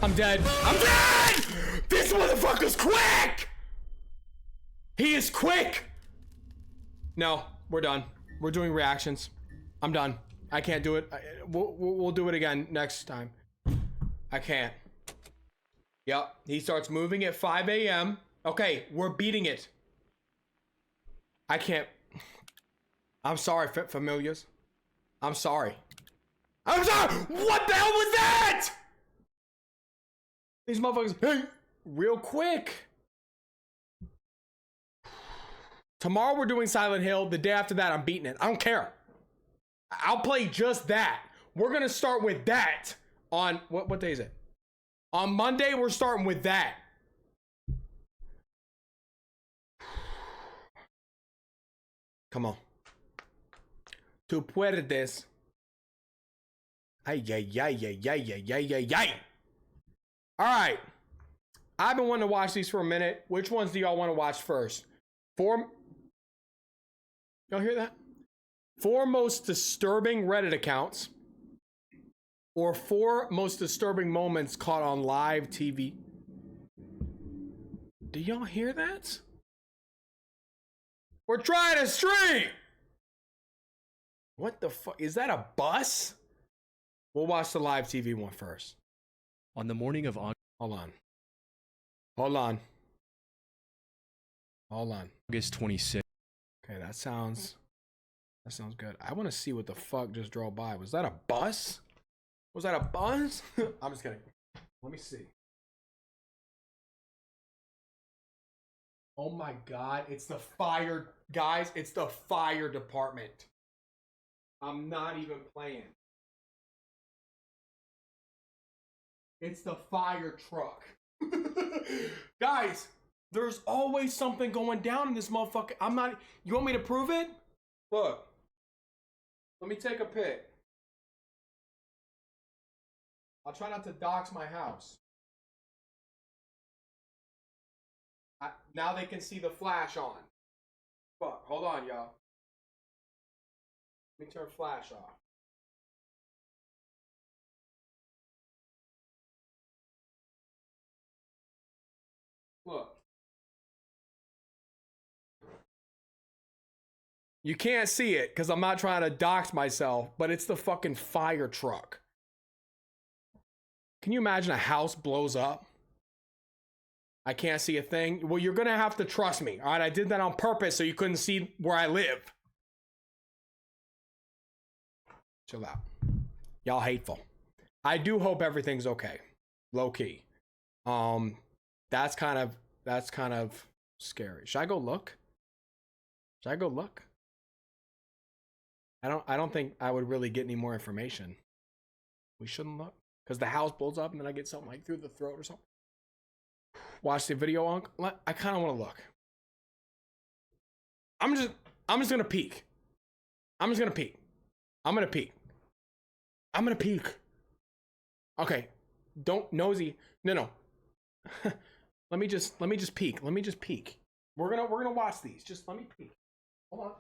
I'm dead. I'm dead! This motherfucker's quick! He is quick! No, we're done. We're doing reactions. I'm done. I can't do it. We'll do it again next time. I can't. Yep, he starts moving at 5 a.m. Okay, we're beating it. I can't. I'm sorry, familiars. I'm sorry. I'm sorry! What the hell was that? These motherfuckers, hey, real quick. Tomorrow we're doing Silent Hill. The day after that, I'm beating it. I don't care. I'll play just that. We're gonna start with that on what day is it? On Monday, we're starting with that. Come on. Tu puedes. Ay, ay, ay, ay, ay, ay, ay, ay, ay. All right. I've been wanting to watch these for a minute. Which ones do y'all want to watch first? Y'all hear that? 4 most disturbing Reddit accounts, or 4 most disturbing moments caught on live TV. Do y'all hear that? We're trying to stream. What the fuck? Is that a bus? We'll watch the live TV one first. On the morning of Hold on. August 26th. Okay, that sounds good. I want to see what the fuck just drove by. Was that a bus? Was that a bus? I'm just kidding. Let me see. Oh my god, it's the fire, guys. It's the fire department. I'm not even playing. It's the fire truck. Guys, there's always something going down in this motherfucker. You want me to prove it? Look. Let me take a pic. I'll try not to dox my house. Now they can see the flash on. Fuck, hold on, y'all. Let me turn flash off. Look. You can't see it because I'm not trying to dox myself, but it's the fucking fire truck. Can you imagine a house blows up? I can't see a thing. Well, you're gonna have to trust me. All right, I did that on purpose so you couldn't see where I live. Chill out. Y'all hateful. I do hope everything's okay. Low key. That's kind of scary. Should I go look? I don't think I would really get any more information. We shouldn't look. Because the house blows up and then I get something like through the throat or something. Watch the video on. I kind of want to look. I'm just gonna peek. I'm gonna peek. Okay. Don't nosy. No. Let me just peek. We're gonna watch these. Just let me peek. Hold on.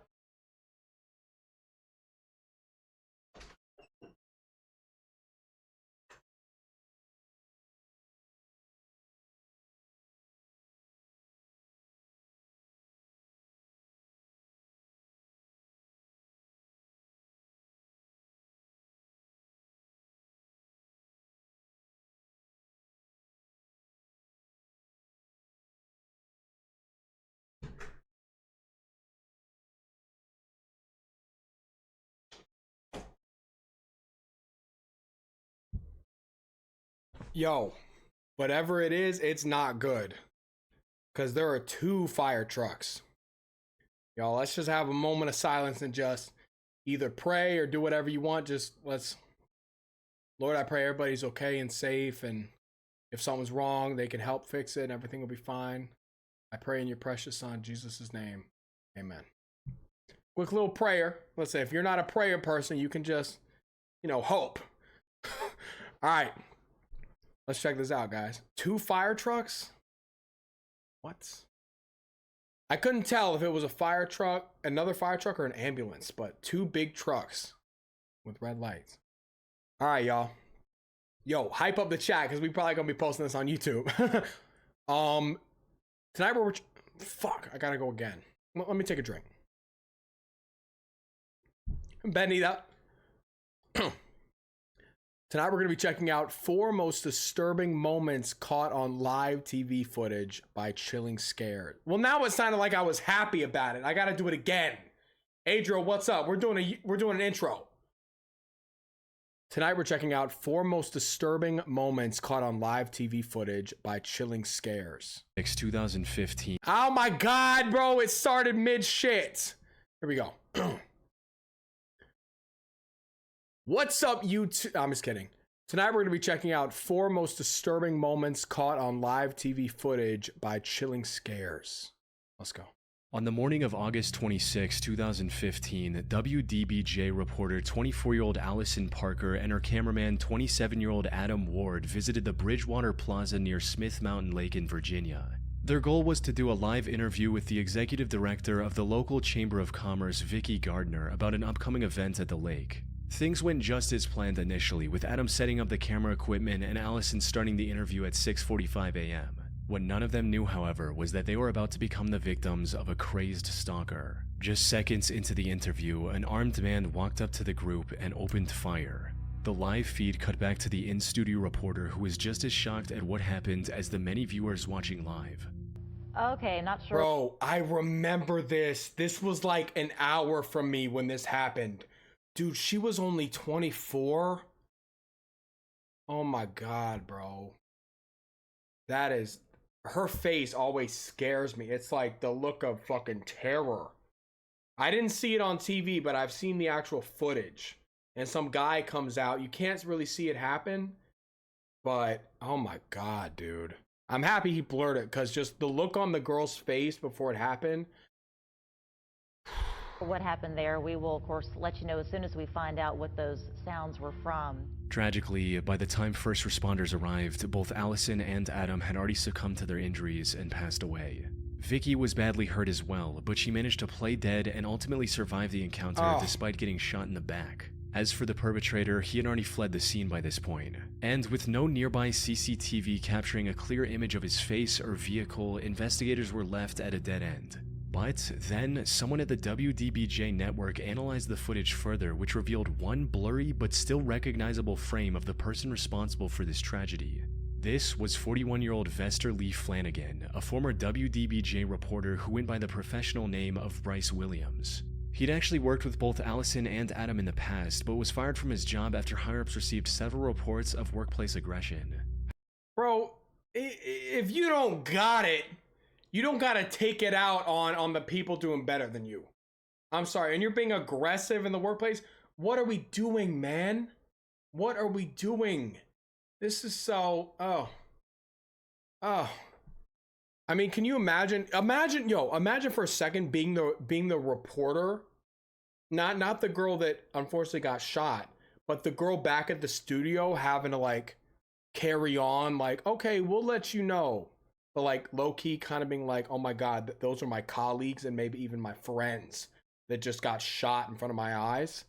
Yo, whatever it is, it's not good. Because there are 2 fire trucks. Y'all, let's just have a moment of silence and just either pray or do whatever you want. Lord, I pray everybody's okay and safe. And if something's wrong, they can help fix it and everything will be fine. I pray in your precious son, Jesus' name. Amen. Quick little prayer. Let's say if you're not a prayer person, you can just, hope. All right. Let's check this out, guys. 2 fire trucks? What? I couldn't tell if it was a fire truck, another fire truck, or an ambulance, but 2 big trucks with red lights. All right, y'all. Yo, hype up the chat because we probably gonna be posting this on YouTube. Tonight fuck, I gotta go again. Let me take a drink. Benita. Tonight we're going to be checking out 4 most disturbing moments caught on live TV footage by chilling scared. Well, now it sounded like I was happy about it. I got to do it again. Adriel, what's up? We're doing an intro. Tonight we're checking out 4 most disturbing moments caught on live TV footage by chilling scares. 2015. Oh my god, bro, it started mid shit. Here we go. What's up, YouTube? I'm just kidding. Tonight we're going to be checking out 4 most disturbing moments caught on live TV footage by chilling scares. Let's go. On the morning of August 26, 2015, WDBJ reporter 24-year-old Allison Parker and her cameraman 27-year-old Adam Ward visited the Bridgewater Plaza near Smith Mountain Lake in Virginia. Their goal was to do a live interview with the executive director of the local Chamber of Commerce, Vicki Gardner, about an upcoming event at the lake. Things went just as planned initially, with Adam setting up the camera equipment and Allison starting the interview at 6:45 a.m. What none of them knew, however, was that they were about to become the victims of a crazed stalker. Just seconds into the interview, an armed man walked up to the group and opened fire. The live feed cut back to the in-studio reporter, who was just as shocked at what happened as the many viewers watching live. Okay, not sure. Bro, I remember this. This was like an hour from me when this happened. Dude, she was only 24. Oh my God, bro. That is... Her face always scares me. It's like the look of fucking terror. I didn't see it on TV, but I've seen the actual footage. And some guy comes out. You can't really see it happen. But, oh my God, dude. I'm happy he blurred it, because just the look on the girl's face before it happened. What happened there, we will, of course, let you know as soon as we find out what those sounds were from. Tragically, by the time first responders arrived, both Allison and Adam had already succumbed to their injuries and passed away. Vicki was badly hurt as well, but she managed to play dead and ultimately survive the encounter despite getting shot in the back. As for the perpetrator, he had already fled the scene by this point, and with no nearby CCTV capturing a clear image of his face or vehicle, investigators were left at a dead end. But then, someone at the WDBJ network analyzed the footage further, which revealed one blurry but still recognizable frame of the person responsible for this tragedy. This was 41-year-old Vester Lee Flanagan, a former WDBJ reporter who went by the professional name of Bryce Williams. He'd actually worked with both Allison and Adam in the past, but was fired from his job after higher-ups received several reports of workplace aggression. Bro, if you don't got it, you don't gotta take it out on the people doing better than you. I'm sorry, and you're being aggressive in the workplace? What are we doing, man? What are we doing? This is so, oh. I mean, can you imagine for a second being the reporter, not the girl that unfortunately got shot, but the girl back at the studio having to like carry on, like, okay, we'll let you know. But like low key kind of being like, oh my God, those are my colleagues and maybe even my friends that just got shot in front of my eyes.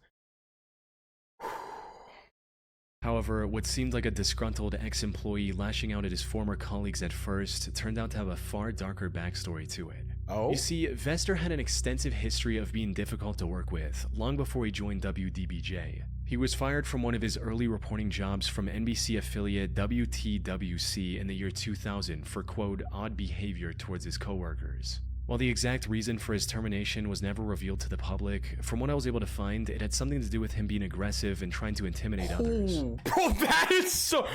However, what seemed like a disgruntled ex-employee lashing out at his former colleagues at first turned out to have a far darker backstory to it. Oh? You see, Vester had an extensive history of being difficult to work with, long before he joined WDBJ. He was fired from one of his early reporting jobs from NBC affiliate WTWC in the year 2000 for, quote, odd behavior towards his coworkers. While the exact reason for his termination was never revealed to the public, from what I was able to find, it had something to do with him being aggressive and trying to intimidate others. Bro, that is so...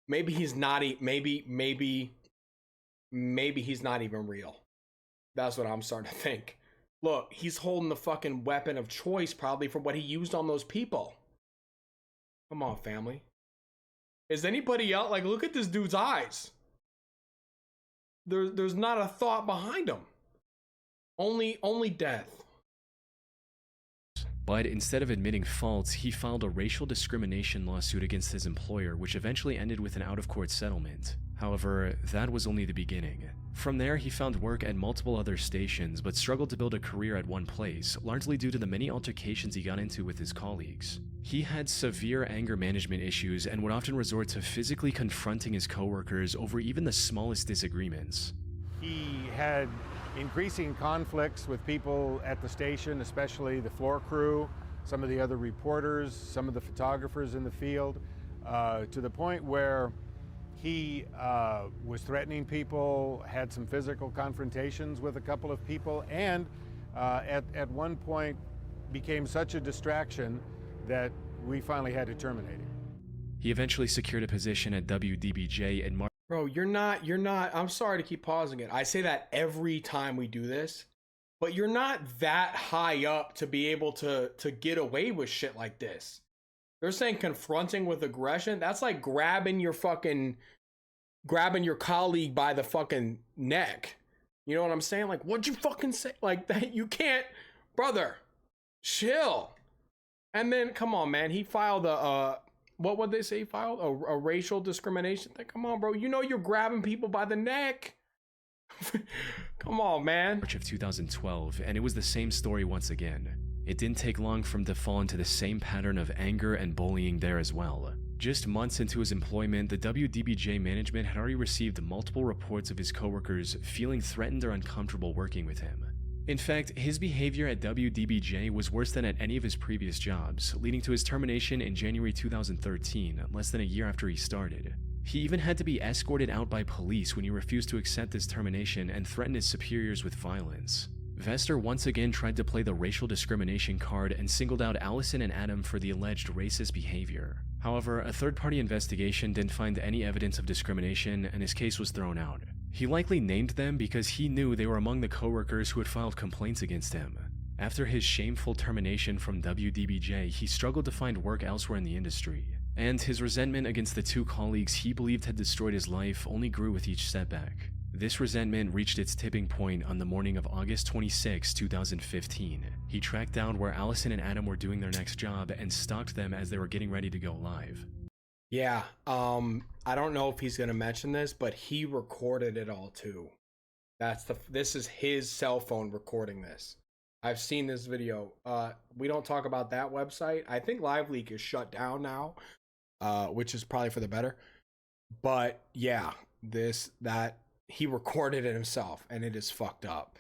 Maybe he's not, maybe he's not even real. That's what I'm starting to think. Look, he's holding the fucking weapon of choice probably for what he used on those people. Come on, family. Is anybody else, like, look at this dude's eyes. There's not a thought behind him. Only death. But instead of admitting fault, he filed a racial discrimination lawsuit against his employer, which eventually ended with an out-of-court settlement. However, that was only the beginning. From there, he found work at multiple other stations, but struggled to build a career at one place, largely due to the many altercations he got into with his colleagues. He had severe anger management issues and would often resort to physically confronting his coworkers over even the smallest disagreements. He had increasing conflicts with people at the station, especially the floor crew, some of the other reporters, some of the photographers in the field, to the point where he was threatening people, had some physical confrontations with a couple of people, and at one point became such a distraction that we finally had to terminate him. He eventually secured a position at WDBJ in March. Bro, you're not, I'm sorry to keep pausing it. I say that every time we do this, but you're not that high up to be able to get away with shit like this. They're saying confronting with aggression. That's like grabbing your colleague by the fucking neck. You know what I'm saying? Like, what'd you fucking say? Like that, you can't, brother, chill. And then, come on, man, he filed a, what would they say he filed? A racial discrimination thing. Come on, bro. You know you're grabbing people by the neck. Come on, man. March of 2012, and it was the same story once again. It didn't take long for him to fall into the same pattern of anger and bullying there as well. Just months into his employment, the WDBJ management had already received multiple reports of his coworkers feeling threatened or uncomfortable working with him. In fact, his behavior at WDBJ was worse than at any of his previous jobs, leading to his termination in January 2013, less than a year after he started. He even had to be escorted out by police when he refused to accept his termination and threatened his superiors with violence. Vester once again tried to play the racial discrimination card and singled out Allison and Adam for the alleged racist behavior. However, a third-party investigation didn't find any evidence of discrimination and his case was thrown out. He likely named them because he knew they were among the coworkers who had filed complaints against him. After his shameful termination from WDBJ, he struggled to find work elsewhere in the industry, and his resentment against the two colleagues he believed had destroyed his life only grew with each setback. This resentment reached its tipping point on the morning of August 26, 2015. He tracked down where Allison and Adam were doing their next job and stalked them as they were getting ready to go live. Yeah, I don't know if he's gonna mention this, but he recorded it all too. This is his cell phone recording this. I've seen this video. We don't talk about that website. I think LiveLeak is shut down now, which is probably for the better. But yeah, he recorded it himself, and it is fucked up.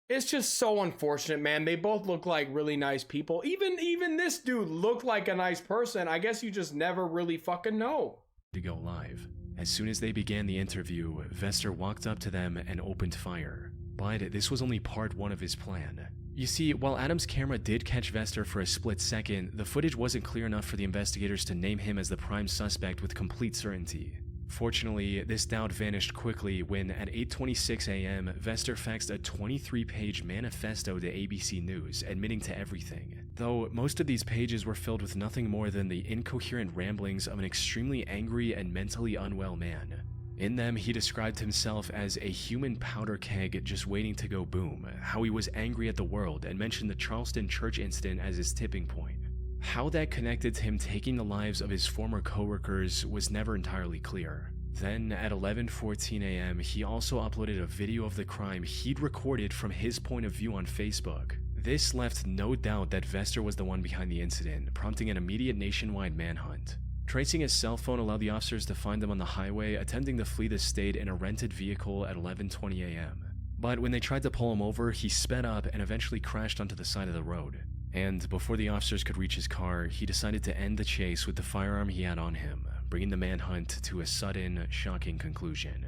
It's just so unfortunate, man. They both look like really nice people. Even this dude looked like a nice person. I guess you just never really fucking know. To go live. As soon as they began the interview, Vester walked up to them and opened fire. But this was only part one of his plan. You see, while Adam's camera did catch Vester for a split second, the footage wasn't clear enough for the investigators to name him as the prime suspect with complete certainty. Fortunately, this doubt vanished quickly when, at 8:26 a.m., Vester faxed a 23-page manifesto to ABC News, admitting to everything. Though most of these pages were filled with nothing more than the incoherent ramblings of an extremely angry and mentally unwell man. In them, he described himself as a human powder keg just waiting to go boom, how he was angry at the world, and mentioned the Charleston church incident as his tipping point. How that connected to him taking the lives of his former coworkers was never entirely clear. Then, at 11:14 a.m., he also uploaded a video of the crime he'd recorded from his point of view on Facebook. This left no doubt that Vester was the one behind the incident, prompting an immediate nationwide manhunt. Tracing his cell phone allowed the officers to find him on the highway, attempting to flee the state in a rented vehicle at 11:20 a.m. But when they tried to pull him over, he sped up and eventually crashed onto the side of the road. And before the officers could reach his car, he decided to end the chase with the firearm he had on him, bringing the manhunt to a sudden, shocking conclusion.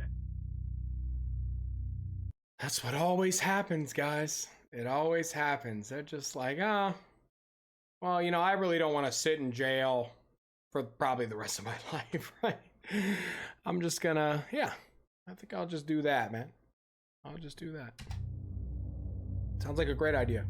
That's what always happens, guys. It always happens. They're just like, well, you know, I really don't want to sit in jail for probably the rest of my life, right? I'm just gonna, I think I'll just do that, man. I'll just do that. Sounds like a great idea.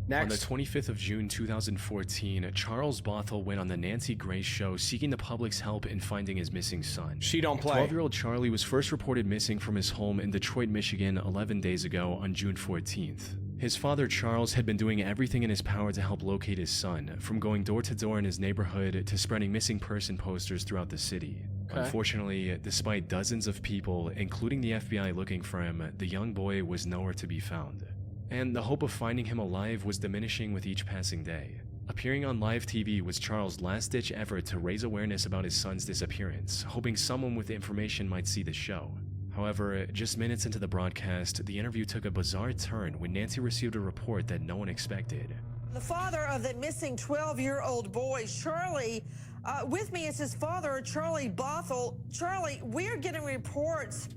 Next. On the 25th of June 2014, Charles Bothell went on the Nancy Grace Show seeking the public's help in finding his missing son. She don't play. 12-year-old Charlie was first reported missing from his home in Detroit, Michigan 11 days ago on June 14th. His father, Charles, had been doing everything in his power to help locate his son, from going door to door in his neighborhood to spreading missing person posters throughout the city. Okay. Unfortunately, despite dozens of people, including the FBI looking for him, the young boy was nowhere to be found. And the hope of finding him alive was diminishing with each passing day. Appearing on live TV was Charles' last-ditch effort to raise awareness about his son's disappearance, hoping someone with information might see the show. However, just minutes into the broadcast, the interview took a bizarre turn when Nancy received a report that no one expected. The father of that missing 12-year-old boy, Charlie, with me is his father, Charlie Bothell. Charlie, we're getting reports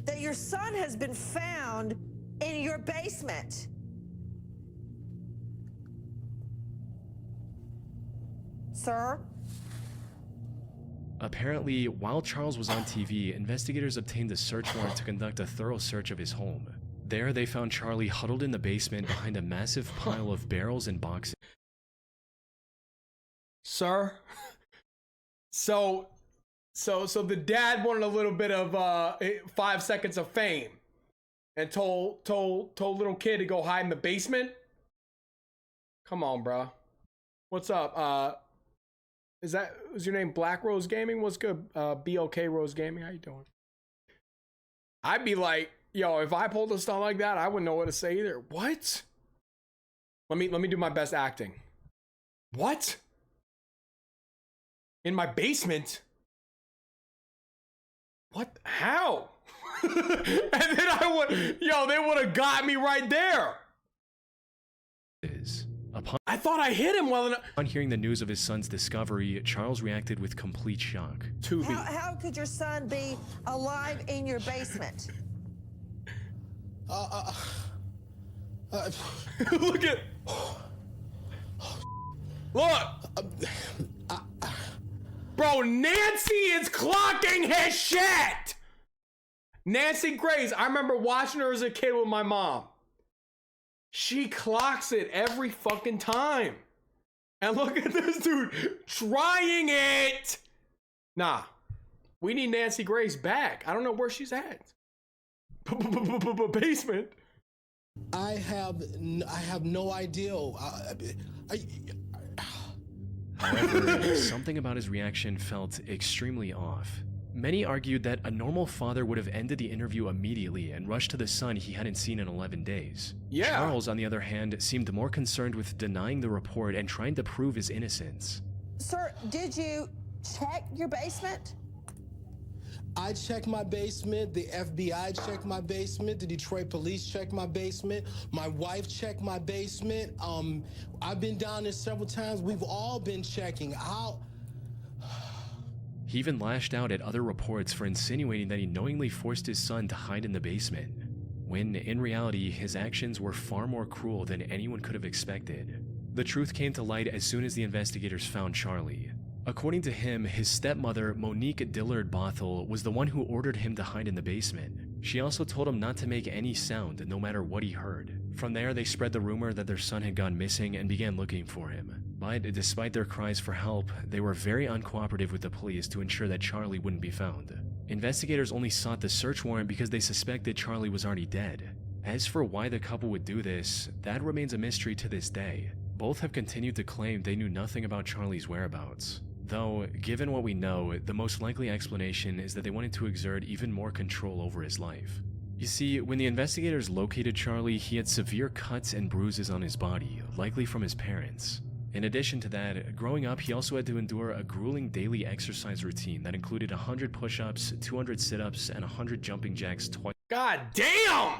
that your son has been found in your basement. Sir? Apparently, while Charles was on TV, investigators obtained a search warrant to conduct a thorough search of his home. There, they found Charlie huddled in the basement behind a massive pile of barrels and boxes. Sir? So the dad wanted a little bit of 5 seconds of fame. and told little kid to go hide in the basement? Come on, bro. What's up? Was your name Black Rose Gaming? What's good? BOK Rose Gaming, how you doing? I'd be like, yo, if I pulled a stunt like that, I wouldn't know what to say either. What? Let me do my best acting. What? In my basement? What? How? And then they would have got me right there. I thought I hit him well enough. On hearing the news of his son's discovery, Charles reacted with complete shock. How could your son be alive in your basement? Look at. Look. Bro, Nancy is clocking his shit. Nancy Grace, I remember watching her as a kid with my mom. She clocks it every fucking time. And look at this dude trying it. Nah, we need Nancy Grace back. I don't know where she's at. Basement. I have no idea. However, something about his reaction felt extremely off. Many argued that a normal father would have ended the interview immediately and rushed to the son he hadn't seen in 11 days. Yeah. Charles, on the other hand, seemed more concerned with denying the report and trying to prove his innocence. Sir, did you check your basement? I checked my basement, the FBI checked my basement, the Detroit police checked my basement, my wife checked my basement. I've been down there several times. We've all been checking. He even lashed out at other reports for insinuating that he knowingly forced his son to hide in the basement, when in reality his actions were far more cruel than anyone could have expected. The truth came to light as soon as the investigators found Charlie. According to him, his stepmother, Monique Dillard Bothell, was the one who ordered him to hide in the basement. She also told him not to make any sound, no matter what he heard. From there, they spread the rumor that their son had gone missing and began looking for him. But despite their cries for help, they were very uncooperative with the police to ensure that Charlie wouldn't be found. Investigators only sought the search warrant because they suspected Charlie was already dead. As for why the couple would do this, that remains a mystery to this day. Both have continued to claim they knew nothing about Charlie's whereabouts. Though, given what we know, the most likely explanation is that they wanted to exert even more control over his life. You see, when the investigators located Charlie, he had severe cuts and bruises on his body, likely from his parents. In addition to that, growing up, he also had to endure a grueling daily exercise routine that included 100 push-ups, 200 sit-ups, and 100 jumping jacks twice. God damn!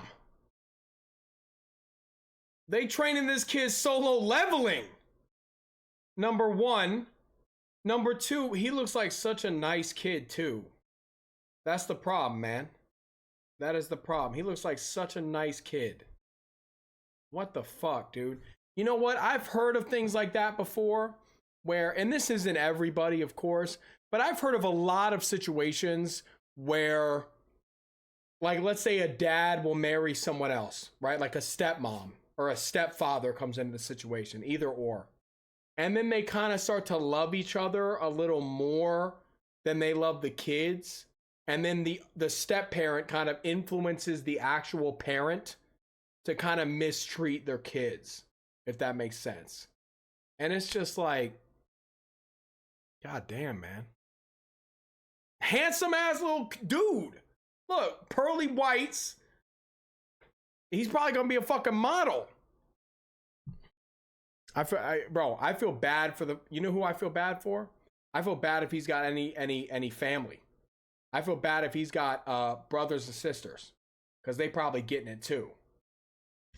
They training this kid solo leveling. Number one. Number two, he looks like such a nice kid too. That's the problem, man. That is the problem. He looks like such a nice kid. What the fuck, dude? You know what? I've heard of things like that before where, and this isn't everybody, of course, but I've heard of a lot of situations where, like, let's say a dad will marry someone else, right? Like a stepmom or a stepfather comes into the situation, either or. And then they kind of start to love each other a little more than they love the kids. And then the step parent kind of influences the actual parent to kind of mistreat their kids, if that makes sense. And it's just like, God damn, man. Handsome ass little dude. Look, pearly whites. He's probably gonna be a fucking model. I feel bad for the, you know who I feel bad for? I feel bad if he's got any family. I feel bad if he's got brothers and sisters, because they probably getting it too.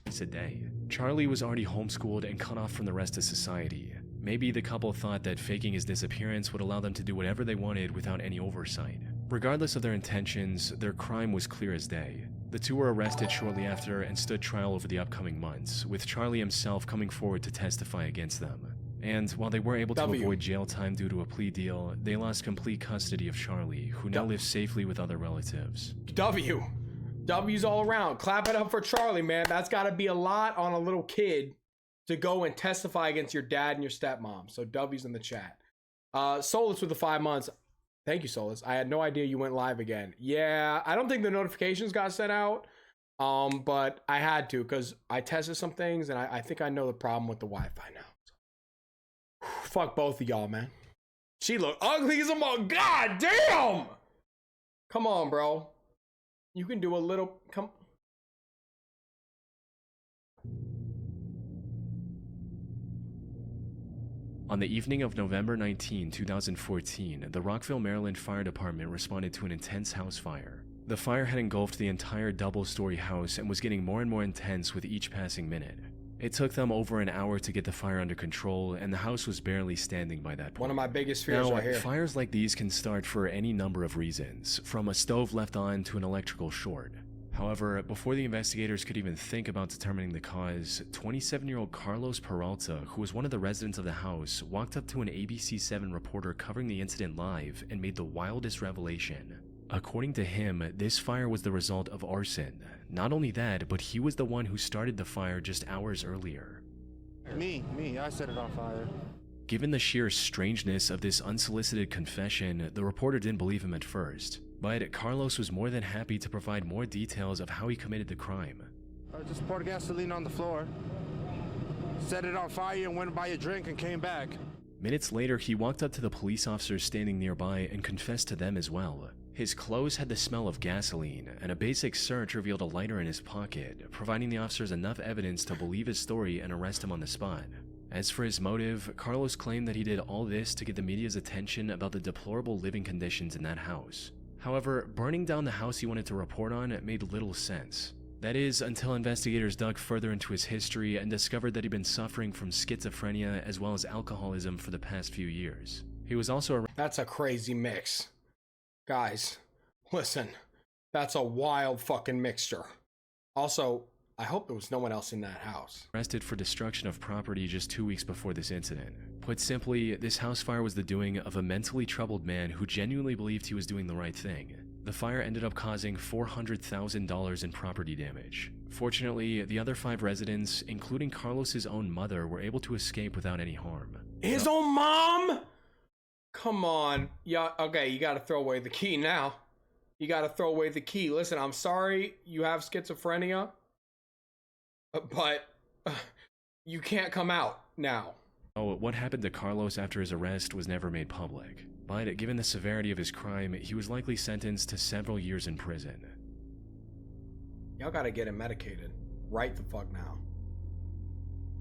A day. Charlie was already homeschooled and cut off from the rest of society. Maybe the couple thought that faking his disappearance would allow them to do whatever they wanted without any oversight. Regardless of their intentions, their crime was clear as day. The two were arrested shortly after and stood trial over the upcoming months, with Charlie himself coming forward to testify against them. And while they were able to avoid jail time due to a plea deal, they lost complete custody of Charlie, who now lives safely with other relatives. W's all around. Clap it up for Charlie, man. That's got to be a lot on a little kid to go and testify against your dad and your stepmom. So W's in the chat. Solus with the 5 months. Thank you, Solus. I had no idea you went live again. Yeah, I don't think the notifications got sent out, But I had to because I tested some things and I think I know the problem with the Wi-Fi now. Fuck both of y'all, man. She looked ugly as a mug. God damn! Come on, bro. You can do a little. Come. On the evening of November 19, 2014, the Rockville, Maryland Fire Department responded to an intense house fire. The fire had engulfed the entire double-story house and was getting more and more intense with each passing minute. It took them over an hour to get the fire under control, and the house was barely standing by that point. One of my biggest fears now, right here. Fires like these can start for any number of reasons, from a stove left on to an electrical short. However, before the investigators could even think about determining the cause, 27-year-old Carlos Peralta, who was one of the residents of the house, walked up to an ABC7 reporter covering the incident live and made the wildest revelation. According to him, this fire was the result of arson. Not only that, but he was the one who started the fire just hours earlier. Me, I set it on fire. Given the sheer strangeness of this unsolicited confession, the reporter didn't believe him at first. But Carlos was more than happy to provide more details of how he committed the crime. I just poured gasoline on the floor, set it on fire, and went and buy a drink and came back. Minutes later, he walked up to the police officers standing nearby and confessed to them as well. His clothes had the smell of gasoline, and a basic search revealed a lighter in his pocket, providing the officers enough evidence to believe his story and arrest him on the spot. As for his motive, Carlos claimed that he did all this to get the media's attention about the deplorable living conditions in that house. However, burning down the house he wanted to report on made little sense. That is, until investigators dug further into his history and discovered that he'd been suffering from schizophrenia as well as alcoholism for the past few years. He was also That's a crazy mix. Guys, listen. That's a wild fucking mixture. Also, I hope there was no one else in that house. arrested for destruction of property just 2 weeks before this incident. Put simply, this house fire was the doing of a mentally troubled man who genuinely believed he was doing the right thing. The fire ended up causing $400,000 in property damage. Fortunately, the other 5 residents, including Carlos's own mother, were able to escape without any harm. His own mom? Come on. Yeah, okay, you gotta throw away the key now. You gotta throw away the key. Listen, I'm sorry you have schizophrenia, but you can't come out now. What happened to Carlos after his arrest was never made public, but given the severity of his crime, he was likely sentenced to several years in prison. Y'all gotta get him medicated. Right the fuck now.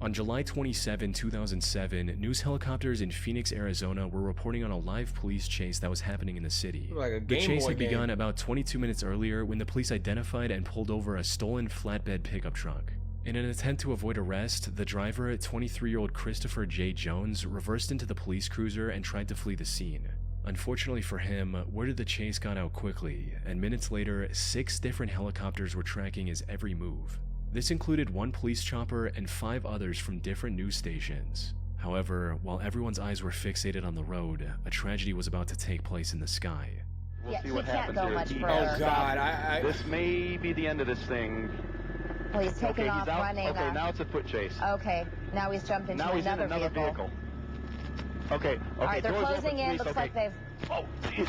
On July 27, 2007, news helicopters in Phoenix, Arizona were reporting on a live police chase that was happening in the city. Like a The Game chase Boy had game. begun about 22 minutes earlier when the police identified and pulled over a stolen flatbed pickup truck. In an attempt to avoid arrest, the driver, 23-year-old Christopher J. Jones, reversed into the police cruiser and tried to flee the scene. Unfortunately for him, word of the chase got out quickly, and minutes later, 6 different helicopters were tracking his every move. This included 1 police chopper and 5 others from different news stations. However, while everyone's eyes were fixated on the road, a tragedy was about to take place in the sky. We'll see he what can't happens go here. much He further. has Oh God, stopped. This may be the end of this thing. Well, he's taking Okay, off he's out. running. Okay, now it's a foot chase. Okay, now he's jumped into Now he's in another another vehicle. Okay, All right, they're doors closing open, in. please. Looks Okay. like they've. Oh, jeez.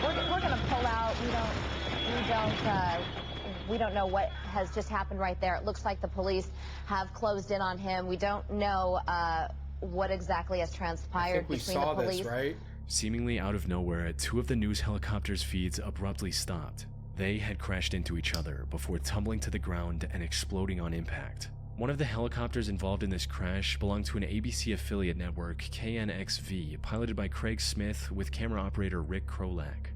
We're gonna pull out. We don't know what has just happened right there. It looks like the police have closed in on him. We don't know what exactly has I transpired think we between saw the police. this, right? Seemingly out of nowhere, 2 of the news helicopters' feeds abruptly stopped. They had crashed into each other before tumbling to the ground and exploding on impact. One of the helicopters involved in this crash belonged to an ABC affiliate network, KNXV, piloted by Craig Smith with camera operator Rick Krolak.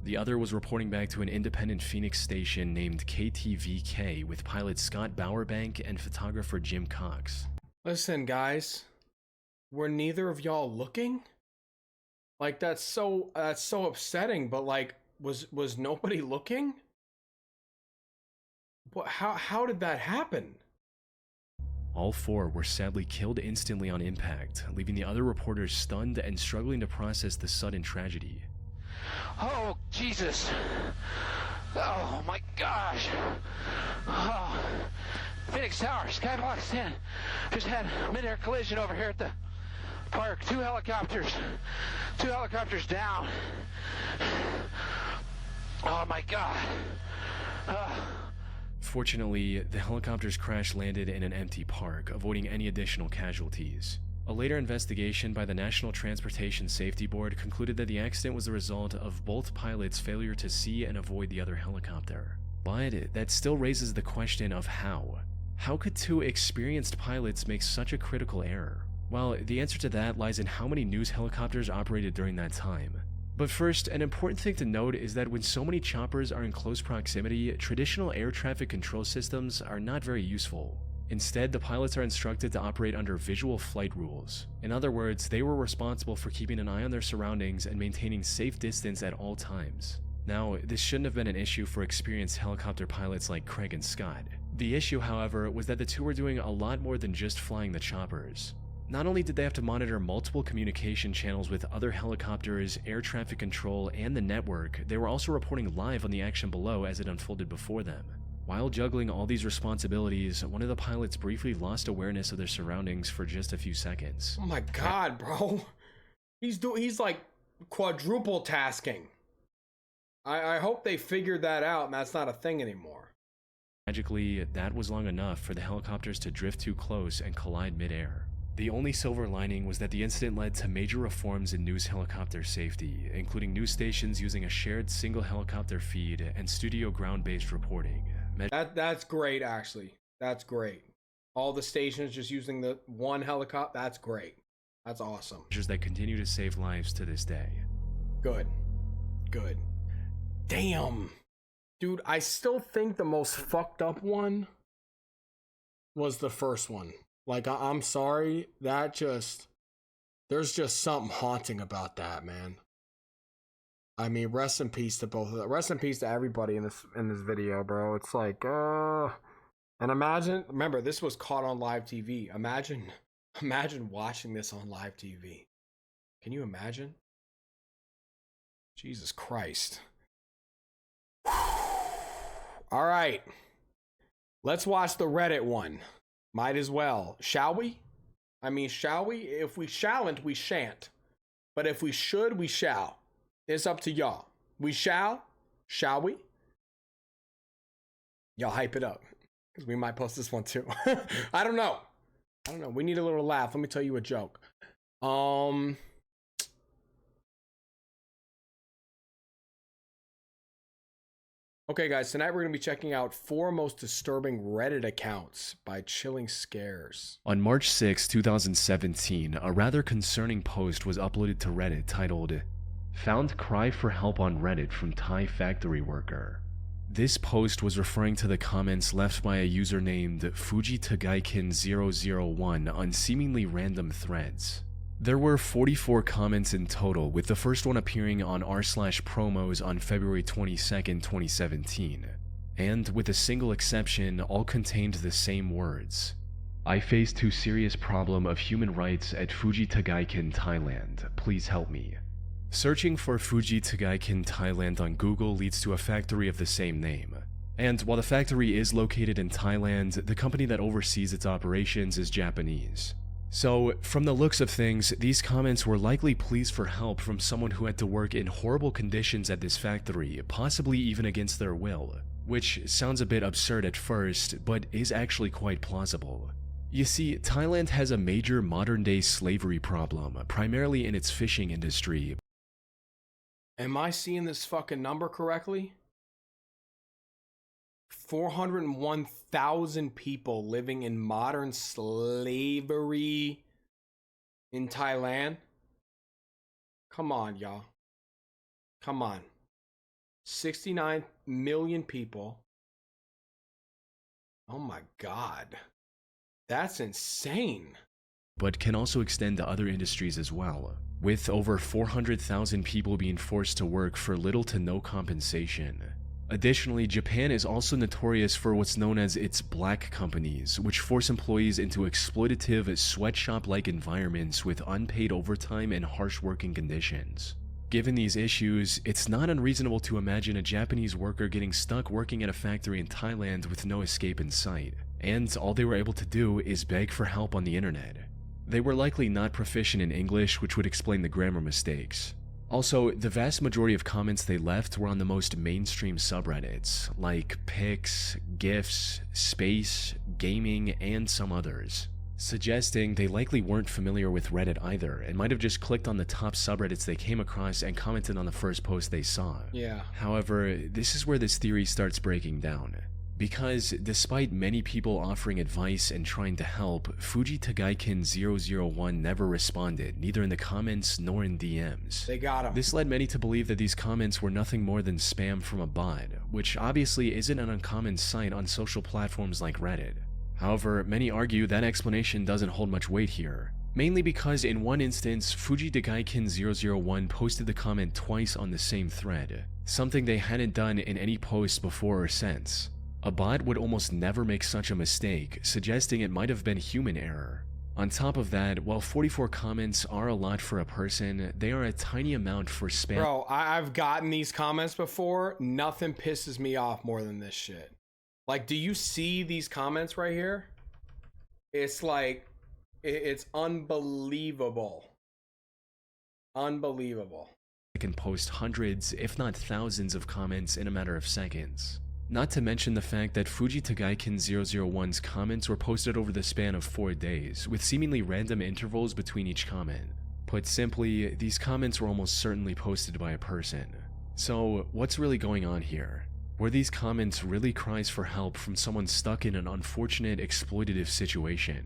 The other was reporting back to an independent Phoenix station named KTVK with pilot Scott Bowerbank and photographer Jim Cox. Listen, guys, were neither of y'all looking? Like that's so upsetting. But like, was nobody looking? But how did that happen? All 4 were sadly killed instantly on impact, leaving the other reporters stunned and struggling to process the sudden tragedy. Oh, Jesus. Oh, my gosh. Oh. Phoenix Tower, Skyblock 10. Just had a mid-air collision over here at the park. 2 helicopters. 2 helicopters down. Oh, my God. Fortunately, the helicopter's crash landed in an empty park, avoiding any additional casualties. A later investigation by the National Transportation Safety Board concluded that the accident was the result of both pilots' failure to see and avoid the other helicopter. But that still raises the question of how. How could two experienced pilots make such a critical error? Well, the answer to that lies in how many news helicopters operated during that time. But first, an important thing to note is that when so many choppers are in close proximity, traditional air traffic control systems are not very useful. Instead, the pilots are instructed to operate under visual flight rules. In other words, they were responsible for keeping an eye on their surroundings and maintaining safe distance at all times. Now, this shouldn't have been an issue for experienced helicopter pilots like Craig and Scott. The issue, however, was that the two were doing a lot more than just flying the choppers. Not only did they have to monitor multiple communication channels with other helicopters, air traffic control, and the network, they were also reporting live on the action below as it unfolded before them. While juggling all these responsibilities, one of the pilots briefly lost awareness of their surroundings for just a few seconds. Oh my god, bro. He's like quadruple tasking. I hope they figured that out and that's not a thing anymore. Magically, that was long enough for the helicopters to drift too close and collide midair. The only silver lining was that the incident led to major reforms in news helicopter safety, including news stations using a shared single helicopter feed and studio ground-based reporting. That's great, actually. That's great. All the stations just using the one helicopter, that's great. That's awesome. Measures that continue to save lives to this day. Good. Good. Damn. Dude, I still think the most fucked up one was the first one. Like, I'm sorry, there's just something haunting about that, man. I mean, rest in peace to both of them. Rest in peace to everybody in this video, bro. It's like, and imagine, remember, this was caught on live TV. Imagine watching this on live TV. Can you imagine? Jesus Christ. All right. Let's watch the Reddit one. Might as well. Shall we? I mean, shall we? If we shalln't, we shan't. But if we should, we shall. It's up to y'all. We shall we? Y'all hype it up. Because we might post this one too. I don't know. We need a little laugh. Let me tell you a joke. Okay, guys, tonight we're going to be checking out 4 most disturbing Reddit accounts by Chilling Scares. On March 6, 2017, a rather concerning post was uploaded to Reddit titled, "Found cry for help on Reddit from Thai factory worker." This post was referring to the comments left by a user named Fujitagaikin001 on seemingly random threads. There were 44 comments in total, with the first one appearing on r/promos on February 22nd, 2017. And with a single exception, all contained the same words. "I face too serious problem of human rights at Fujitagaikin, Thailand. Please help me." Searching for Fujitagaikin, Thailand on Google leads to a factory of the same name. And while the factory is located in Thailand, the company that oversees its operations is Japanese. So, from the looks of things, these comments were likely pleas for help from someone who had to work in horrible conditions at this factory, possibly even against their will, which sounds a bit absurd at first, but is actually quite plausible. You see, Thailand has a major modern-day slavery problem, primarily in its fishing industry. Am I seeing this fucking number correctly? 401,000 people living in modern slavery in Thailand. Come on, y'all. Come on. 69 million people. Oh my God. That's insane. But can also extend to other industries as well, with over 400,000 people being forced to work for little to no compensation. Additionally, Japan is also notorious for what's known as its black companies, which force employees into exploitative, sweatshop-like environments with unpaid overtime and harsh working conditions. Given these issues, it's not unreasonable to imagine a Japanese worker getting stuck working at a factory in Thailand with no escape in sight, and all they were able to do is beg for help on the internet. They were likely not proficient in English, which would explain the grammar mistakes. Also, the vast majority of comments they left were on the most mainstream subreddits, like pics, GIFs, space, gaming, and some others, suggesting they likely weren't familiar with Reddit either and might have just clicked on the top subreddits they came across and commented on the first post they saw. Yeah. However, this is where this theory starts breaking down. Because despite many people offering advice and trying to help, Fuji Tagaikin 001 never responded, neither in the comments nor in DMs. They got him. This led many to believe that these comments were nothing more than spam from a bot, which obviously isn't an uncommon sight on social platforms like Reddit. However, many argue that explanation doesn't hold much weight here, mainly because in one instance, Fuji Tagaikin 001 posted the comment twice on the same thread, something they hadn't done in any post before or since. A bot would almost never make such a mistake, suggesting it might have been human error. On top of that, while 44 comments are a lot for a person, they are a tiny amount for spam. Bro, I've gotten these comments before. Nothing pisses me off more than this shit. Like, do you see these comments right here? It's like, it's unbelievable. Unbelievable. I can post hundreds, if not thousands of comments in a matter of seconds. Not to mention the fact that Fuji Tagaikin 001's comments were posted over the span of 4 days, with seemingly random intervals between each comment. Put simply, these comments were almost certainly posted by a person. So, what's really going on here? Were these comments really cries for help from someone stuck in an unfortunate, exploitative situation?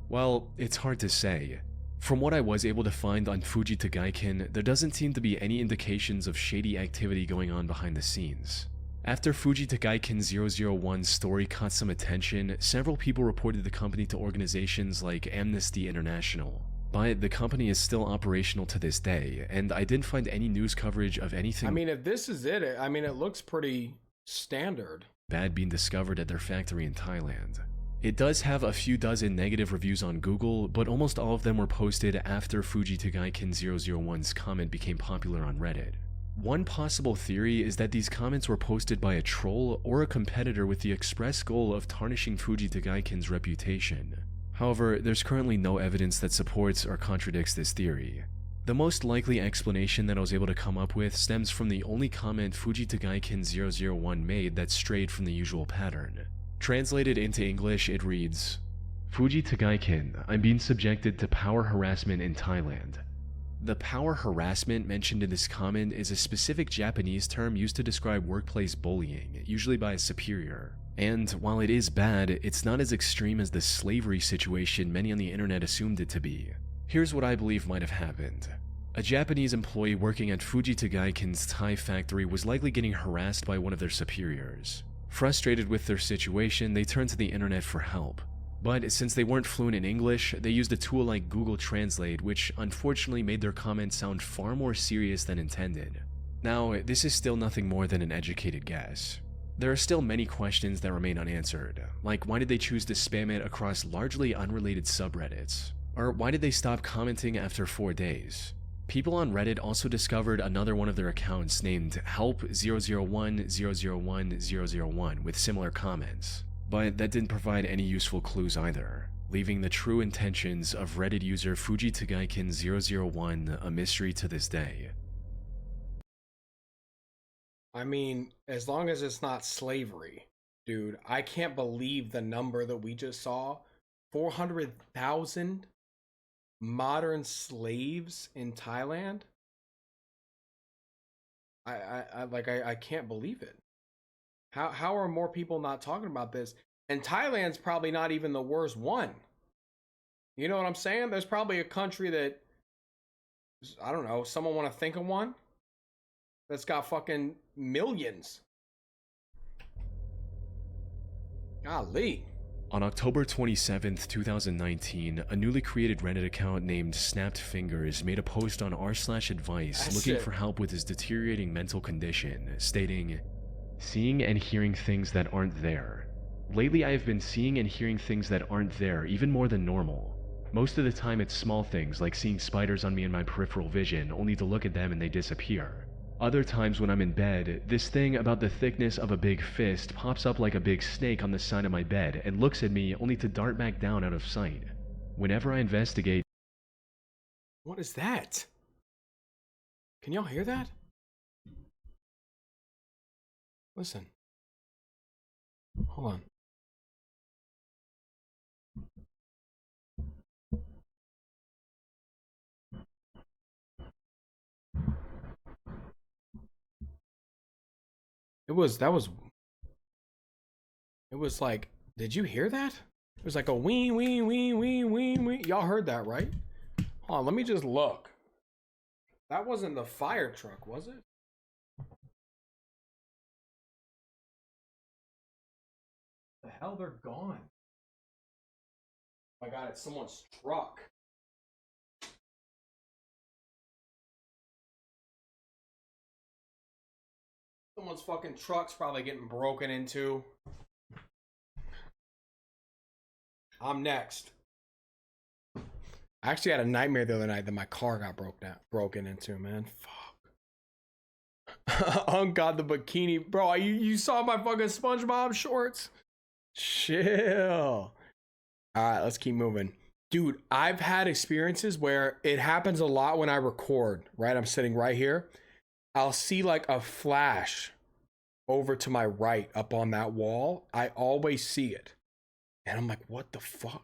Well, it's hard to say. From what I was able to find on Fuji Tagaikin, there doesn't seem to be any indications of shady activity going on behind the scenes. After Fuji Tagaikin 001's story caught some attention, several people reported the company to organizations like Amnesty International. But the company is still operational to this day, and I didn't find any news coverage of anything. I mean, if this is it, I mean, it looks pretty standard. Bad being discovered at their factory in Thailand. It does have a few dozen negative reviews on Google, but almost all of them were posted after Fuji Tagaikin 001's comment became popular on Reddit. One possible theory is that these comments were posted by a troll or a competitor with the express goal of tarnishing Fuji Tagaikin's reputation. However, there's currently no evidence that supports or contradicts this theory. The most likely explanation that I was able to come up with stems from the only comment Fuji Tagaikin 001 made that strayed from the usual pattern. Translated into English, it reads, Fuji Tagaikin, I'm being subjected to power harassment in Thailand. The power harassment mentioned in this comment is a specific Japanese term used to describe workplace bullying, usually by a superior. And while it is bad, it's not as extreme as the slavery situation many on the internet assumed it to be. Here's what I believe might have happened. A Japanese employee working at Fuji Tagaikin's Thai factory was likely getting harassed by one of their superiors. Frustrated with their situation, they turned to the internet for help. But since they weren't fluent in English, they used a tool like Google Translate, which unfortunately made their comments sound far more serious than intended. Now, this is still nothing more than an educated guess. There are still many questions that remain unanswered, like why did they choose to spam it across largely unrelated subreddits? Or why did they stop commenting after 4 days? People on Reddit also discovered another one of their accounts named help001001001 with similar comments. But that didn't provide any useful clues either, leaving the true intentions of Reddit user Fuji Tagaikin 001 a mystery to this day. I mean, as long as it's not slavery, dude, I can't believe the number that we just saw. 400,000 modern slaves in Thailand? I can't believe it. How are more people not talking about this? And Thailand's probably not even the worst one. You know what I'm saying? There's probably a country that, I don't know, someone want to think of one that's got fucking millions. Golly. On October 27th, 2019, a newly created Reddit account named Snapped Fingers made a post on r/advice looking for help with his deteriorating mental condition, stating, seeing and hearing things that aren't there. Lately I have been seeing and hearing things that aren't there, even more than normal. Most of the time it's small things like seeing spiders on me in my peripheral vision, only to look at them and they disappear. Other times when I'm in bed, this thing about the thickness of a big fist pops up like a big snake on the side of my bed and looks at me only to dart back down out of sight. Whenever I investigate... What is that? Can y'all hear that? Listen. Hold on. It was like, did you hear that? It was like a wee, wee, wee, wee, wee, wee. Y'all heard that, right? Hold on, let me just look. That wasn't the fire truck, was it? The hell, they're gone. Oh my god, it's someone's truck. Someone's fucking truck's probably getting broken into. I'm next. I actually had a nightmare the other night that my car got broken into, man. Fuck. Oh god, the bikini. Bro, you saw my fucking SpongeBob shorts? Chill. Alright, let's keep moving. Dude, I've had experiences where it happens a lot when I record, right? I'm sitting right here. I'll see like a flash over to my right up on that wall. I always see it. And I'm like, what the fuck?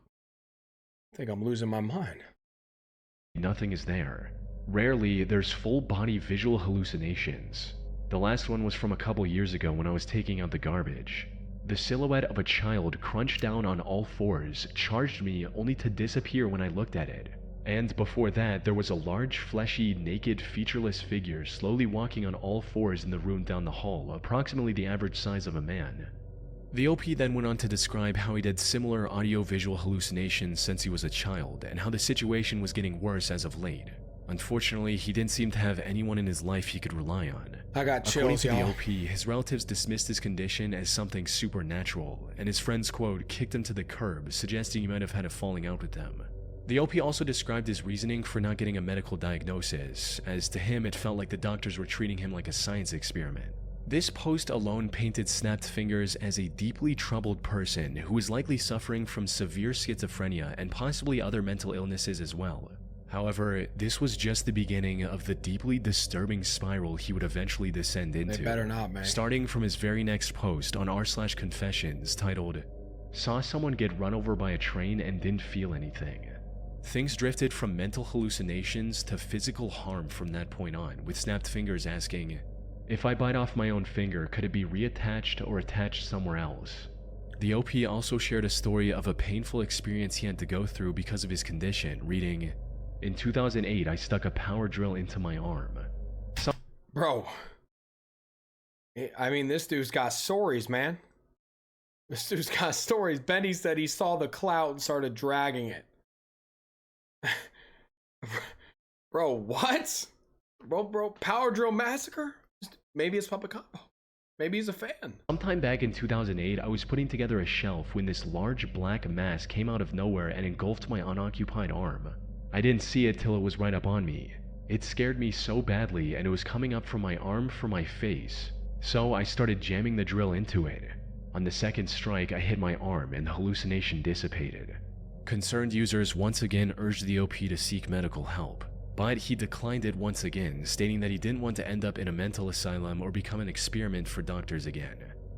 I think I'm losing my mind. Nothing is there. Rarely, there's full-body visual hallucinations. The last one was from a couple years ago when I was taking out the garbage. The silhouette of a child crunched down on all fours, charged me only to disappear when I looked at it. And before that, there was a large, fleshy, naked, featureless figure slowly walking on all fours in the room down the hall, approximately the average size of a man. The OP then went on to describe how he'd had similar audio-visual hallucinations since he was a child, and how the situation was getting worse as of late. Unfortunately, he didn't seem to have anyone in his life he could rely on. I got chills, According to y'all. the OP, his relatives dismissed his condition as something supernatural, and his friends, quote, kicked him to the curb, suggesting he might have had a falling out with them. The OP also described his reasoning for not getting a medical diagnosis, as to him it felt like the doctors were treating him like a science experiment. This post alone painted Snapped Fingers as a deeply troubled person who was likely suffering from severe schizophrenia and possibly other mental illnesses as well. However, this was just the beginning of the deeply disturbing spiral he would eventually descend into. They better not, man. Starting from his very next post on r/confessions titled, "Saw someone get run over by a train and didn't feel anything." Things drifted from mental hallucinations to physical harm from that point on, with Snapped Fingers asking, "If I bite off my own finger, could it be reattached or attached somewhere else?" The OP also shared a story of a painful experience he had to go through because of his condition, reading, "In 2008, I stuck a power drill into my arm." Bro. I mean, this dude's got stories, man. This dude's got stories. Bendy said he saw the clout and started dragging it. Bro, what? Bro, Power Drill Massacre? Maybe it's Papa Combo. Maybe he's a fan. Sometime back in 2008, I was putting together a shelf when this large black mass came out of nowhere and engulfed my unoccupied arm. I didn't see it till it was right up on me. It scared me so badly, and it was coming up from my arm for my face. So I started jamming the drill into it. On the second strike, I hit my arm and the hallucination dissipated. Concerned users once again urged the OP to seek medical help, but he declined it once again, stating that he didn't want to end up in a mental asylum or become an experiment for doctors again.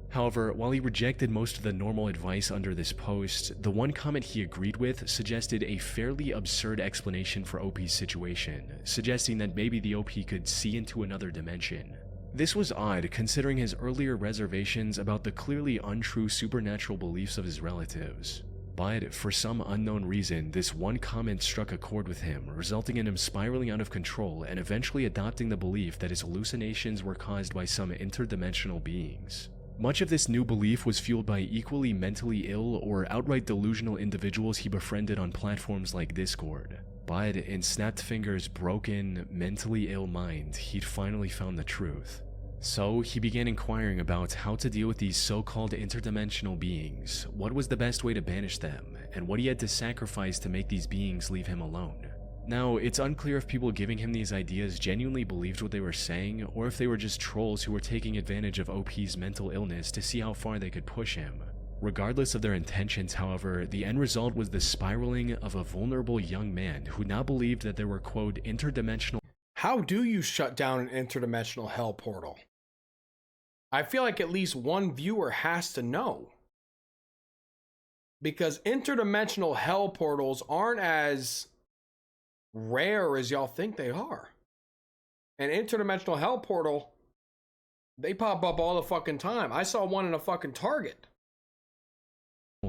However, while he rejected most of the normal advice under this post, the one comment he agreed with suggested a fairly absurd explanation for OP's situation, suggesting that maybe the OP could see into another dimension. This was odd considering his earlier reservations about the clearly untrue supernatural beliefs of his relatives. But for some unknown reason, this one comment struck a chord with him, resulting in him spiraling out of control and eventually adopting the belief that his hallucinations were caused by some interdimensional beings. Much of this new belief was fueled by equally mentally ill or outright delusional individuals he befriended on platforms like Discord. But in Snapped Fingers' broken, mentally ill mind, he'd finally found the truth. So he began inquiring about how to deal with these so-called interdimensional beings, what was the best way to banish them, and what he had to sacrifice to make these beings leave him alone. Now, it's unclear if people giving him these ideas genuinely believed what they were saying, or if they were just trolls who were taking advantage of OP's mental illness to see how far they could push him. Regardless of their intentions, however, the end result was the spiraling of a vulnerable young man who now believed that there were, quote, interdimensional... how do you shut down an interdimensional hell portal? I feel like at least one viewer has to know. Because interdimensional hell portals aren't as rare as y'all think they are. An interdimensional hell portal, they pop up all the fucking time. I saw one in a fucking Target.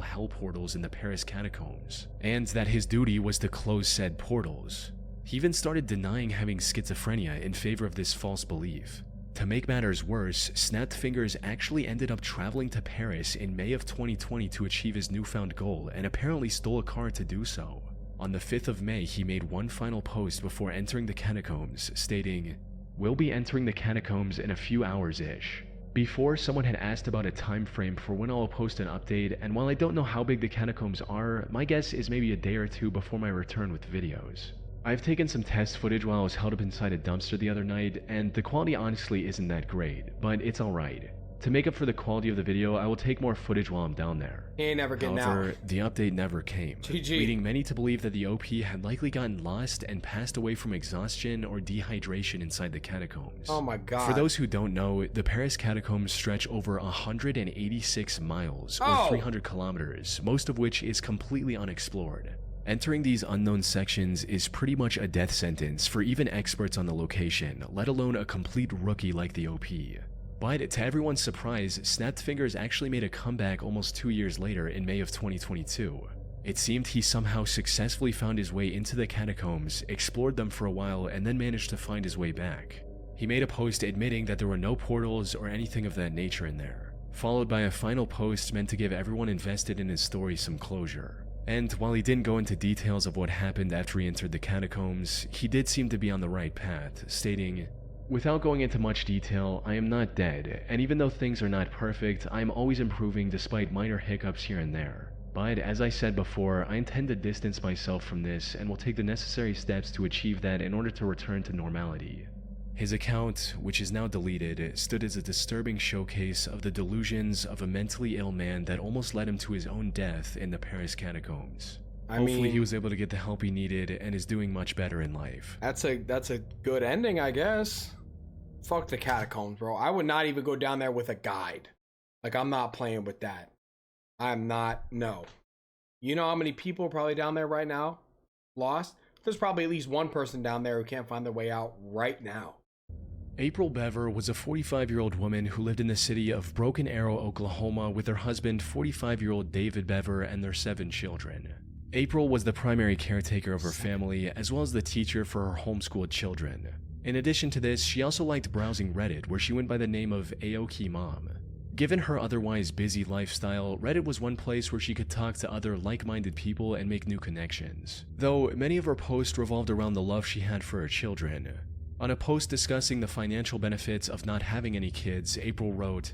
Hell portals in the Paris catacombs, and that his duty was to close said portals. He even started denying having schizophrenia in favor of this false belief. To make matters worse, Snapped Fingers actually ended up traveling to Paris in May of 2020 to achieve his newfound goal, and apparently stole a car to do so. On the 5th of May, he made one final post before entering the catacombs, stating, "We'll be entering the catacombs in a few hours-ish." Before, someone had asked about a time frame for when I'll post an update, and while I don't know how big the catacombs are, my guess is maybe a day or two before my return with videos. I've taken some test footage while I was held up inside a dumpster the other night, and the quality honestly isn't that great, but it's alright. To make up for the quality of the video, I will take more footage while I'm down there. He ain't never getting However, out. the update never came, GG. leading many to believe that the OP had likely gotten lost and passed away from exhaustion or dehydration inside the catacombs. Oh my god. For those who don't know, the Paris catacombs stretch over 186 miles, or 300 kilometers, most of which is completely unexplored. Entering these unknown sections is pretty much a death sentence for even experts on the location, let alone a complete rookie like the OP. But to everyone's surprise, Snapped Fingers actually made a comeback almost 2 years later in May of 2022. It seemed he somehow successfully found his way into the catacombs, explored them for a while, and then managed to find his way back. He made a post admitting that there were no portals or anything of that nature in there, followed by a final post meant to give everyone invested in his story some closure. And while he didn't go into details of what happened after he entered the catacombs, he did seem to be on the right path, stating, "Without going into much detail, I am not dead, and even though things are not perfect, I am always improving despite minor hiccups here and there. But as I said before, I intend to distance myself from this and will take the necessary steps to achieve that in order to return to normality." His account, which is now deleted, stood as a disturbing showcase of the delusions of a mentally ill man that almost led him to his own death in the Paris catacombs. Hopefully he was able to get the help he needed and is doing much better in life. That's a good ending, I guess. Fuck the catacombs, bro. I would not even go down there with a guide. Like, I'm not playing with that. I'm not, no. You know how many people are probably down there right now? Lost? There's probably at least one person down there who can't find their way out right now. April Bever was a 45-year-old woman who lived in the city of Broken Arrow, Oklahoma with her husband, 45-year-old David Bever, and their 7 children. April was the primary caretaker of her family, as well as the teacher for her homeschooled children. In addition to this, she also liked browsing Reddit, where she went by the name of Aoki Mom. Given her otherwise busy lifestyle, Reddit was one place where she could talk to other like-minded people and make new connections, though many of her posts revolved around the love she had for her children. On a post discussing the financial benefits of not having any kids, April wrote,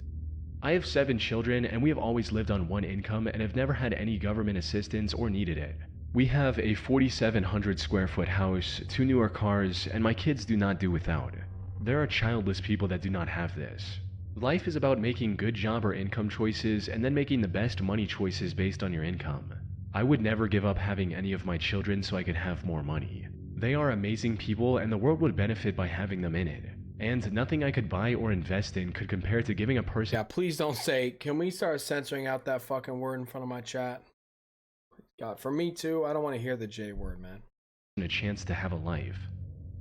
"I have 7 children and we have always lived on one income and have never had any government assistance or needed it. We have a 4,700 square foot house, 2 newer cars, and my kids do not do without. There are childless people that do not have this. Life is about making good job or income choices and then making the best money choices based on your income. I would never give up having any of my children so I could have more money. They are amazing people and the world would benefit by having them in it. And nothing I could buy or invest in could compare to giving a person..." Yeah, please don't say, can we start censoring out that fucking word in front of my chat? God, for me too, I don't want to hear the J word, man. "A chance to have a life."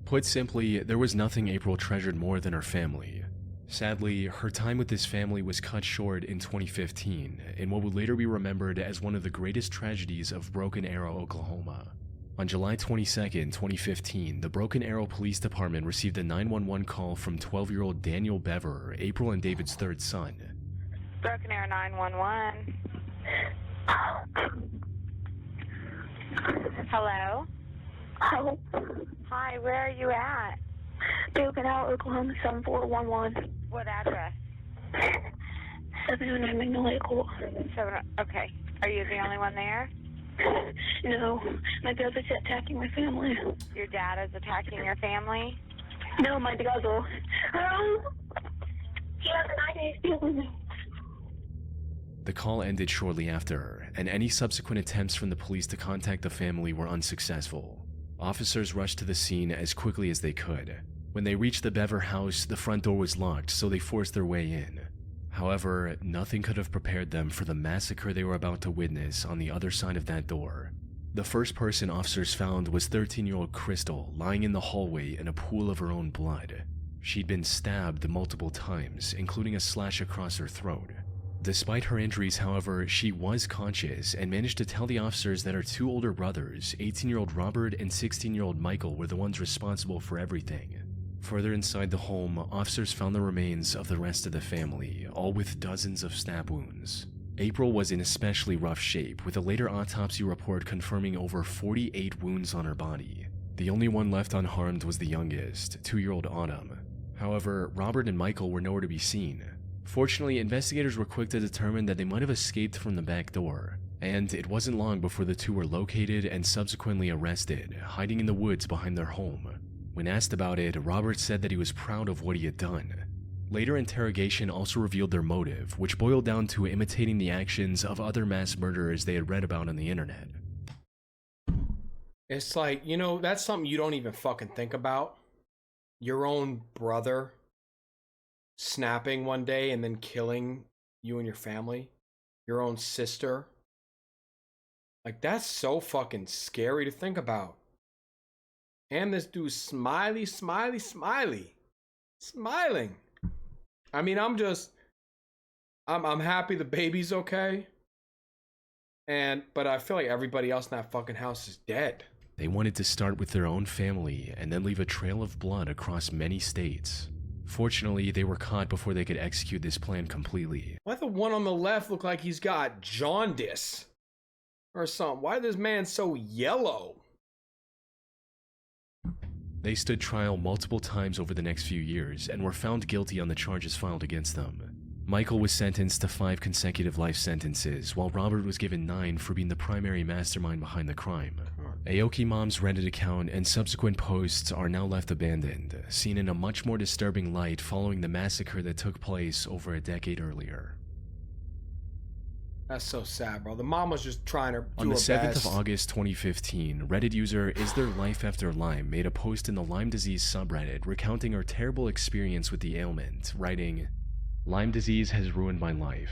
Put simply, there was nothing April treasured more than her family. Sadly, her time with this family was cut short in 2015, in what would later be remembered as one of the greatest tragedies of Broken Arrow, Oklahoma. On July 22, 2015, the Broken Arrow Police Department received a 911 call from 12-year-old Daniel Bever, April and David's 3rd son. Broken Arrow 911. Hello? Hello. Hi, where are you at? Broken Arrow, Oklahoma 7411. What address? 709 Magnolia Court. Okay. Are you the only one there? No, my brother's attacking my family. Your dad is attacking your family? No, my brother. He has a 9-day feeling. The call ended shortly after, and any subsequent attempts from the police to contact the family were unsuccessful. Officers rushed to the scene as quickly as they could. When they reached the Bever house, the front door was locked, so they forced their way in. However, nothing could have prepared them for the massacre they were about to witness on the other side of that door. The first person officers found was 13-year-old Crystal lying in the hallway in a pool of her own blood. She'd been stabbed multiple times, including a slash across her throat. Despite her injuries, however, she was conscious and managed to tell the officers that her two older brothers, 18-year-old Robert and 16-year-old Michael, were the ones responsible for everything. Further inside the home, officers found the remains of the rest of the family, all with dozens of stab wounds. April was in especially rough shape, with a later autopsy report confirming over 48 wounds on her body. The only one left unharmed was the youngest, 2-year-old Autumn. However, Robert and Michael were nowhere to be seen. Fortunately, investigators were quick to determine that they might have escaped from the back door, and it wasn't long before the two were located and subsequently arrested, hiding in the woods behind their home. When asked about it, Robert said that he was proud of what he had done. Later interrogation also revealed their motive, which boiled down to imitating the actions of other mass murderers they had read about on the internet. It's like, you know, that's something you don't even fucking think about. Your own brother snapping one day and then killing you and your family. Your own sister. Like, that's so fucking scary to think about. And this dude's smiling. I mean, I'm happy the baby's okay. But I feel like everybody else in that fucking house is dead. They wanted to start with their own family and then leave a trail of blood across many states. Fortunately, they were caught before they could execute this plan completely. Why the one on the left look like he's got jaundice or something? Why is this man so yellow? They stood trial multiple times over the next few years and were found guilty on the charges filed against them. Michael was sentenced to 5 consecutive life sentences, while Robert was given 9 for being the primary mastermind behind the crime. Aoki Mom's Reddit account and subsequent posts are now left abandoned, seen in a much more disturbing light following the massacre that took place over a decade earlier. That's so sad, bro. The mom was just trying to do her best. On the 7th of August 2015, Reddit user Is There Life After Lyme made a post in the Lyme disease subreddit recounting her terrible experience with the ailment, writing, "Lyme disease has ruined my life.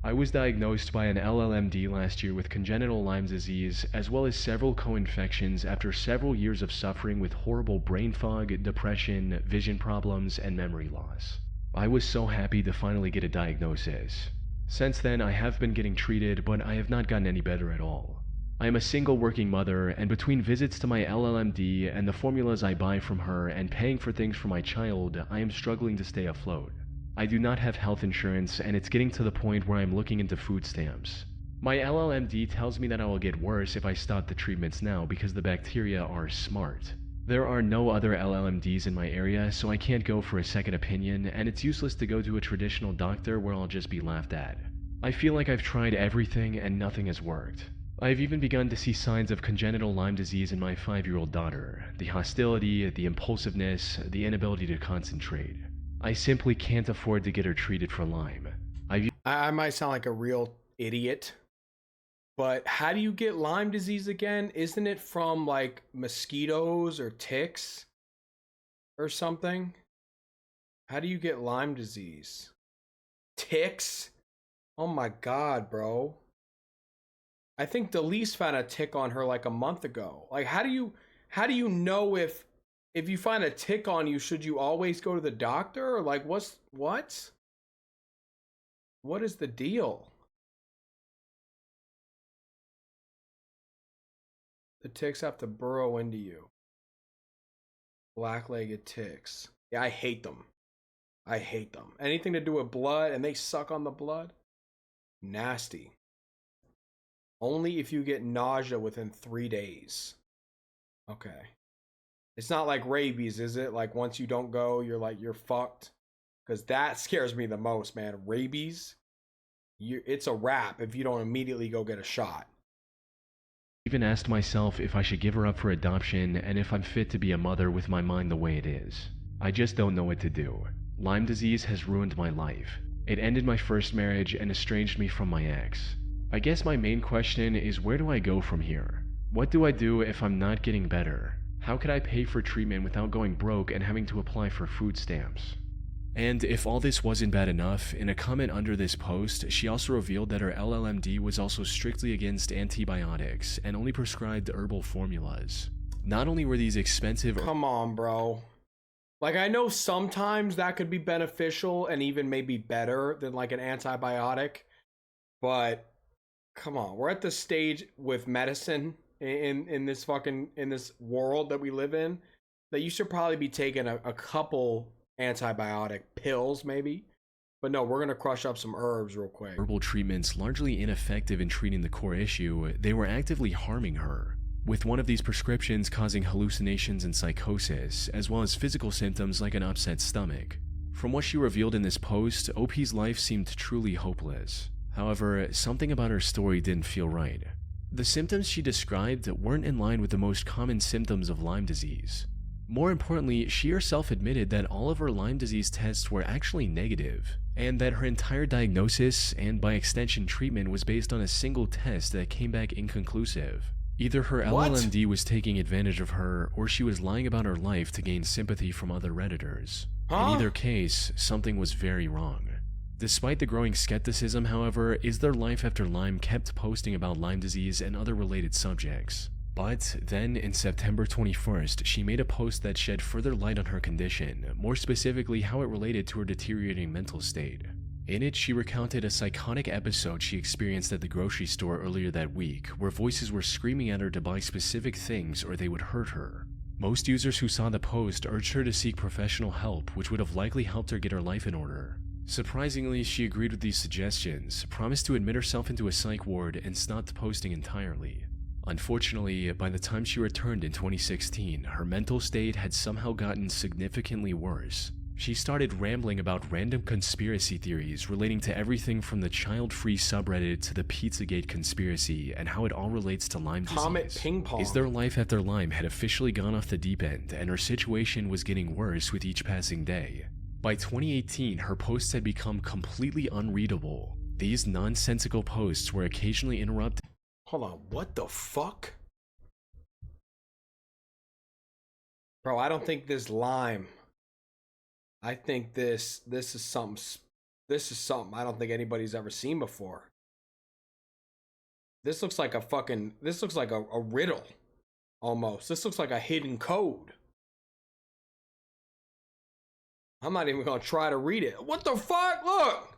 I was diagnosed by an LLMD last year with congenital Lyme disease, as well as several co-infections after several years of suffering with horrible brain fog, depression, vision problems, and memory loss. I was so happy to finally get a diagnosis. Since then, I have been getting treated, but I have not gotten any better at all. I am a single working mother, and between visits to my LLMD and the formulas I buy from her and paying for things for my child, I am struggling to stay afloat. I do not have health insurance, and it's getting to the point where I'm looking into food stamps. My LLMD tells me that I will get worse if I stop the treatments now because the bacteria are smart. There are no other LLMDs in my area, so I can't go for a second opinion, and it's useless to go to a traditional doctor where I'll just be laughed at. I feel like I've tried everything and nothing has worked. I've even begun to see signs of congenital Lyme disease in my 5-year-old daughter. The hostility, the impulsiveness, the inability to concentrate. I simply can't afford to get her treated for Lyme. I might sound like a real idiot, but how do you get Lyme disease again? Isn't it from like mosquitoes or ticks or something? How do you get Lyme disease? Ticks? Oh my God, bro. I think Delise found a tick on her like a month ago. Like, how do you know if you find a tick on you, should you always go to the doctor? Or like, what? What is the deal? The ticks have to burrow into you. Black-legged ticks. Yeah, I hate them. I hate them. Anything to do with blood and they suck on the blood? Nasty. Only if you get nausea within 3 days. Okay. It's not like rabies, is it? Like once you don't go, you're fucked. Because that scares me the most, man. Rabies, it's a wrap if you don't immediately go get a shot. Even asked myself if I should give her up for adoption and if I'm fit to be a mother with my mind the way it is. I just don't know what to do. Lyme disease has ruined my life. It ended my first marriage and estranged me from my ex. I guess my main question is, where do I go from here? What do I do if I'm not getting better? How could I pay for treatment without going broke and having to apply for food stamps? And if all this wasn't bad enough, in a comment under this post, she also revealed that her LLMD was also strictly against antibiotics and only prescribed herbal formulas. Not only were these expensive— Come on, bro. Like, I know sometimes that could be beneficial and even maybe better than like an antibiotic, but come on, we're at the stage with medicine in this world that we live in that you should probably be taking a couple antibiotic pills maybe. But no, we're gonna crush up some herbs real quick. Herbal treatments largely ineffective in treating the core issue, they were actively harming her, with one of these prescriptions causing hallucinations and psychosis, as well as physical symptoms like an upset stomach. From what she revealed in this post, OP's life seemed truly hopeless. However, something about her story didn't feel right. The symptoms she described weren't in line with the most common symptoms of Lyme disease. More importantly, she herself admitted that all of her Lyme disease tests were actually negative, and that her entire diagnosis, and by extension treatment, was based on a single test that came back inconclusive. Either her LLMD was taking advantage of her, or she was lying about her life to gain sympathy from other Redditors. In either case, something was very wrong. Despite the growing skepticism, however, Is There Life After Lyme kept posting about Lyme disease and other related subjects. But then, in September 21st, she made a post that shed further light on her condition, more specifically how it related to her deteriorating mental state. In it, she recounted a psychotic episode she experienced at the grocery store earlier that week, where voices were screaming at her to buy specific things or they would hurt her. Most users who saw the post urged her to seek professional help, which would have likely helped her get her life in order. Surprisingly, she agreed with these suggestions, promised to admit herself into a psych ward, and stopped posting entirely. Unfortunately, by the time she returned in 2016, her mental state had somehow gotten significantly worse. She started rambling about random conspiracy theories relating to everything from the child-free subreddit to the Pizzagate conspiracy and how it all relates to Lyme disease. Comet ping pong. Is There Life After Lyme had officially gone off the deep end, and her situation was getting worse with each passing day. By 2018, her posts had become completely unreadable. These nonsensical posts were occasionally interrupted. Hold on, what the fuck? Bro, I don't think this Lyme. I think this is something I don't think anybody's ever seen before. This looks like a riddle almost. This looks like a hidden code. I'm not even gonna try to read it. What the fuck? Look!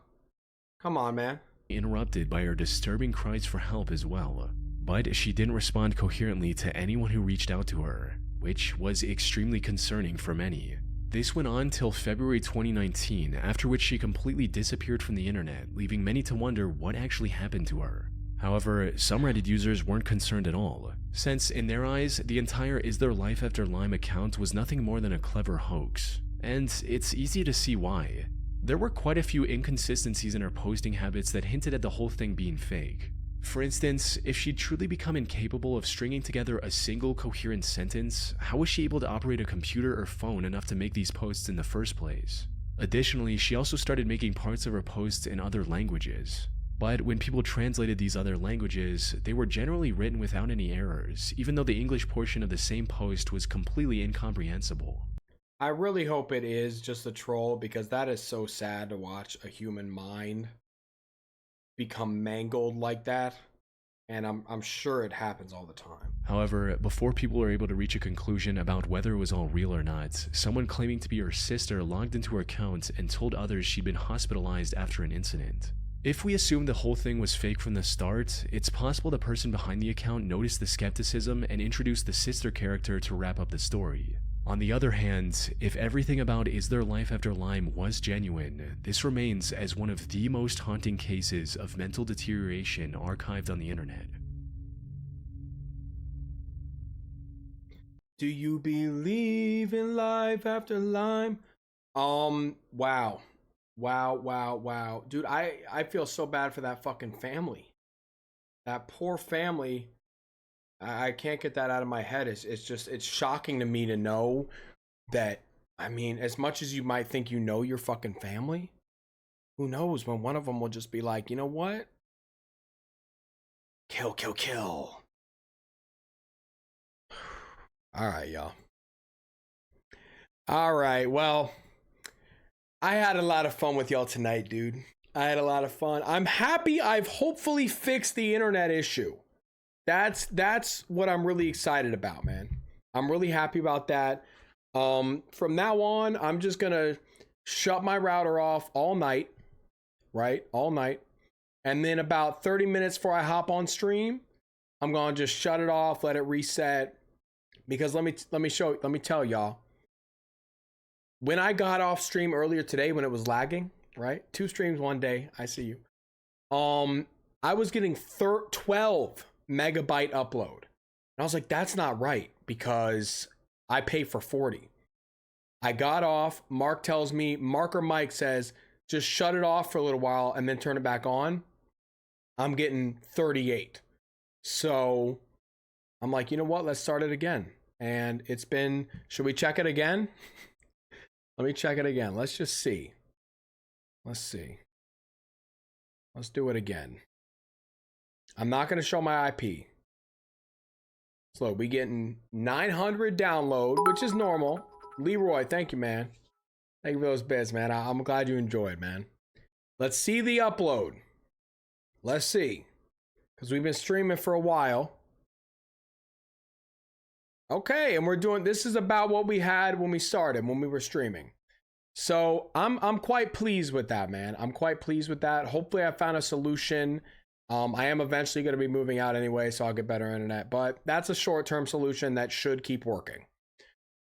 Come on, man. Interrupted by her disturbing cries for help as well. But she didn't respond coherently to anyone who reached out to her, which was extremely concerning for many. This went on till February 2019, after which she completely disappeared from the internet, leaving many to wonder what actually happened to her. However, some Reddit users weren't concerned at all, since in their eyes, the entire Is There Life After Lyme account was nothing more than a clever hoax. And it's easy to see why. There were quite a few inconsistencies in her posting habits that hinted at the whole thing being fake. For instance, if she'd truly become incapable of stringing together a single coherent sentence, how was she able to operate a computer or phone enough to make these posts in the first place? Additionally, she also started making parts of her posts in other languages. But when people translated these other languages, they were generally written without any errors, even though the English portion of the same post was completely incomprehensible. I really hope it is just a troll, because that is so sad to watch a human mind become mangled like that. And I'm sure it happens all the time. However, before people were able to reach a conclusion about whether it was all real or not, someone claiming to be her sister logged into her account and told others she'd been hospitalized after an incident. If we assume the whole thing was fake from the start, it's possible the person behind the account noticed the skepticism and introduced the sister character to wrap up the story. On the other hand, if everything about Is There Life After Lyme was genuine, this remains as one of the most haunting cases of mental deterioration archived on the internet. Do you believe in life after Lyme? Wow. Dude, I feel so bad for that fucking family. That poor family. I can't get that out of my head. It's shocking to me to know that, I mean, as much as you might think you know your fucking family, who knows when one of them will just be like, you know what? Kill. All right, y'all. All right, well, I had a lot of fun with y'all tonight, dude. I had a lot of fun. I'm happy I've hopefully fixed the internet issue. That's what I'm really excited about, man. I'm really happy about that. From now on, I'm just gonna shut my router off all night, right? All night. And then about 30 minutes before I hop on stream, I'm gonna just shut it off, let it reset. Because let me tell y'all. When I got off stream earlier today, when it was lagging, right? 2 streams one day, I see you. I was getting 12 megabyte upload. And I was like, that's not right, because I pay for 40. I got off. Mark tells me, Mark or Mike says, just shut it off for a little while and then turn it back on. I'm getting 38. So I'm like, you know what? Let's start it again. And it's been, should we check it again? Let me check it again. Let's just see. Let's see. Let's do it again. I'm not going to show my IP. So we getting 900 download, which is normal. Leroy, thank you, man. Thank you for those bits, man. I'm glad you enjoyed, man. Let's see the upload. Let's see. Because we've been streaming for a while. Okay, and we're doing, this is about what we had when we started, when we were streaming. So I'm quite pleased with that, man. I'm quite pleased with that. Hopefully I found a solution. I am eventually going to be moving out anyway, so I'll get better internet. But that's a short-term solution that should keep working.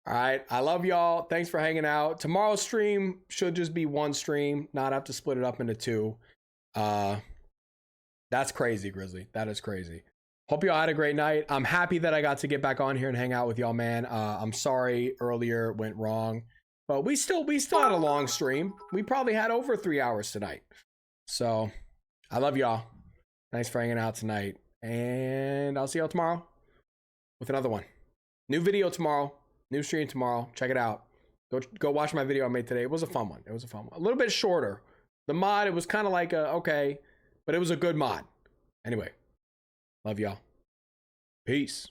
All right, I love y'all. Thanks for hanging out. Tomorrow's stream should just be 1 stream, not have to split it up into 2. That's crazy, Grizzly. That is crazy. Hope y'all had a great night. I'm happy that I got to get back on here and hang out with y'all, man. I'm sorry earlier went wrong, but we still had a long stream. We probably had over 3 hours tonight. So I love y'all. Thanks for hanging out tonight, and I'll see y'all tomorrow with another one. New video tomorrow. New stream tomorrow. Check it out. Go watch my video I made today. It was a fun one. It was a fun one. A little bit shorter. The mod, it was kind of like okay, but it was a good mod. Anyway, love y'all. Peace.